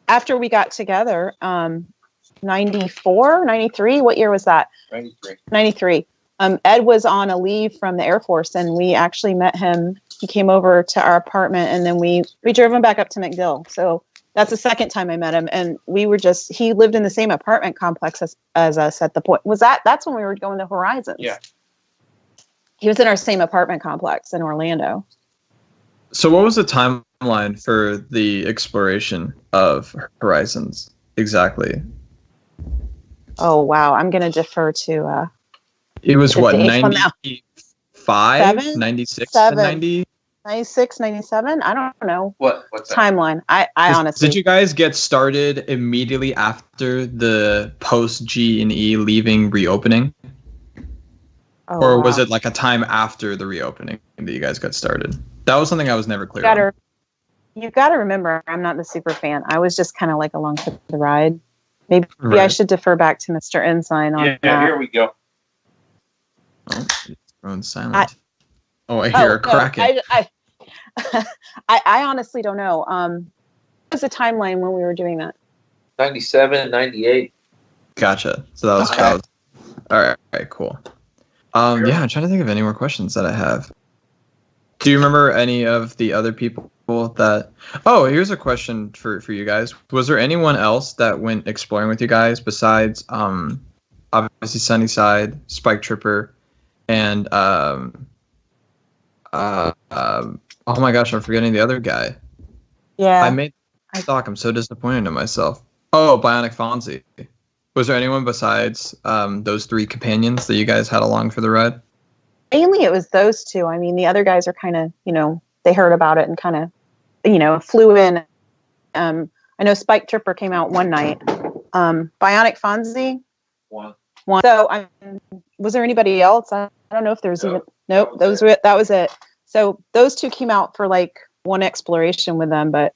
After we got together, 94, 93, what year was that? 93. Ed was on a leave from the Air Force, and we actually met him. He came over to our apartment, and then we drove him back up to MacDill. So that's the second time I met him, and he lived in the same apartment complex as us at the point. That's when we were going to Horizons. Yeah. He was in our same apartment complex in Orlando. So what was the timeline for the exploration of Horizons exactly? Oh, wow. I'm going to defer to... It was what, Dave come out. 95, 96, and 90? 96, 97? I don't know. What's that? Timeline. I honestly... Did you guys get started immediately after the post-G&E leaving reopening? Oh, Or was wow. it like a time after the reopening that you guys got started? That was something I was never clear on. You got to remember, I'm not the super fan. I was just kind of like along for the ride. Maybe I Right. should defer back to Mr. Ensign on that. Here we go. Oh, it's grown silent. I hear Oh, a cracking. I honestly don't know. What was the timeline when we were doing that? 97, 98. Gotcha. So that was Okay. all right, cool. Yeah, I'm trying to think of any more questions that I have. Do you remember any of the other people that... Oh, here's a question for you guys. Was there anyone else that went exploring with you guys besides obviously Sunnyside, Spike Tripper, and oh my gosh, I'm forgetting the other guy. Yeah. I made stock. I'm so disappointed in myself. Oh, Bionic Fonzie. Was there anyone besides those three companions that you guys had along for the ride? Mainly it was those two. I mean, the other guys are kind of, they heard about it and kind of, flew in. I know Spike Tripper came out one night. Bionic Fonzie? One. So, was there anybody else? I don't know if there's even... Nope, that was it. So those two came out for like one exploration with them, but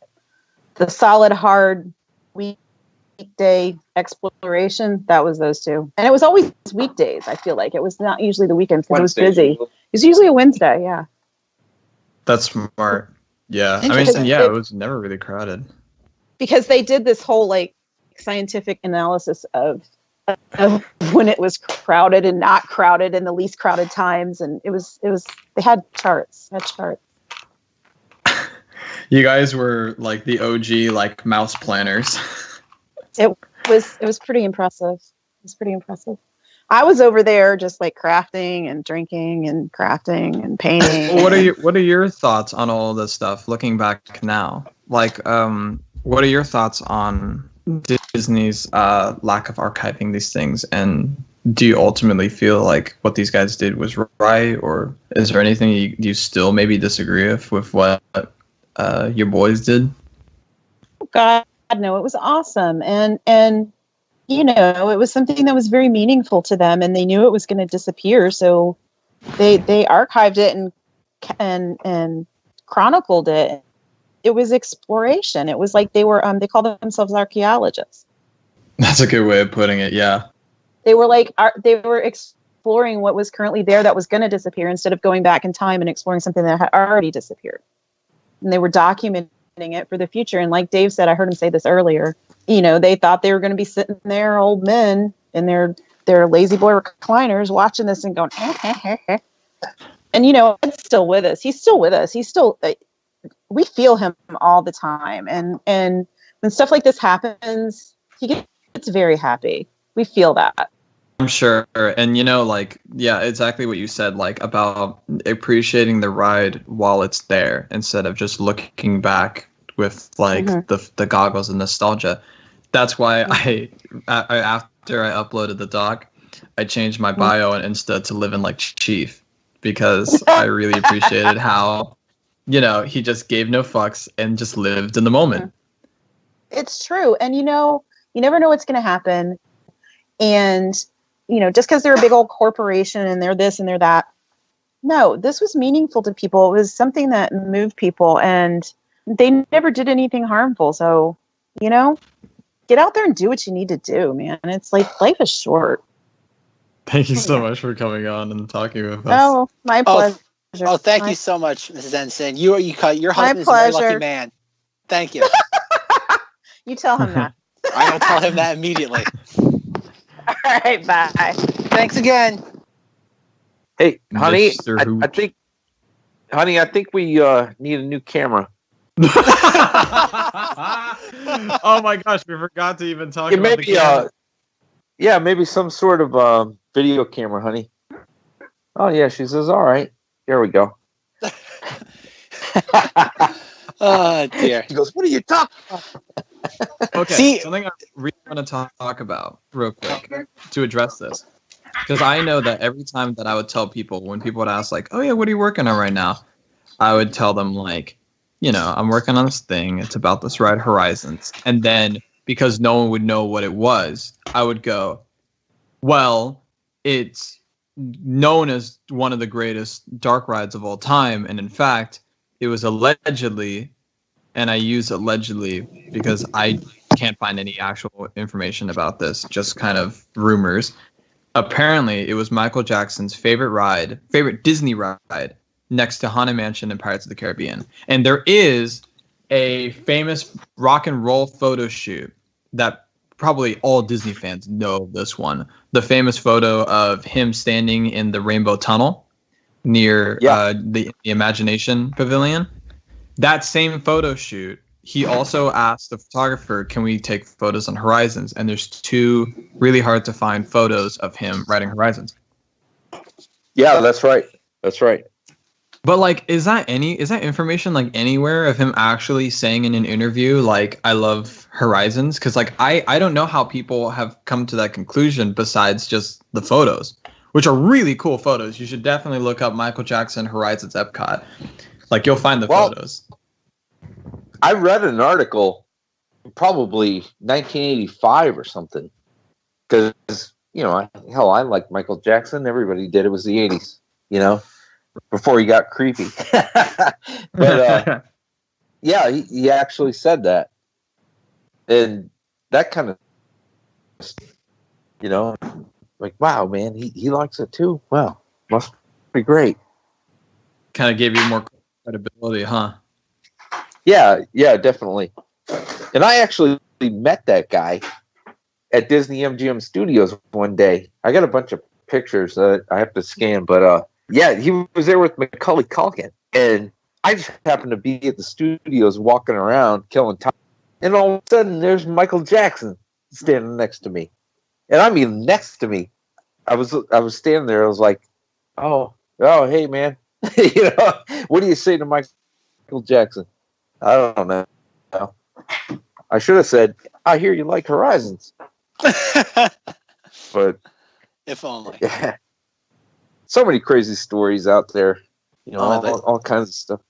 the solid, hard weekday exploration, that was those two. And it was always weekdays, I feel like. It was not usually the weekends because it was busy. It was usually a Wednesday, yeah. That's smart. Yeah. I mean, it was never really crowded. Because they did this whole like scientific analysis of when it was crowded and not crowded and the least crowded times, and it was they had charts. You guys were like the OG like mouse planners. It was pretty impressive. It was pretty impressive. I was over there just like crafting and drinking and crafting and painting. What are your thoughts on all this stuff looking back now? Like what are your thoughts on Disney's lack of archiving these things, and do you ultimately feel like what these guys did was right, or is there anything you still maybe disagree with what your boys did? God, no, it was awesome, and it was something that was very meaningful to them, and they knew it was going to disappear, so they archived it and chronicled it. It was exploration. It was like they were they call themselves archaeologists. That's a good way of putting it. Yeah. They were like they were exploring what was currently there that was going to disappear instead of going back in time and exploring something that had already disappeared. And they were documenting it for the future. And like Dave said, I heard him say this earlier. They thought they were going to be sitting there, old men in their lazy boy recliners, watching this and going, and it's still with us. He's still with us. He's still. We feel him all the time, and when stuff like this happens, he gets very happy. We feel that. I'm sure, and exactly what you said, like about appreciating the ride while it's there instead of just looking back with like the goggles of nostalgia. That's why I after I uploaded the doc, I changed my bio on Insta to living like Chief, because I really appreciated how. He just gave no fucks and just lived in the moment. It's true. And, you never know what's going to happen. And, just because they're a big old corporation and they're this and they're that. No, this was meaningful to people. It was something that moved people, and they never did anything harmful. So, get out there and do what you need to do, man. It's like life is short. Thank you so much for coming on and talking with us. Oh, my pleasure. Oh, thank you so much, Mrs. Ensign. Your husband is a very lucky man. Thank you. You tell him that. I will tell him that immediately. All right, bye. Thanks again. Hey, honey, Mr. Hoot. I think we need a new camera. Oh my gosh, we forgot to even talk about the camera. Maybe some sort of video camera, honey. Oh yeah, she says, all right. There we go. Oh dear. He goes, what are you talking about? Okay, something I really want to talk about real quick to address this. Because I know that every time that I would tell people, when people would ask like, oh yeah, what are you working on right now? I would tell them like, I'm working on this thing. It's about this ride Horizons. And then because no one would know what it was, I would go, well, it's known as one of the greatest dark rides of all time. And in fact, it was allegedly, and I use allegedly because I can't find any actual information about this, just kind of rumors. Apparently, it was Michael Jackson's favorite Disney ride, next to Haunted Mansion and Pirates of the Caribbean. And there is a famous rock and roll photo shoot that probably all Disney fans know this one. The famous photo of him standing in the Rainbow Tunnel near the Imagination Pavilion. That same photo shoot, he also asked the photographer, can we take photos on Horizons? And there's 2 really hard to find photos of him riding Horizons. Yeah, that's right. That's right. But like, is that information like anywhere of him actually saying in an interview, like, I love Horizons? Because like, I don't know how people have come to that conclusion besides just the photos, which are really cool photos. You should definitely look up Michael Jackson Horizons Epcot. Like, you'll find the photos. I read an article, probably 1985 or something, because, you know, I like Michael Jackson. Everybody did. It was the 80s, you know, before he got creepy. But, yeah, he actually said that. And that kind of, you know, like, wow, man, he likes it too. Wow, must be great. Kind of gave you more credibility, huh? Yeah, definitely. And I actually met that guy at Disney MGM Studios one day. I got a bunch of pictures that I have to scan, but yeah, he was there with Macaulay Culkin, and I just happened to be at the studios walking around killing time, and all of a sudden there's Michael Jackson standing next to me, and I mean next to me. I was standing there. I was like, oh, hey man, you know, what do you say to Michael Jackson? I don't know. I should have said, I hear you like Horizons. But if only. Yeah. So many crazy stories out there. You know, all kinds of stuff.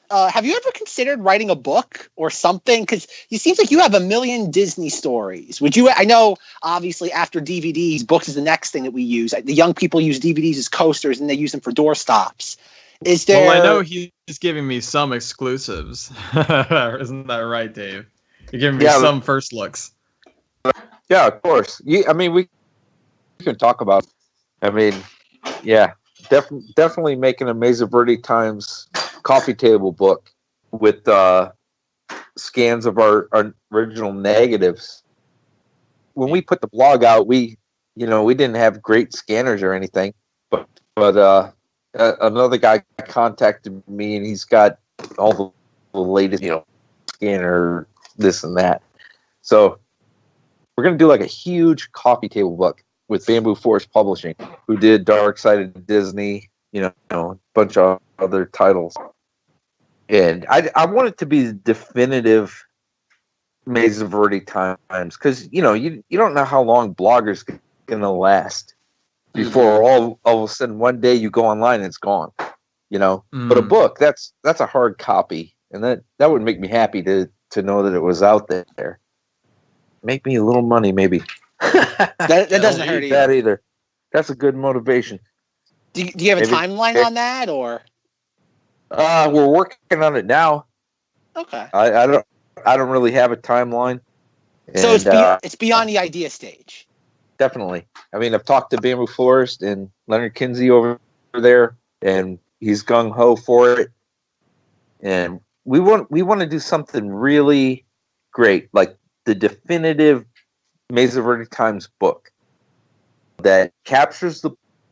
Have you ever considered writing a book or something? Because it seems like you have a million Disney stories. Would you? I know, obviously, after DVDs, books is the next thing that we use. The young people use DVDs as coasters, and they use them for doorstops. Is there? Well, I know he's giving me some exclusives. Isn't that right, Dave? You're giving me some first looks. Yeah, of course. I mean, we can talk about. I mean, yeah, definitely making a Maze of Verde Times coffee table book with scans of our original negatives. When we put the blog out, we didn't have great scanners or anything, but another guy contacted me, and he's got all the latest, scanner, this and that. So we're going to do like a huge coffee table book with Bamboo Forest Publishing, who did Dark Side of Disney, a bunch of other titles. And I want it to be the definitive Maze of Verde Times, because, you don't know how long bloggers going to last before all of a sudden one day you go online and it's gone, But a book, that's a hard copy, and that would make me happy to know that it was out there. Make me a little money, maybe. that doesn't hurt either. That's a good motivation. Do you have a timeline on that, or? We're working on it now. Okay. I don't really have a timeline. So it's beyond the idea stage. Definitely. I mean, I've talked to Bamboo Forest and Leonard Kinsey over there, and he's gung ho for it. And we want to do something really great, like the definitive Maze of Verde Times book that captures the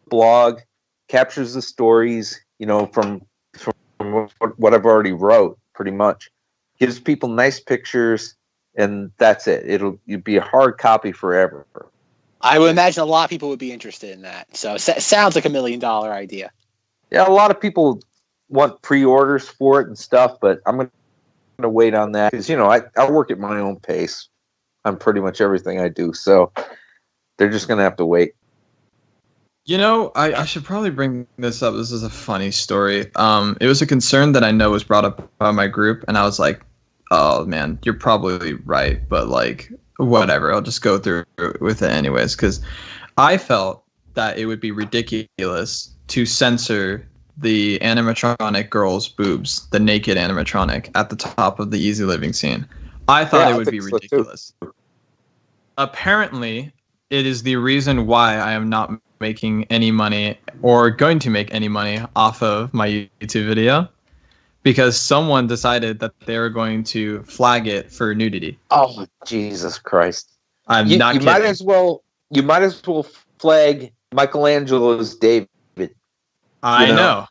blog, captures the stories, from what I've already wrote, pretty much. Gives people nice pictures, and that's it. It'd be a hard copy forever. I would imagine a lot of people would be interested in that. So it sounds like $1 million idea. Yeah, a lot of people want pre-orders for it and stuff, but I'm going to wait on that because, I work at my own pace on pretty much everything I do. So they're just going to have to wait. I should probably bring this up. This is a funny story. It was a concern that I know was brought up by my group, and I was like, oh, man, you're probably right, but, like, whatever. I'll just go through with it anyways, because I felt that it would be ridiculous to censor the animatronic girl's boobs, the naked animatronic at the top of the Easy Living scene. I thought it would be ridiculous. Apparently, it is the reason why I am not making any money or going to make any money off of my YouTube video, because someone decided that they were going to flag it for nudity. Oh, Jesus Christ! I'm not kidding. You might as well flag Michelangelo's David. I know,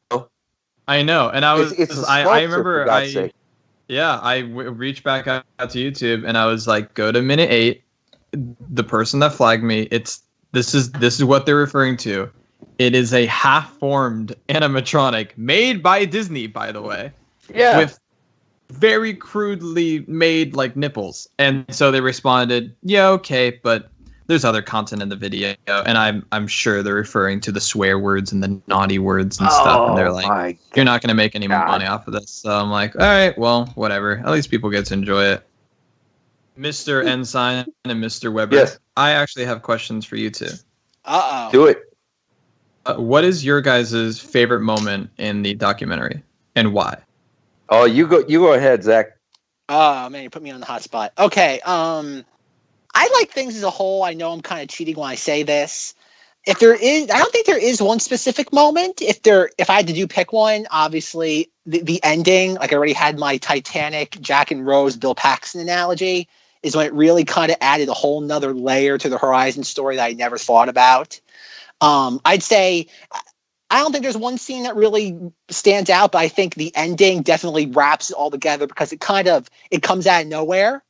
and I was. It's I remember. I reached back out to YouTube and I was like, go to minute 8. The person that flagged me, this is what they're referring to. It is a half-formed animatronic made by Disney, by the way. Yeah. With very crudely made like nipples. And so they responded, yeah, okay, but there's other content in the video, and I'm sure they're referring to the swear words and the naughty words and stuff, and they're like, you're not going to make any money off of this. So I'm like, all right, well, whatever. At least people get to enjoy it. Mr. Ensign and Mr. Weber, yes. I actually have questions for you two. Do it. What is your guys' favorite moment in the documentary, and why? Oh, you go ahead, Zach. Oh man, you put me on the hot spot. Okay, I like things as a whole. I know I'm kind of cheating when I say this. I don't think there is one specific moment. If I had to pick one, obviously the ending, like I already had my Titanic, Jack and Rose, Bill Paxton analogy, is when it really kind of added a whole nother layer to the Horizon story that I never thought about. I'd say I don't think there's one scene that really stands out, but I think the ending definitely wraps it all together because it comes out of nowhere.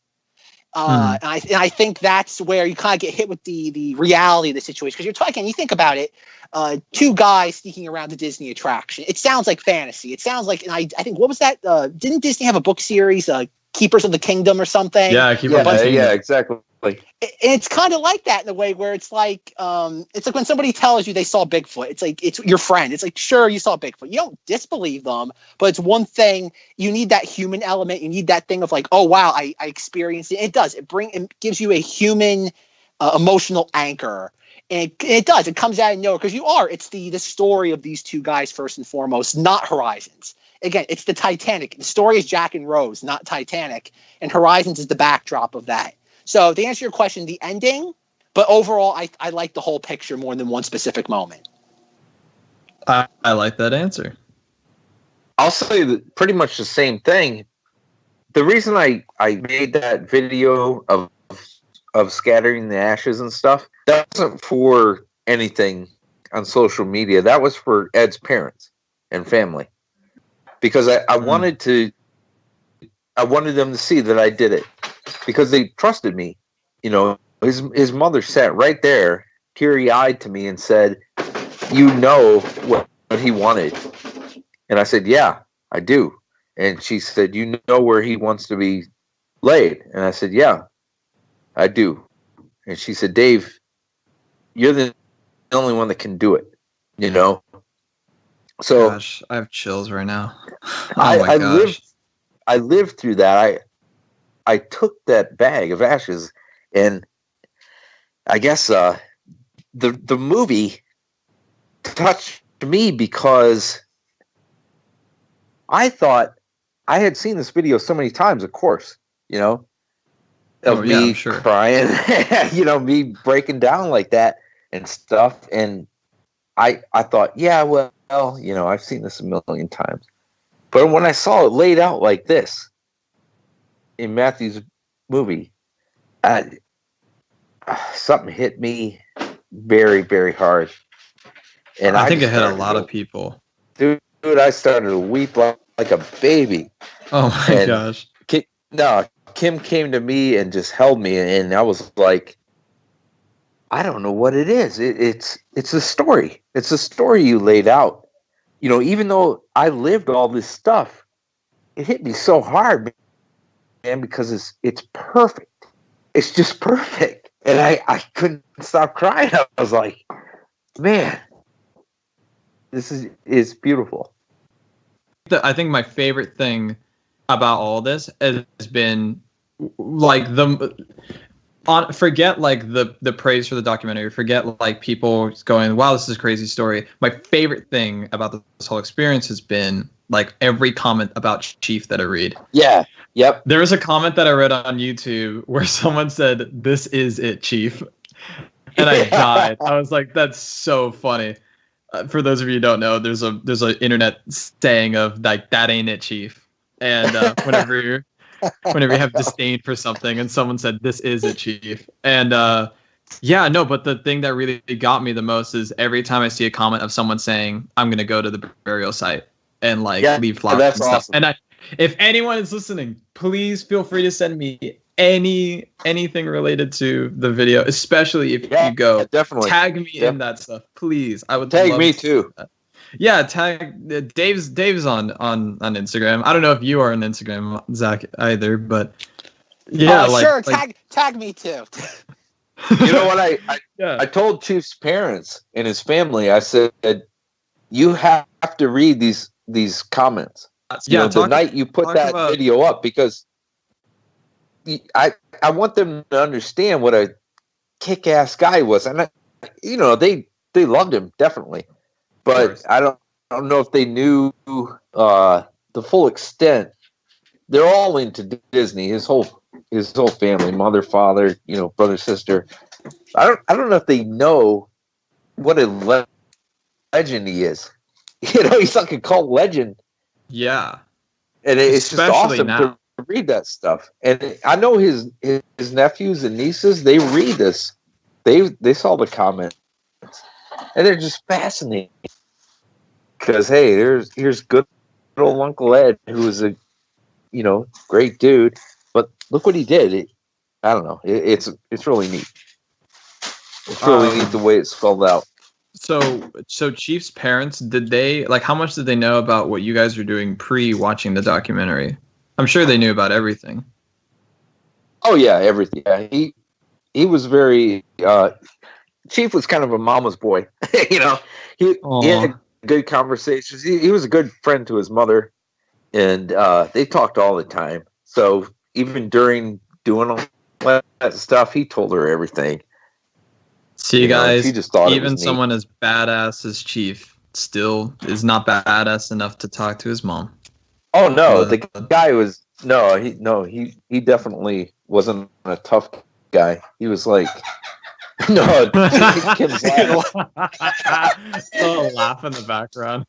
And I think that's where you kind of get hit with the reality of the situation, because you're talking, you think about it, 2 guys sneaking around the Disney attraction. It sounds like fantasy. It sounds like, and I think, what was that? Didn't Disney have a book series, Keepers of the Kingdom or something? Yeah, yeah, exactly. It's kind of like that in a way where it's like when somebody tells you they saw Bigfoot. It's like, it's your friend. It's like, sure, you saw Bigfoot. You don't disbelieve them, but it's one thing. You need that human element. You need that thing of like, oh wow, I experienced it. It does. It gives you a human emotional anchor, and it does. It comes out of nowhere because it's the story of these 2 guys first and foremost, not Horizons. Again, it's the Titanic. The story is Jack and Rose, not Titanic, and Horizons is the backdrop of that. So to answer your question, the ending, but overall, I like the whole picture more than one specific moment. I like that answer. I'll say pretty much the same thing. The reason I made that video of scattering the ashes and stuff, that wasn't for anything on social media. That was for Ed's parents and family. Because I wanted them to see that I did it. Because they trusted me. You know, his mother sat right there, teary-eyed to me and said, you know what he wanted. And I said, yeah, I do. And she said, you know where he wants to be laid? And I said, yeah, I do. And she said, Dave, you're the only one that can do it, you know? So gosh, I have chills right now. I lived through that. I took that bag of ashes, and I guess the movie touched me because I thought I had seen this video so many times, of course, you know, of me crying, you know, me breaking down like that and stuff. And I thought, yeah, well, you know, I've seen this a million times. But when I saw it laid out like this in Matthew's movie, something hit me very, very hard. And I think it hit a lot of people. Dude, I started to weep like a baby. Oh my gosh. Kim came to me and just held me, and I was like, I don't know what it is. It's a story. It's a story you laid out. You know, even though I lived all this stuff, it hit me so hard, man, because it's perfect. It's just perfect. And I couldn't stop crying. I was like, man, this is beautiful. I think my favorite thing about all this has been like forget like the praise for the documentary. Forget like people going, wow, this is a crazy story. My favorite thing about this whole experience has been like every comment about Chief that I read. Yeah. Yep. There was a comment that I read on YouTube where someone said, "This is it, Chief," and I died. I was like, "That's so funny." For those of you who don't know, there's an internet saying of like, "That ain't it, Chief," and whenever you have disdain for something, and someone said, "This is it, Chief," and yeah, no, but the thing that really got me the most is every time I see a comment of someone saying, "I'm gonna go to the burial site and like leave flowers and stuff," awesome. and if anyone is listening, please feel free to send me anything related to the video, especially if you go. Definitely tag me in that stuff, please. I would tag love me to too. Yeah, tag Dave's on Instagram. I don't know if you are on Instagram, Zach, either, but yeah, sure. Tag me too. You know what? I told Chief's parents and his family. I said, you have to read these comments. The night you put that video up, because I want them to understand what a kick-ass guy he was, and they loved him definitely, but I don't know if they knew the full extent. They're all into Disney. His whole family, mother, father, brother, sister. I don't know if they know what a legend he is. He's like a cult legend. Yeah, and it's especially just awesome to read that stuff. And I know his nephews and nieces, they read this. They saw the comments, and they're just fascinated. Because hey, here's good old Uncle Ed, who was a great dude, but look what he did. I don't know. It's really neat. It's really neat the way it's spelled out. So Chief's parents, did they how much did they know about what you guys were doing pre-watching the documentary? I'm sure they knew about everything. Oh yeah, everything. Yeah, he was very Chief was kind of a mama's boy. He had good conversations. He was a good friend to his mother, and they talked all the time. So even during doing all that stuff, he told her everything. See, guys, she just thought even someone as badass as Chief still is not badass enough to talk to his mom. Oh no, the guy was he definitely wasn't a tough guy. He was like Kim's still laugh in the background.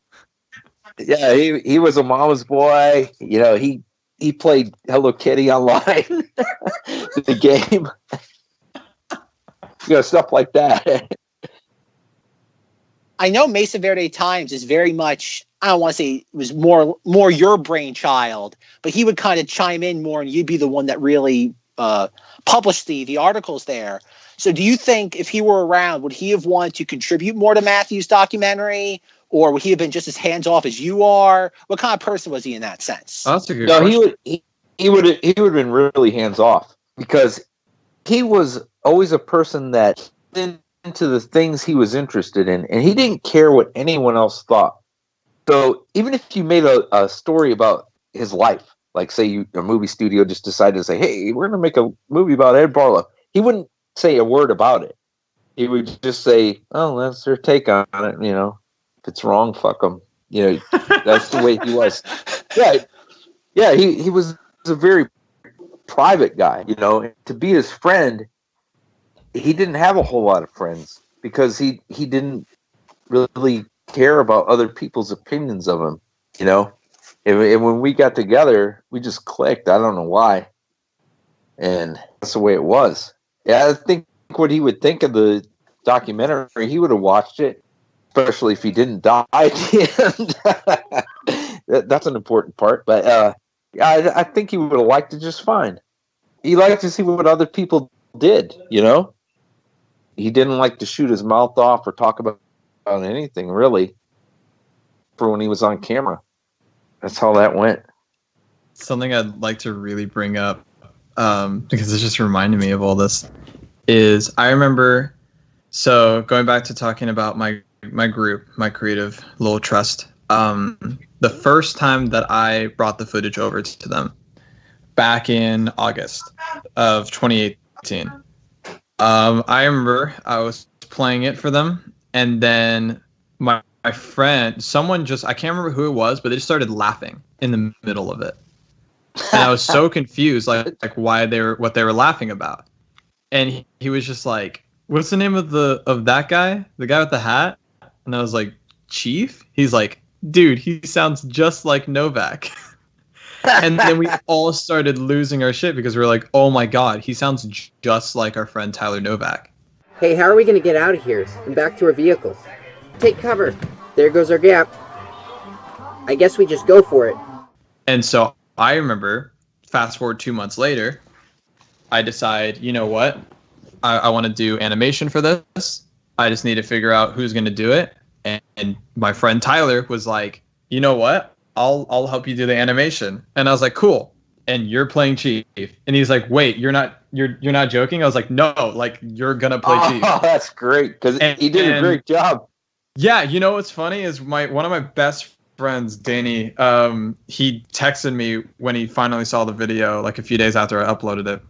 Yeah, he was a mama's boy. He played Hello Kitty online, the game. Stuff like that. I know Mesa Verde Times is very much, I don't want to say it was more your brainchild, but he would kind of chime in more, and you'd be the one that really published the articles there. So do you think if he were around, would he have wanted to contribute more to Matthew's documentary, or would he have been just as hands-off as you are? What kind of person was he in that sense? Oh, that's a good question. He would have been really hands-off, because he was always a person that into the things he was interested in, and he didn't care what anyone else thought. So even if you made a story about his life, like say a movie studio just decided to say, hey, we're going to make a movie about Ed Barlow, he wouldn't say a word about it. He would just say, oh, that's their take on it. If it's wrong, fuck them. That's the way he was. Yeah, he was a very private guy. To be his friend, he didn't have a whole lot of friends, because he didn't really care about other people's opinions of him. And when we got together, we just clicked. I don't know why, and that's the way it was. Yeah, I think what he would think of the documentary, he would have watched it, especially if he didn't die at the end. That's an important part. But I think he would have liked it just fine. He liked to see what other people did. He didn't like to shoot his mouth off or talk about anything, really, for when he was on camera. That's how that went. Something I'd like to really bring up, because it just reminded me of all this, is I remember, so going back to talking about my group, my creative little trust, the first time that I brought the footage over to them back in August of 2018, I remember I was playing it for them, and then my friend, someone just, I can't remember who it was, but they just started laughing in the middle of it. And I was so confused, like what they were laughing about. And he was just like, "What's the name of that guy? The guy with the hat?" And I was like, "Chief?" He's like, "Dude, he sounds just like Novak." And then we all started losing our shit because we were like, "Oh my god, he sounds just like our friend Tyler Novak." Hey, how are we going to get out of here and back to our vehicle? Take cover. There goes our gap. I guess we just go for it. And so I remember, fast forward 2 months later, I decide, you know what? I want to do animation for this. I just need to figure out who's going to do it. And my friend Tyler was like, "You know what? I'll help you do the animation." And I was like, "Cool." And you're playing Chief. And he's like, "Wait, you're not joking?" I was like, "No, like you're gonna play Chief." Oh, that's great because he did a great job. Yeah, you know what's funny is one of my best friends, Danny. He texted me when he finally saw the video, like a few days after I uploaded it.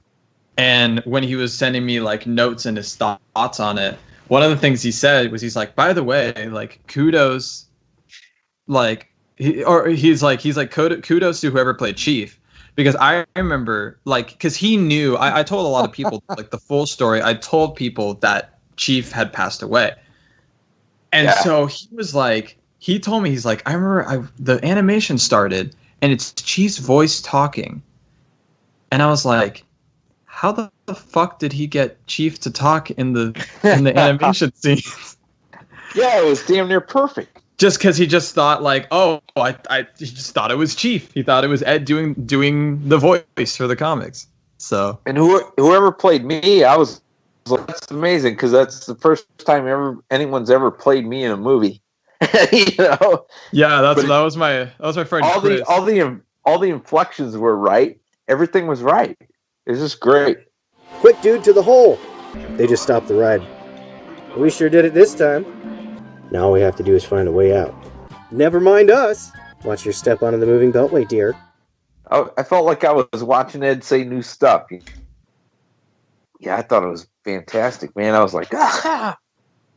And when he was sending me like notes and his thoughts on it, one of the things he said was, he's like, "By the way, like kudos, like he's like kudos to whoever played Chief." Because I remember, like, because he knew, I told a lot of people, like, the full story. I told people that Chief had passed away. And so he was like, he told me, he's like, "I remember the animation started, and it's Chief's voice talking." And I was like, how the fuck did he get Chief to talk in the animation scenes? Yeah, it was damn near perfect. Just because he just thought like, he just thought it was Chief. He thought it was Ed doing the voice for the comics. So, and whoever played me, I was like, that's amazing because that's the first time anyone's ever played me in a movie. You know? Yeah, that was my friend. All the inflections were right. Everything was right. It was just great. Quick, dude, to the hole! They just stopped the ride. We sure did it this time. Now all we have to do is find a way out. Never mind us. Watch your step onto the moving beltway, dear. I felt like I was watching Ed say new stuff. Yeah, I thought it was fantastic, man. I was like,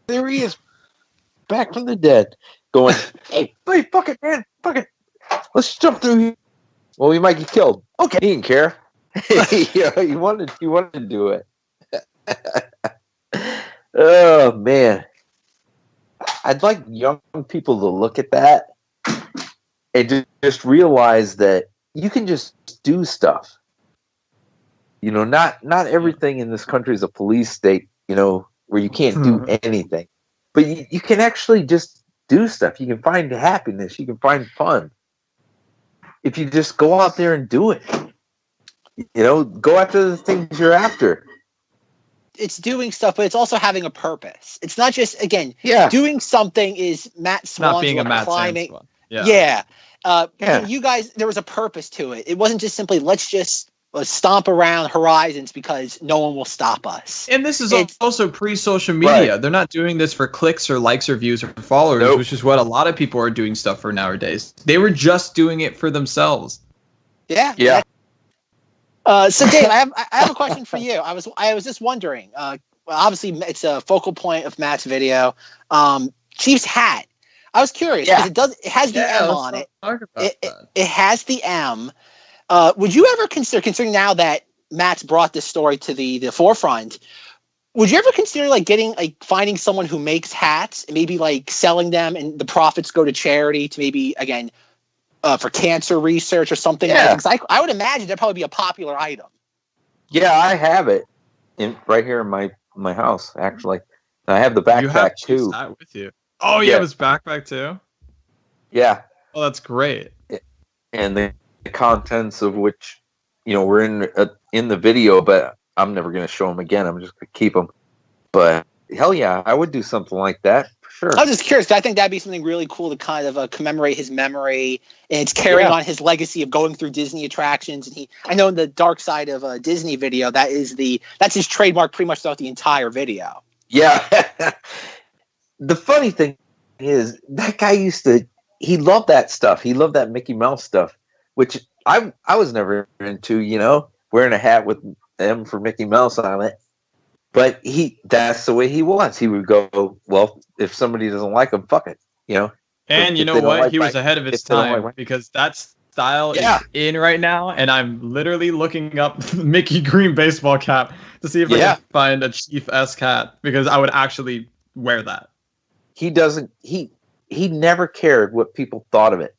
there he is, back from the dead, going, hey, fuck it, man, fuck it. Let's jump through here. Well, we might get killed. Okay, he didn't care. He wanted to do it. Oh man. I'd like young people to look at that and just realize that you can just do stuff. You know, not everything in this country is a police state, you know, where you can't do anything. But you can actually just do stuff. You can find happiness. You can find fun. If you just go out there and do it. You know, go after the things you're after. It's doing stuff, but it's also having a purpose. It's not just, again, doing something is Matt Swan's not being a Matt climbing. Swan. You guys, there was a purpose to it. It wasn't just simply, let's just stomp around horizons because no one will stop us. And this is also pre-social media. Right. They're not doing this for clicks or likes or views or followers, which is what a lot of people are doing stuff for nowadays. They were just doing it for themselves. Yeah. So Dave, I have a question for you. I was just wondering. Obviously, it's a focal point of Matt's video. Chief's hat. I was curious because it has the M on it. It has the M. Would you ever considering now that Matt's brought this story to the forefront, would you ever consider finding someone who makes hats and maybe like selling them and the profits go to charity to maybe again for cancer research or something? Yeah. Like I would imagine that'd probably be a popular item. Yeah, I have it right here in my house actually. And I have the backpack too. With you. Oh, you have his backpack too? Yeah. Oh, that's great. And the contents of which, you know, we're in the video, but I'm never going to show them again. I'm just going to keep them. But hell yeah, I would do something like that for sure. I was just curious. I think that'd be something really cool to kind of commemorate his memory, and it's carrying on his legacy of going through Disney attractions. And I know in the Dark Side of Disney video, that's his trademark pretty much throughout the entire video. Yeah. The funny thing is that guy he loved that stuff. He loved that Mickey Mouse stuff, which I was never into, you know, wearing a hat with M for Mickey Mouse on it. But that's the way he was. He would go, well, if somebody doesn't like him, fuck it, you know. And you know what? He was ahead of his time because that style is in right now. And I'm literally looking up Mickey Green baseball cap to see if I can find a Chief S hat because I would actually wear that. He doesn't. He never cared what people thought of it.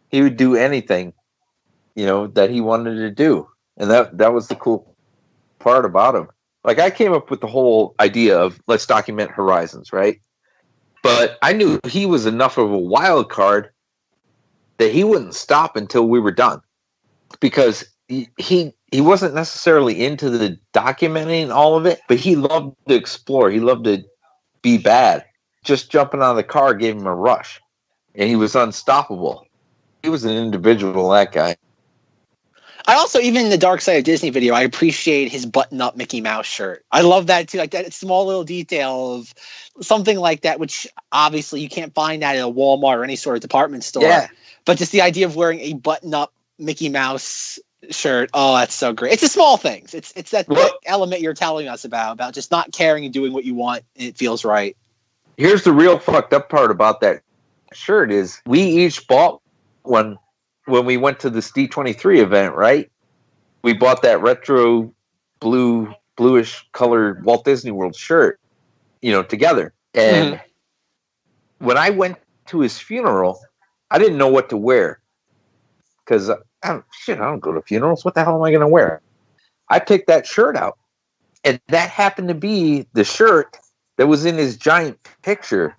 He would do anything, you know, that he wanted to do, and that was the cool part about him. Like, I came up with the whole idea of let's document Horizons, right? But I knew he was enough of a wild card that he wouldn't stop until we were done, because he wasn't necessarily into the documenting all of it, but he loved to explore. He loved to be bad. Just jumping out of the car gave him a rush, and he was unstoppable. He was an individual, that guy. I also, even in the Dark Side of Disney video, I appreciate his button-up Mickey Mouse shirt. I love that too, like that small little detail of something like that, which obviously you can't find that at a Walmart or any sort of department store. Yeah. But just the idea of wearing a button-up Mickey Mouse shirt, oh, that's so great. It's the small things. It's that element you're telling us about just not caring and doing what you want, and it feels right. Here's the real fucked up part about that shirt is we each bought one when we went to this D23 event, right? We bought that retro bluish colored Walt Disney World shirt, you know, together. And when I went to his funeral, I didn't know what to wear because I don't go to funerals. What the hell am I going to wear? I picked that shirt out, and that happened to be the shirt that was in his giant picture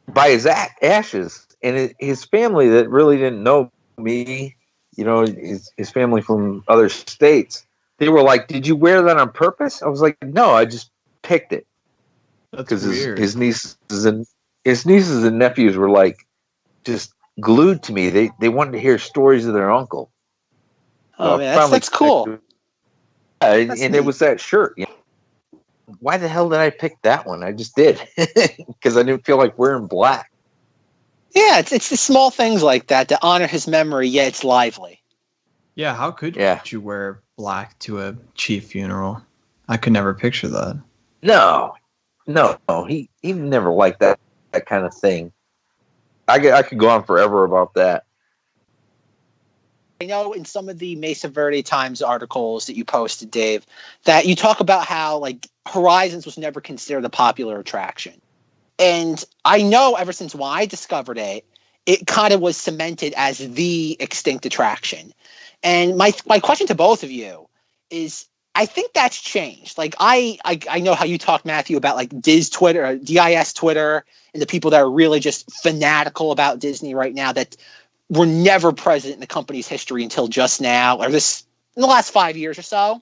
by his ashes. And his family that really didn't know me, you know, his family from other states, they were like, "Did you wear that on purpose?" I was like, "No, I just picked it." Because his nieces and nephews were like just glued to me. They wanted to hear stories of their uncle. Oh man, that's cool. And it was that shirt. You know? Why the hell did I pick that one? I just did because I didn't feel like wearing black. Yeah, it's the small things like that to honor his memory. Yeah, it's lively. Yeah, how could you wear black to a chief funeral? I could never picture that. No, he never liked that kind of thing. I could go on forever about that. I know in some of the Mesa Verde Times articles that you posted, Dave, that you talk about how like Horizons was never considered a popular attraction. And I know ever since when I discovered it, it kind of was cemented as the extinct attraction. And my question to both of you is, I think that's changed. Like I know how you talk, Matthew, about like DIS Twitter, and the people that are really just fanatical about Disney right now that were never present in the company's history until just now, or in the last 5 years or so.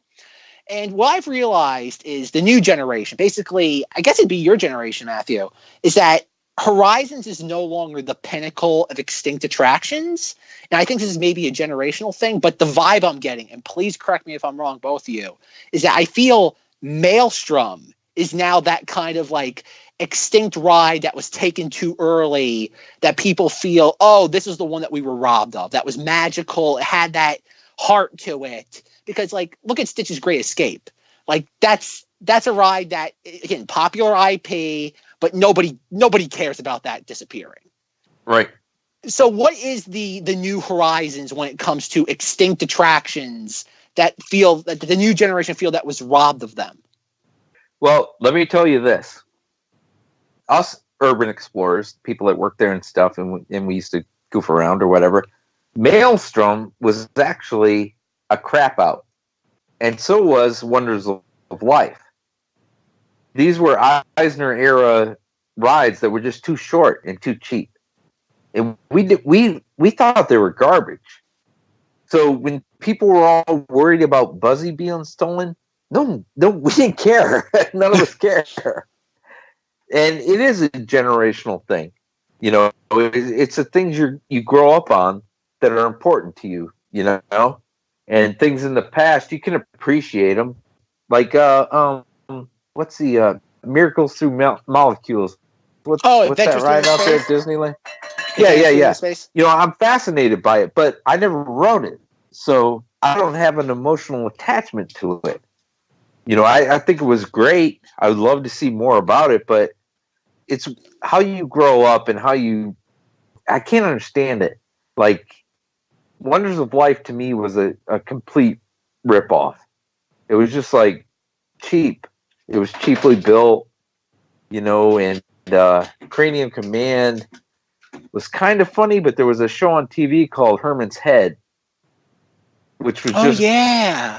And what I've realized is the new generation, basically, I guess it'd be your generation, Matthew, is that Horizons is no longer the pinnacle of extinct attractions. And I think this is maybe a generational thing, but the vibe I'm getting, and please correct me if I'm wrong, both of you, is that I feel Maelstrom is now that kind of like extinct ride that was taken too early, that people feel, oh, this is the one that we were robbed of. That was magical. It had that heart to it. Because, like, look at Stitch's Great Escape. Like, that's a ride that, again, popular IP, but nobody cares about that disappearing. Right. So what is the new Horizons when it comes to extinct attractions that the new generation feel that was robbed of them? Well, let me tell you this. Us urban explorers, people that work there and stuff, and we used to goof around or whatever, Maelstrom was actually a crap out. And so was Wonders of Life. These were Eisner era rides that were just too short and too cheap. And we thought they were garbage. So when people were all worried about Buzzy being stolen, no, we didn't care. None of us care. And it is a generational thing. You know, it's the things you grow up on that are important to you, you know? And things in the past, you can appreciate them. Like, what's the Miracles Through Molecules? What's that ride out there at Disneyland? Yeah. You know, I'm fascinated by it, but I never rode it. So I don't have an emotional attachment to it. I think it was great. I would love to see more about it, but it's how you grow up and I can't understand it. Like, Wonders of Life to me was a complete ripoff. It was just like cheap. It was cheaply built, and Cranium Command was kind of funny, but there was a show on TV called Herman's Head, which was I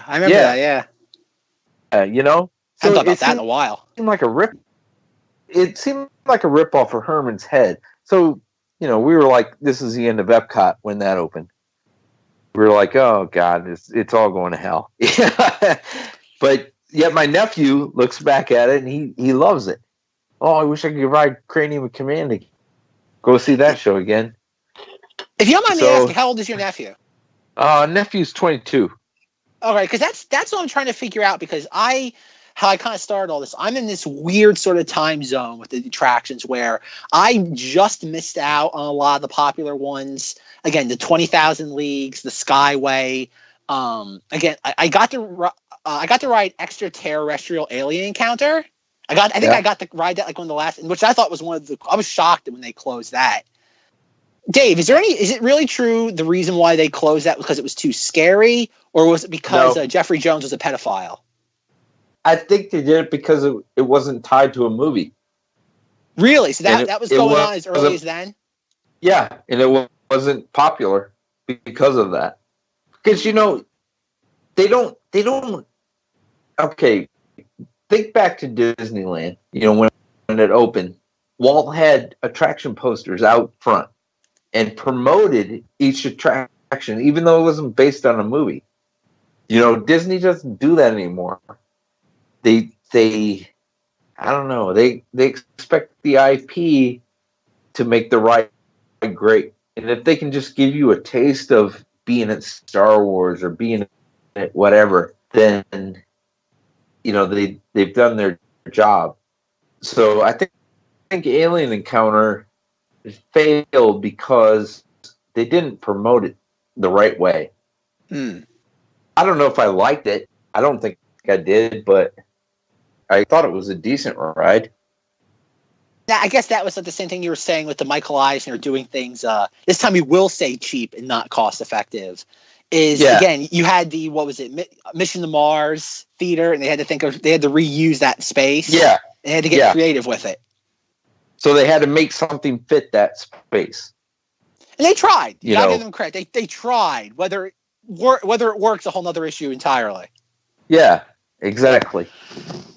remember that. Yeah, so I haven't thought about that in a while. It seemed like a ripoff of Herman's Head. So we were like, this is the end of Epcot when that opened. We were like, oh God, it's all going to hell. But yet my nephew looks back at it and he loves it. Oh, I wish I could ride Cranium Command again. Go see that show again. If you don't mind me asking, how old is your nephew? Nephew's 22. Okay, because that's what I'm trying to figure out, because how I kind of started all this. I'm in this weird sort of time zone with the attractions where I just missed out on a lot of the popular ones. Again, the 20,000 Leagues, the Skyway. Again, I got to ride Extraterrestrial Alien Encounter. I got to ride that like one of the last, which I thought was I was shocked when they closed that. Dave, is it really true the reason why they closed that was because it was too scary, or was it because Jeffrey Jones was a pedophile? I think they did it because it wasn't tied to a movie. Really? So that was going on as early as then? Yeah, and it wasn't popular because of that. Because, they don't, okay, think back to Disneyland, when it opened. Walt had attraction posters out front and promoted each attraction, even though it wasn't based on a movie. Disney doesn't do that anymore. They I don't know, they expect the IP to make the ride great. And if they can just give you a taste of being at Star Wars or being at whatever, then they've done their job. So I think Alien Encounter failed because they didn't promote it the right way. I don't know if I liked it. I don't think I did, but I thought it was a decent ride. I guess that was like the same thing you were saying with the Michael Eisner doing things. This time we will say cheap and not cost effective. Again, you had the Mission to Mars theater, and they had to reuse that space. Yeah, they had to get creative with it. So they had to make something fit that space. And they tried. You gotta give them credit. They tried. Whether it works, a whole nother issue entirely. Yeah, exactly.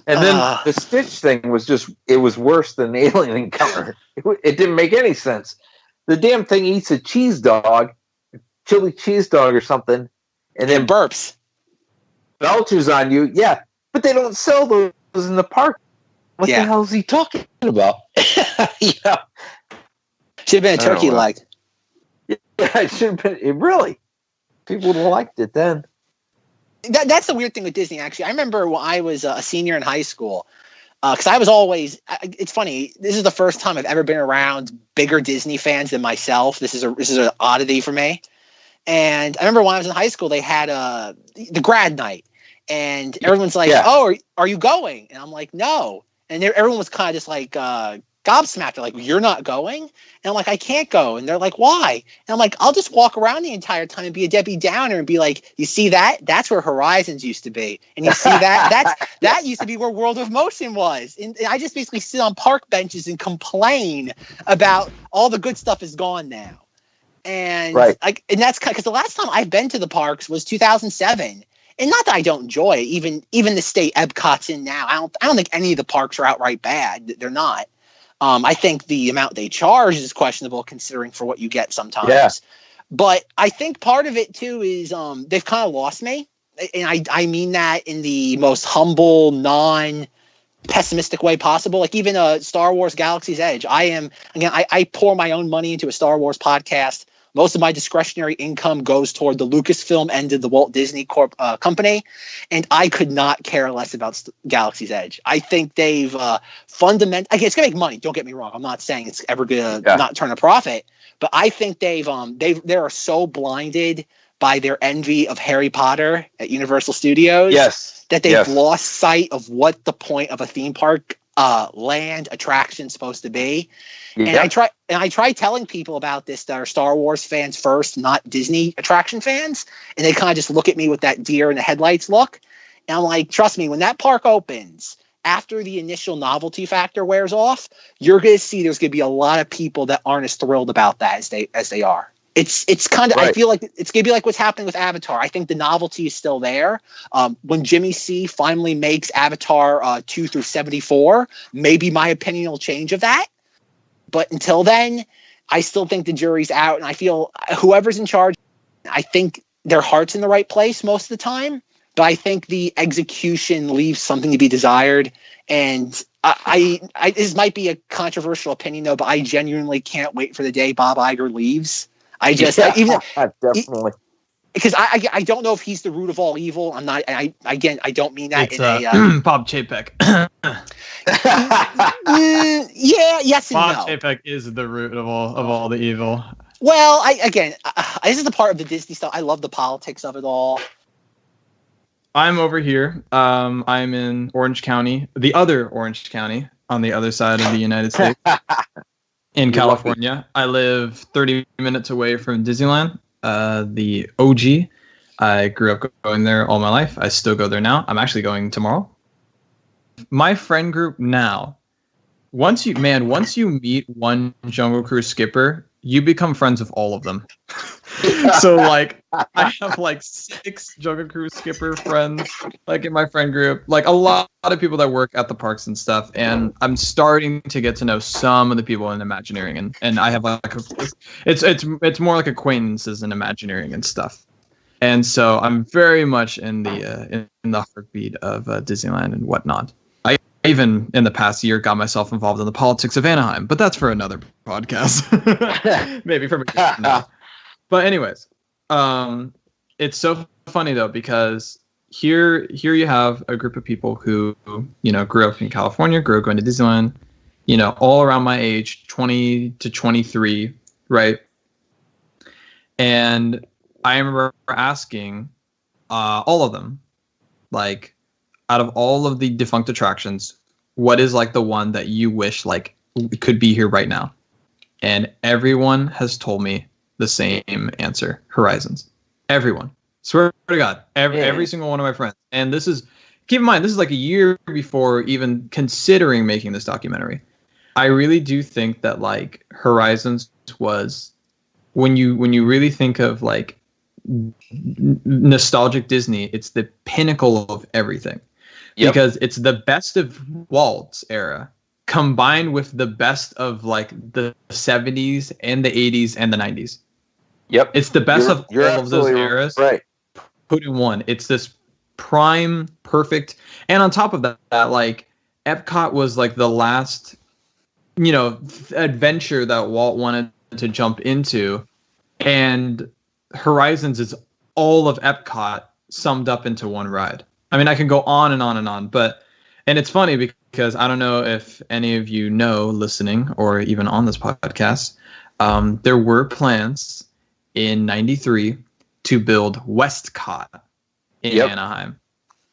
And then the Stitch thing was it was worse than the Alien Encounter. It didn't make any sense. The damn thing eats a cheese dog, chili cheese dog or something, and then burps. Belches on you. Yeah, but they don't sell those in the park. What the hell is he talking about? Should have been a turkey leg. Yeah, it should have been. Really, people would have liked it then. That's the weird thing with Disney, actually. I remember when I was a senior in high school, because I was always, it's funny, this is the first time I've ever been around bigger Disney fans than myself. This is an oddity for me. And I remember when I was in high school, they had the grad night. And everyone's like, oh, are you going? And I'm like, no. And everyone was kind of just like gobsmacked. They're like, you're not going? And I'm like, I can't go. And they're like, why? And I'm like, I'll just walk around the entire time and be a Debbie Downer and be like, you see that? That's where Horizons used to be. And you see that? that used to be where World of Motion was. And I just basically sit on park benches and complain about all the good stuff is gone now. And and that's because the last time I've been to the parks was 2007. And not that I don't enjoy it, even the state Epcot's in now. I don't think any of the parks are outright bad. They're not. I think the amount they charge is questionable considering for what you get sometimes. Yeah. But I think part of it too is they've kind of lost me. And I mean that in the most humble, non-pessimistic way possible. Like even Star Wars Galaxy's Edge. I pour my own money into a Star Wars podcast. Most of my discretionary income goes toward the Lucasfilm end of the Walt Disney company, and I could not care less about Galaxy's Edge. I think they've it's going to make money. Don't get me wrong. I'm not saying it's ever going to not turn a profit, but I think they are so blinded by their envy of Harry Potter at Universal Studios. Yes. That they've lost sight of what the point of a theme park land attraction is supposed to be. Yep. And I try telling people about this that are Star Wars fans first, not Disney attraction fans, and they kind of just look at me with that deer in the headlights look. And I'm like, trust me, when that park opens, after the initial novelty factor wears off, you're going to see there's going to be a lot of people that aren't as thrilled about that as they are. It's kind of, right. I feel like it's going to be like what's happening with Avatar. I think the novelty is still there. When Jimmy C finally makes Avatar 2 through 74, maybe my opinion will change of that. But until then, I still think the jury's out. And I feel whoever's in charge, I think their heart's in the right place most of the time. But I think the execution leaves something to be desired. And I this might be a controversial opinion, though, but I genuinely can't wait for the day Bob Iger leaves. I just definitely, because I don't know if he's the root of all evil. I'm not. I don't mean that it's, in a Bob Chapek. Yeah, yes and Bob no. Chapek is the root of all the evil. Well, this is the part of the Disney stuff. I love the politics of it all. I'm over here. I'm in Orange County, the other Orange County on the other side of the United States. In California. I live 30 minutes away from Disneyland, the OG. I grew up going there all my life. I still go there now. I'm actually going tomorrow. My friend group now, once you meet one Jungle Cruise skipper, you become friends with all of them. So like I have like 6 Jungle Cruise skipper friends like in my friend group, like a lot of people that work at the parks and stuff, and I'm starting to get to know some of the people in Imagineering, and I have like it's more like acquaintances in Imagineering and stuff. And so I'm very much in the heartbeat of Disneyland and whatnot. I even in the past year got myself involved in the politics of Anaheim, but that's for another podcast. Maybe from a year from now. But anyways, it's so funny though, because here you have a group of people who, grew up in California, grew up going to Disneyland, all around my age, 20 to 23, right? And I remember asking all of them, like, out of all of the defunct attractions, what is like the one that you wish like could be here right now? And everyone has told me the same answer: Horizons. Everyone. Swear to God. Every single one of my friends. And this is, keep in mind, this is like a year before even considering making this documentary. I really do think that like Horizons was, when you really think of like nostalgic Disney, it's the pinnacle of everything. Yep. Because it's the best of Walt's era combined with the best of like the 70s and the 80s and the 90s. Yep. It's the best of all of those eras. Right. Put in one. It's this prime, perfect. And on top of that, like Epcot was like the last, adventure that Walt wanted to jump into. And Horizons is all of Epcot summed up into one ride. I mean, I can go on and on and on, and it's funny because I don't know if any of you know, listening or even on this podcast, there were plans in '93 to build Westcot in Anaheim.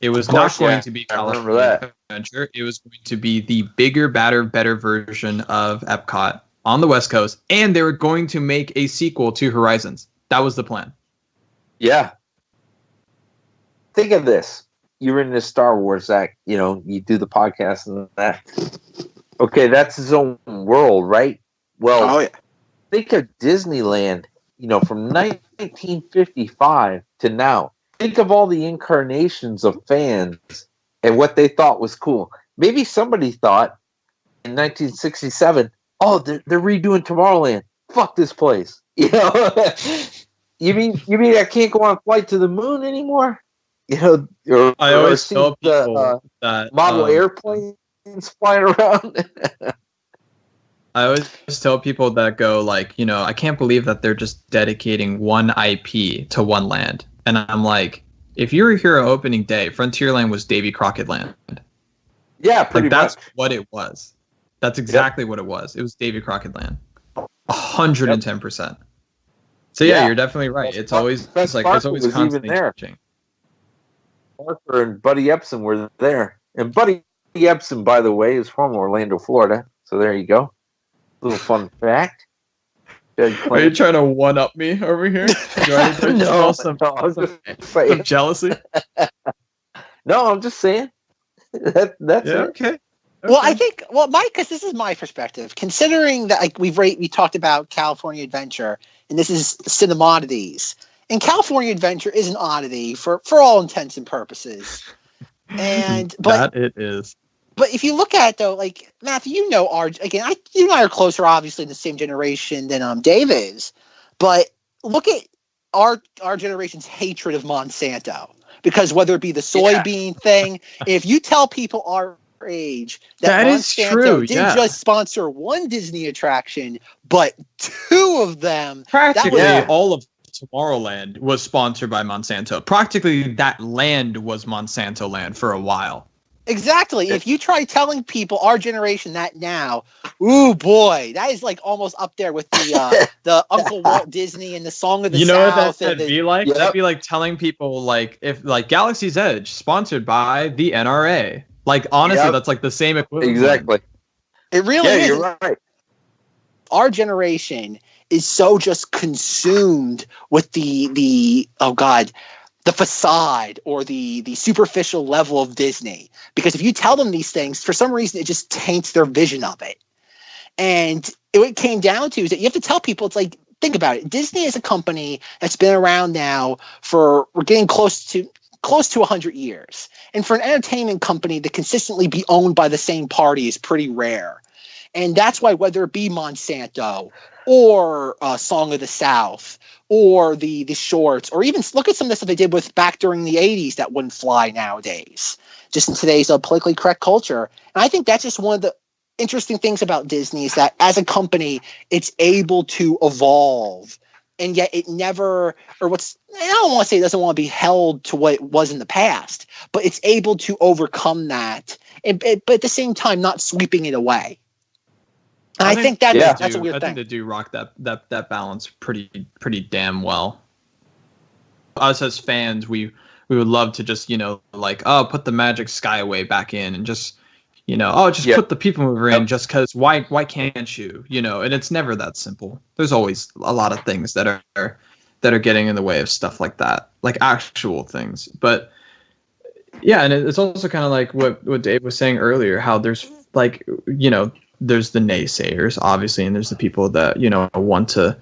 It was not going to be California Adventure. It was going to be the bigger, better version of Epcot on the West Coast, and they were going to make a sequel to Horizons. That was the plan. Yeah. Think of this. You're into Star Wars, Zach. You do the podcast and that. Okay, that's his own world, right? Well, think of Disneyland, from 1955 to now. Think of all the incarnations of fans and what they thought was cool. Maybe somebody thought in 1967, oh, they're redoing Tomorrowland. Fuck this place. You mean I can't go on a flight to the moon anymore? I always tell people that model airplanes flying around. I always tell people that go like, I can't believe that they're just dedicating one IP to one land. And I'm like, if you were here on opening day, Frontierland was Davy Crockett Land. Yeah, pretty much. That's what it was. That's exactly what it was. It was Davy Crockett Land. 110%. So yeah, Yeah. you're definitely right. It's always Fred like Parker it's always was even constantly there. changing. Parker and Buddy Epson were there. And Buddy Epson, by the way, is from Orlando, Florida. So there you go. Little fun fact. Are you trying to one up me over here? Do I need to No, smell I'm some just saying. some jealousy? No, I'm just saying. That's Yeah, it. okay. Well, I think, Mike, because this is my perspective, considering that like we talked about California Adventure, and this is Cinemoddities, and California Adventure is an oddity for all intents and purposes. But that it is. But if you look at it, though, like Matthew, you and I are closer, obviously, in the same generation than Dave is. But look at our generation's hatred of Monsanto, because whether it be the soybean thing, if you tell people our age that Monsanto didn't just sponsor one Disney attraction, but two of them, Practically all of Tomorrowland was sponsored by Monsanto. Practically that land was Monsanto land for a while. Exactly. If you try telling people our generation that now, ooh boy, that is like almost up there with the Uncle Walt Disney and the Song of the South. You know what that'd be like? Yep. That'd be like telling people like if like Galaxy's Edge sponsored by the NRA. Like honestly, that's like the same equivalent. Exactly. It really is. You're right. Our generation is so just consumed with the facade or the superficial level of Disney. Because if you tell them these things, for some reason, it just taints their vision of it. And what it came down to is that you have to tell people, it's like, think about it. Disney is a company that's been around now we're getting close to 100 years. And for an entertainment company to consistently be owned by the same party is pretty rare. And that's why, whether it be Monsanto or Song of the South or the shorts, or even look at some of the stuff they did with back during the 80s that wouldn't fly nowadays, just in today's politically correct culture. And I think that's just one of the interesting things about Disney is that as a company, it's able to evolve. And yet it never, I don't want to say it doesn't want to be held to what it was in the past, but it's able to overcome that. But at the same time, not sweeping it away. And I think that's a weird thing. I think they do rock that balance pretty damn well. Us as fans, we would love to just, put the Magic Skyway back in and just, put the People Mover in just because why can't you? And it's never that simple. There's always a lot of things that are getting in the way of stuff like that, like actual things. But yeah, and it's also kind of like what Dave was saying earlier, how there's like, there's the naysayers, obviously, and there's the people that, want to,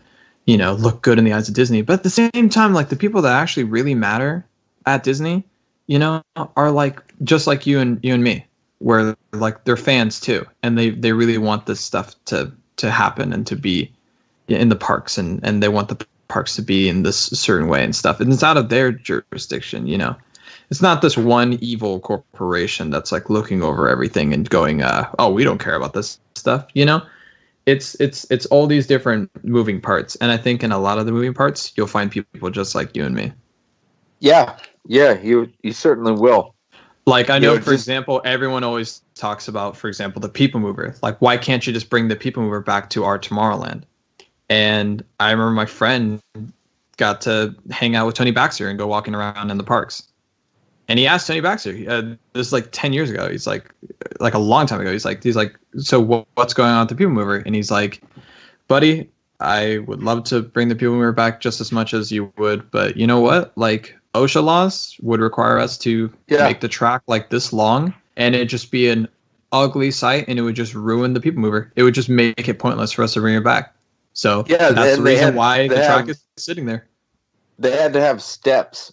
look good in the eyes of Disney. But at the same time, like the people that actually really matter at Disney, are like just like you and me, where like they're fans too, and they really want this stuff to happen and to be in the parks, and they want the parks to be in this certain way and stuff. And it's out of their jurisdiction, It's not this one evil corporation that's like looking over everything and going, oh, we don't care about this stuff, It's all these different moving parts. And I think in a lot of the moving parts, you'll find people just like you and me. Yeah, you certainly will. Like I know, for example, everyone always talks about, for example, the People Mover. Like, why can't you just bring the People Mover back to our Tomorrowland? And I remember my friend got to hang out with Tony Baxter and go walking around in the parks. And he asked Tony Baxter, this is like 10 years ago. He's like a long time ago. He's like, so what's going on with the People Mover? And he's like, buddy, I would love to bring the People Mover back just as much as you would. But you know what? Like OSHA laws would require us to make the track like this long, and it'd just be an ugly sight, and it would just ruin the People Mover. It would just make it pointless for us to bring it back. So that's the reason why the track is sitting there. They had to have steps,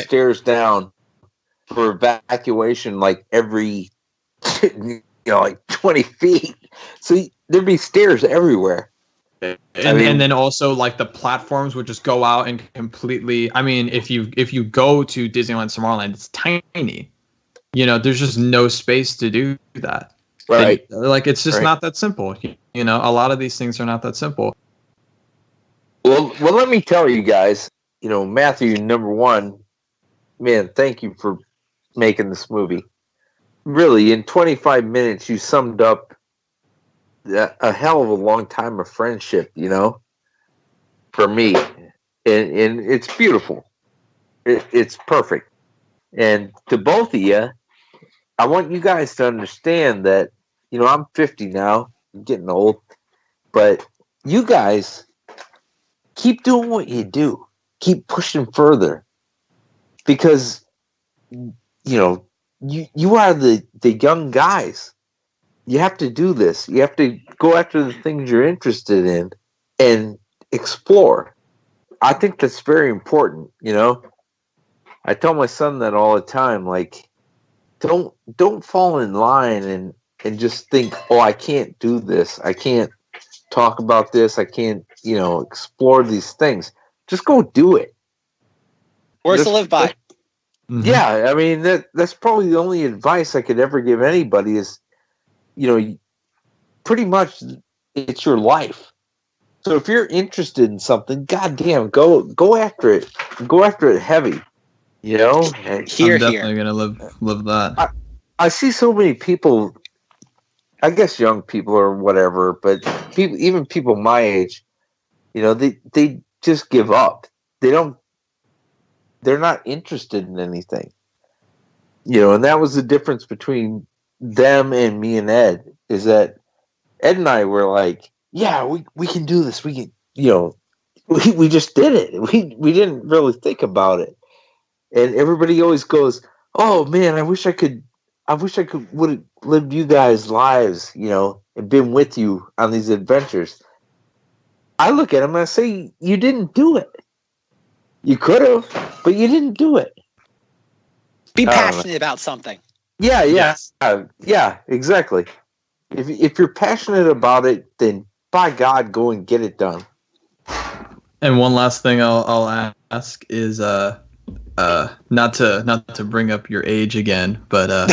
stairs down for evacuation, like every, like 20 feet. So there'd be stairs everywhere. And then also like the platforms would just go out and completely. I mean, if you go to Disneyland Tomorrowland, it's tiny. There's just no space to do that. Right. And, like it's just not that simple. A lot of these things are not that simple. Well, let me tell you guys. Matthew, number one, man, thank you for making this movie. Really, in 25 minutes, you summed up a hell of a long time of friendship, for me. and it's beautiful. It's perfect. And to both of you, I want you guys to understand that, I'm 50 now. I'm getting old. But you guys keep doing what you do. Keep pushing further. Because, you are the young guys. You have to do this. You have to go after the things you're interested in and explore. I think that's very important, I tell my son that all the time, like, don't fall in line and just think, oh, I can't do this. I can't talk about this. I can't, explore these things. Just go do it. Words to live by. Yeah, I mean, that's probably the only advice I could ever give anybody is, pretty much it's your life. So if you're interested in something, goddamn, go after it. Go after it heavy. And I'm definitely gonna live that. I see so many people, I guess young people or whatever, but even people my age, they just give up. They're not interested in anything. And that was the difference between them and me and Ed, is that Ed and I were like, yeah, we can do this. We can, we just did it. We didn't really think about it. And everybody always goes, oh man, I wish I could would have lived you guys' lives, and been with you on these adventures. I look at them and I say, you didn't do it. You could have, but you didn't do it. Be passionate about something. Yeah, exactly. If you're passionate about it, then by God, go and get it done. And one last thing I'll ask is not to bring up your age again, but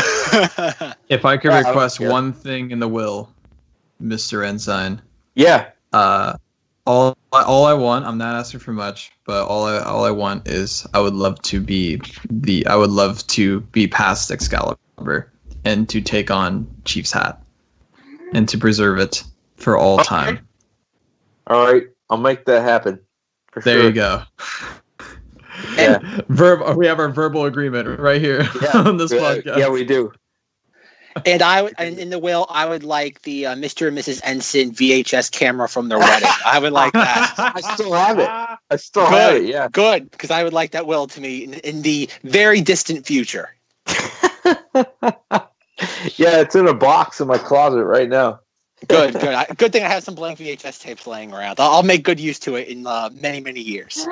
if I could request one thing in the will, Mr. Ensign. Yeah. All I want, I'm not asking for much, but all I want is I would love to be past Excalibur and to take on Chief's hat and to preserve it for all time. All right, I'll make that happen. There you go. Yeah. We have our verbal agreement right here on this podcast. Yeah, we do. And in the will, I would like the Mr. and Mrs. Ensign VHS camera from their wedding. I would like that. I still have it. Have it, yeah. Good, because I would like that will to me in the very distant future. Yeah, it's in a box in my closet right now. Good. Good thing I have some blank VHS tapes laying around. I'll make good use to it in many, many years.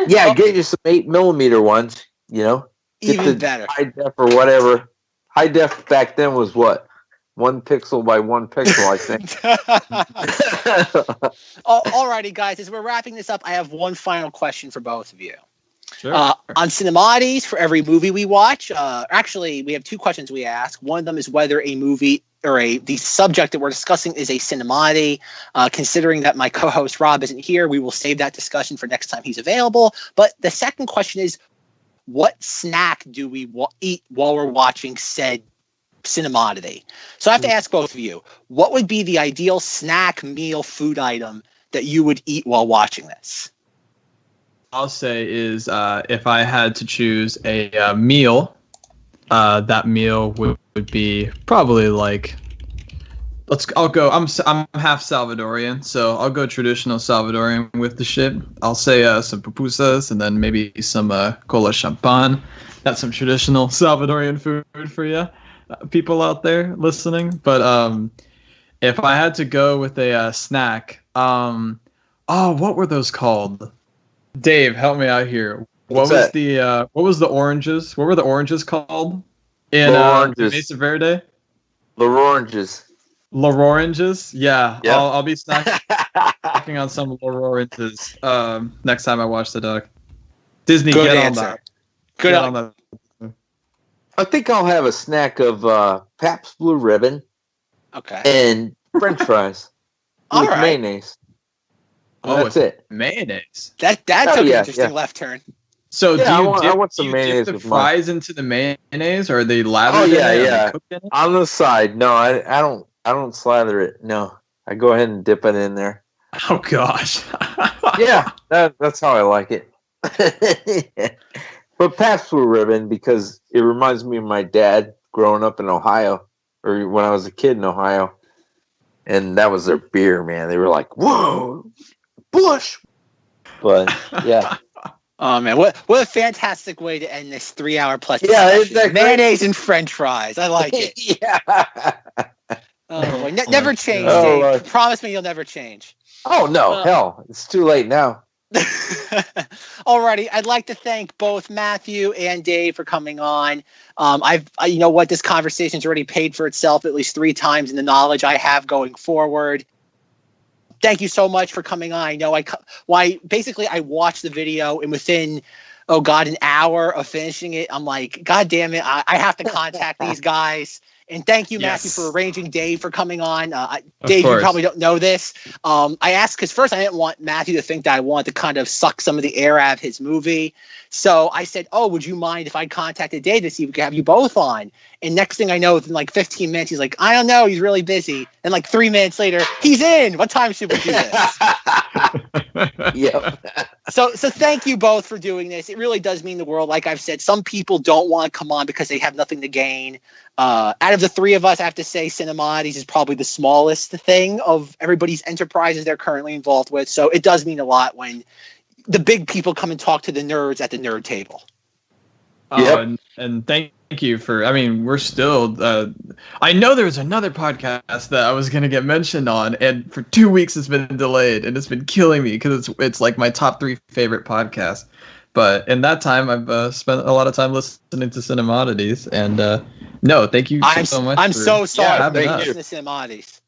Yeah, get you some 8mm ones, Even better. High def or whatever. High def back then was what? 1 pixel by 1 pixel, I think. Alrighty, guys. As we're wrapping this up, I have one final question for both of you. Sure. On Cinemmodities, for every movie we watch, actually, we have 2 questions we ask. One of them is whether a movie or the subject that we're discussing is a Cinemoddity. Considering that my co-host Rob isn't here, we will save that discussion for next time he's available. But the second question is, what snack do we eat while we're watching said Cinemoddity? So I have to ask both of you, what would be the ideal snack, meal, food item that you would eat while watching this? I'll say is if I had to choose a meal, that meal would be probably like I'll go. I'm half Salvadorian, so I'll go traditional Salvadorian with the shit. I'll say some pupusas and then maybe some cola champagne. That's some traditional Salvadorian food for you, people out there listening. But if I had to go with a snack, what were those called? Dave, help me out here. What was the oranges? What were the oranges called in Mesa Verde? L'oranges, yeah. Yep. I'll be snacking on some l'oranges next time I watch the doc. Disney, good get answer. on that. Good on that. I think I'll have a snack of Pabst Blue Ribbon. Okay. And French fries with mayonnaise. That's it. Mayonnaise. That took an interesting left turn. So I do want some mayonnaise dip the with fries into the mayonnaise, or are they lathered in it? Yeah. Cooked in it? On the side. No, I don't slather it. No. I go ahead and dip it in there. Oh gosh. Yeah, that's how I like it. But Pabst Blue Ribbon, because it reminds me of my dad growing up in Ohio, or when I was a kid in Ohio, and that was their beer, man. They were like, "Whoa, Bush!" But yeah, Oh man, what a fantastic way to end this 3-hour plus. Yeah, discussion. isn't that great? Mayonnaise and French fries. I like it. yeah. Oh boy, never change, Oh, Dave. Lord. Promise me you'll never change. Oh no, hell, it's too late now. Alrighty, I'd like to thank both Matthew and Dave for coming on. You know what, this conversation's already paid for itself at least 3 times in the knowledge I have going forward. Thank you so much for coming on. I know I watched the video, and within an hour of finishing it, I'm like, God damn it, I have to contact these guys. And thank you, Matthew, for arranging Dave for coming on. Dave, you probably don't know this. I asked because first I didn't want Matthew to think that I wanted to kind of suck some of the air out of his movie. So I said, oh, would you mind if I contacted Dave to see if we could have you both on? And next thing I know, within like 15 minutes, he's like, I don't know, he's really busy. And like 3 minutes later, he's in. What time should we do this? Yep. So thank you both for doing this. It really does mean the world. Like I've said, some people don't want to come on because they have nothing to gain. Out of the 3 of us, I have to say Cinemmodities is probably the smallest thing of everybody's enterprises they're currently involved with. So it does mean a lot when the big people come and talk to the nerds at the nerd table. And thank you for, we're still, I know there was another podcast that I was going to get mentioned on, and for 2 weeks it's been delayed, and it's been killing me because it's like my top 3 favorite podcasts. But in that time, I've spent a lot of time listening to Cinemoddities, and no, thank you so much. I'm so sorry for thank you. listening to Cinemodities.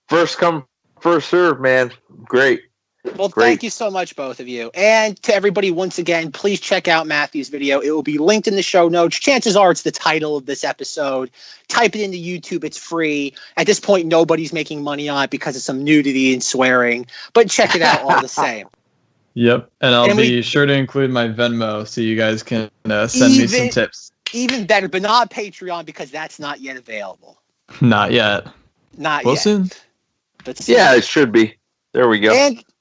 First come, first serve, man. Great. Well, thank you so much, both of you. And to everybody, once again, please check out Matthew's video. It will be linked in the show notes. Chances are it's the title of this episode. Type it into YouTube. It's free. At this point, nobody's making money on it because of some nudity and swearing. But check it out all the same. Yep. And I'll be sure to include my Venmo so you guys can send me some tips. Even better, but not Patreon because that's not yet available. Not yet. Not yet. Soon. But soon. Yeah, it should be. There we go.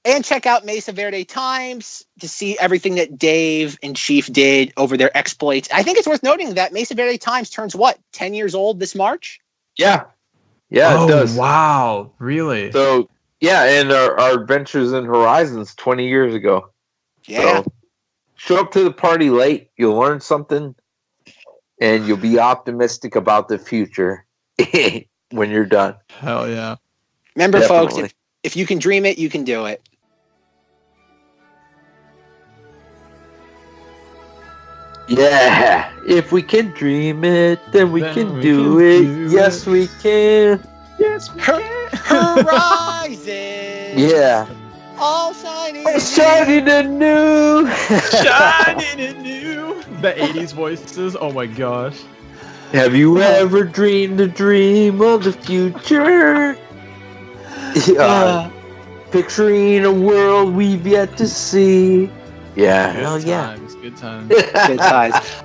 And check out Mesa Verde Times to see everything that Dave and Chief did over their exploits. I think it's worth noting that Mesa Verde Times turns 10 years old this March? Yeah. Yeah, it does. Wow. Really? So, yeah, and our Adventures in Horizons 20 years ago. Yeah. So, show up to the party late. You'll learn something, and you'll be optimistic about the future when you're done. Hell yeah. Remember, Definitely. folks, if you can dream it, you can do it. Yeah, if we can dream it, then we can do it. Yes, we can. Yes, we can. Horizon. Yeah. All shining. Shining and new. Shining and new. The 80s voices. Oh my gosh. Have you ever dreamed a dream of the future? Picturing a world we've yet to see. Yeah, hell yeah. Good times. Good times.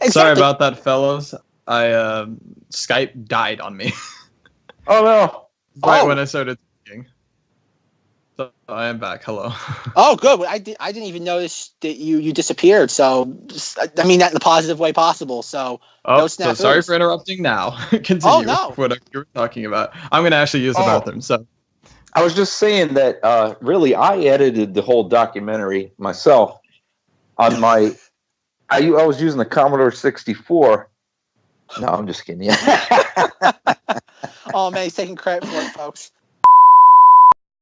Sorry about that, fellows. Skype died on me. Oh no! When I started speaking. So I am back. Hello. Oh, good. I didn't even notice that you disappeared. So, I mean that in the positive way possible. So, no so sorry for interrupting now. Continue with what you were talking about. I'm going to actually use the bathroom. So, I was just saying that really I edited the whole documentary myself on my. I was using the Commodore 64. No, I'm just kidding. Oh man, he's taking credit for it, folks.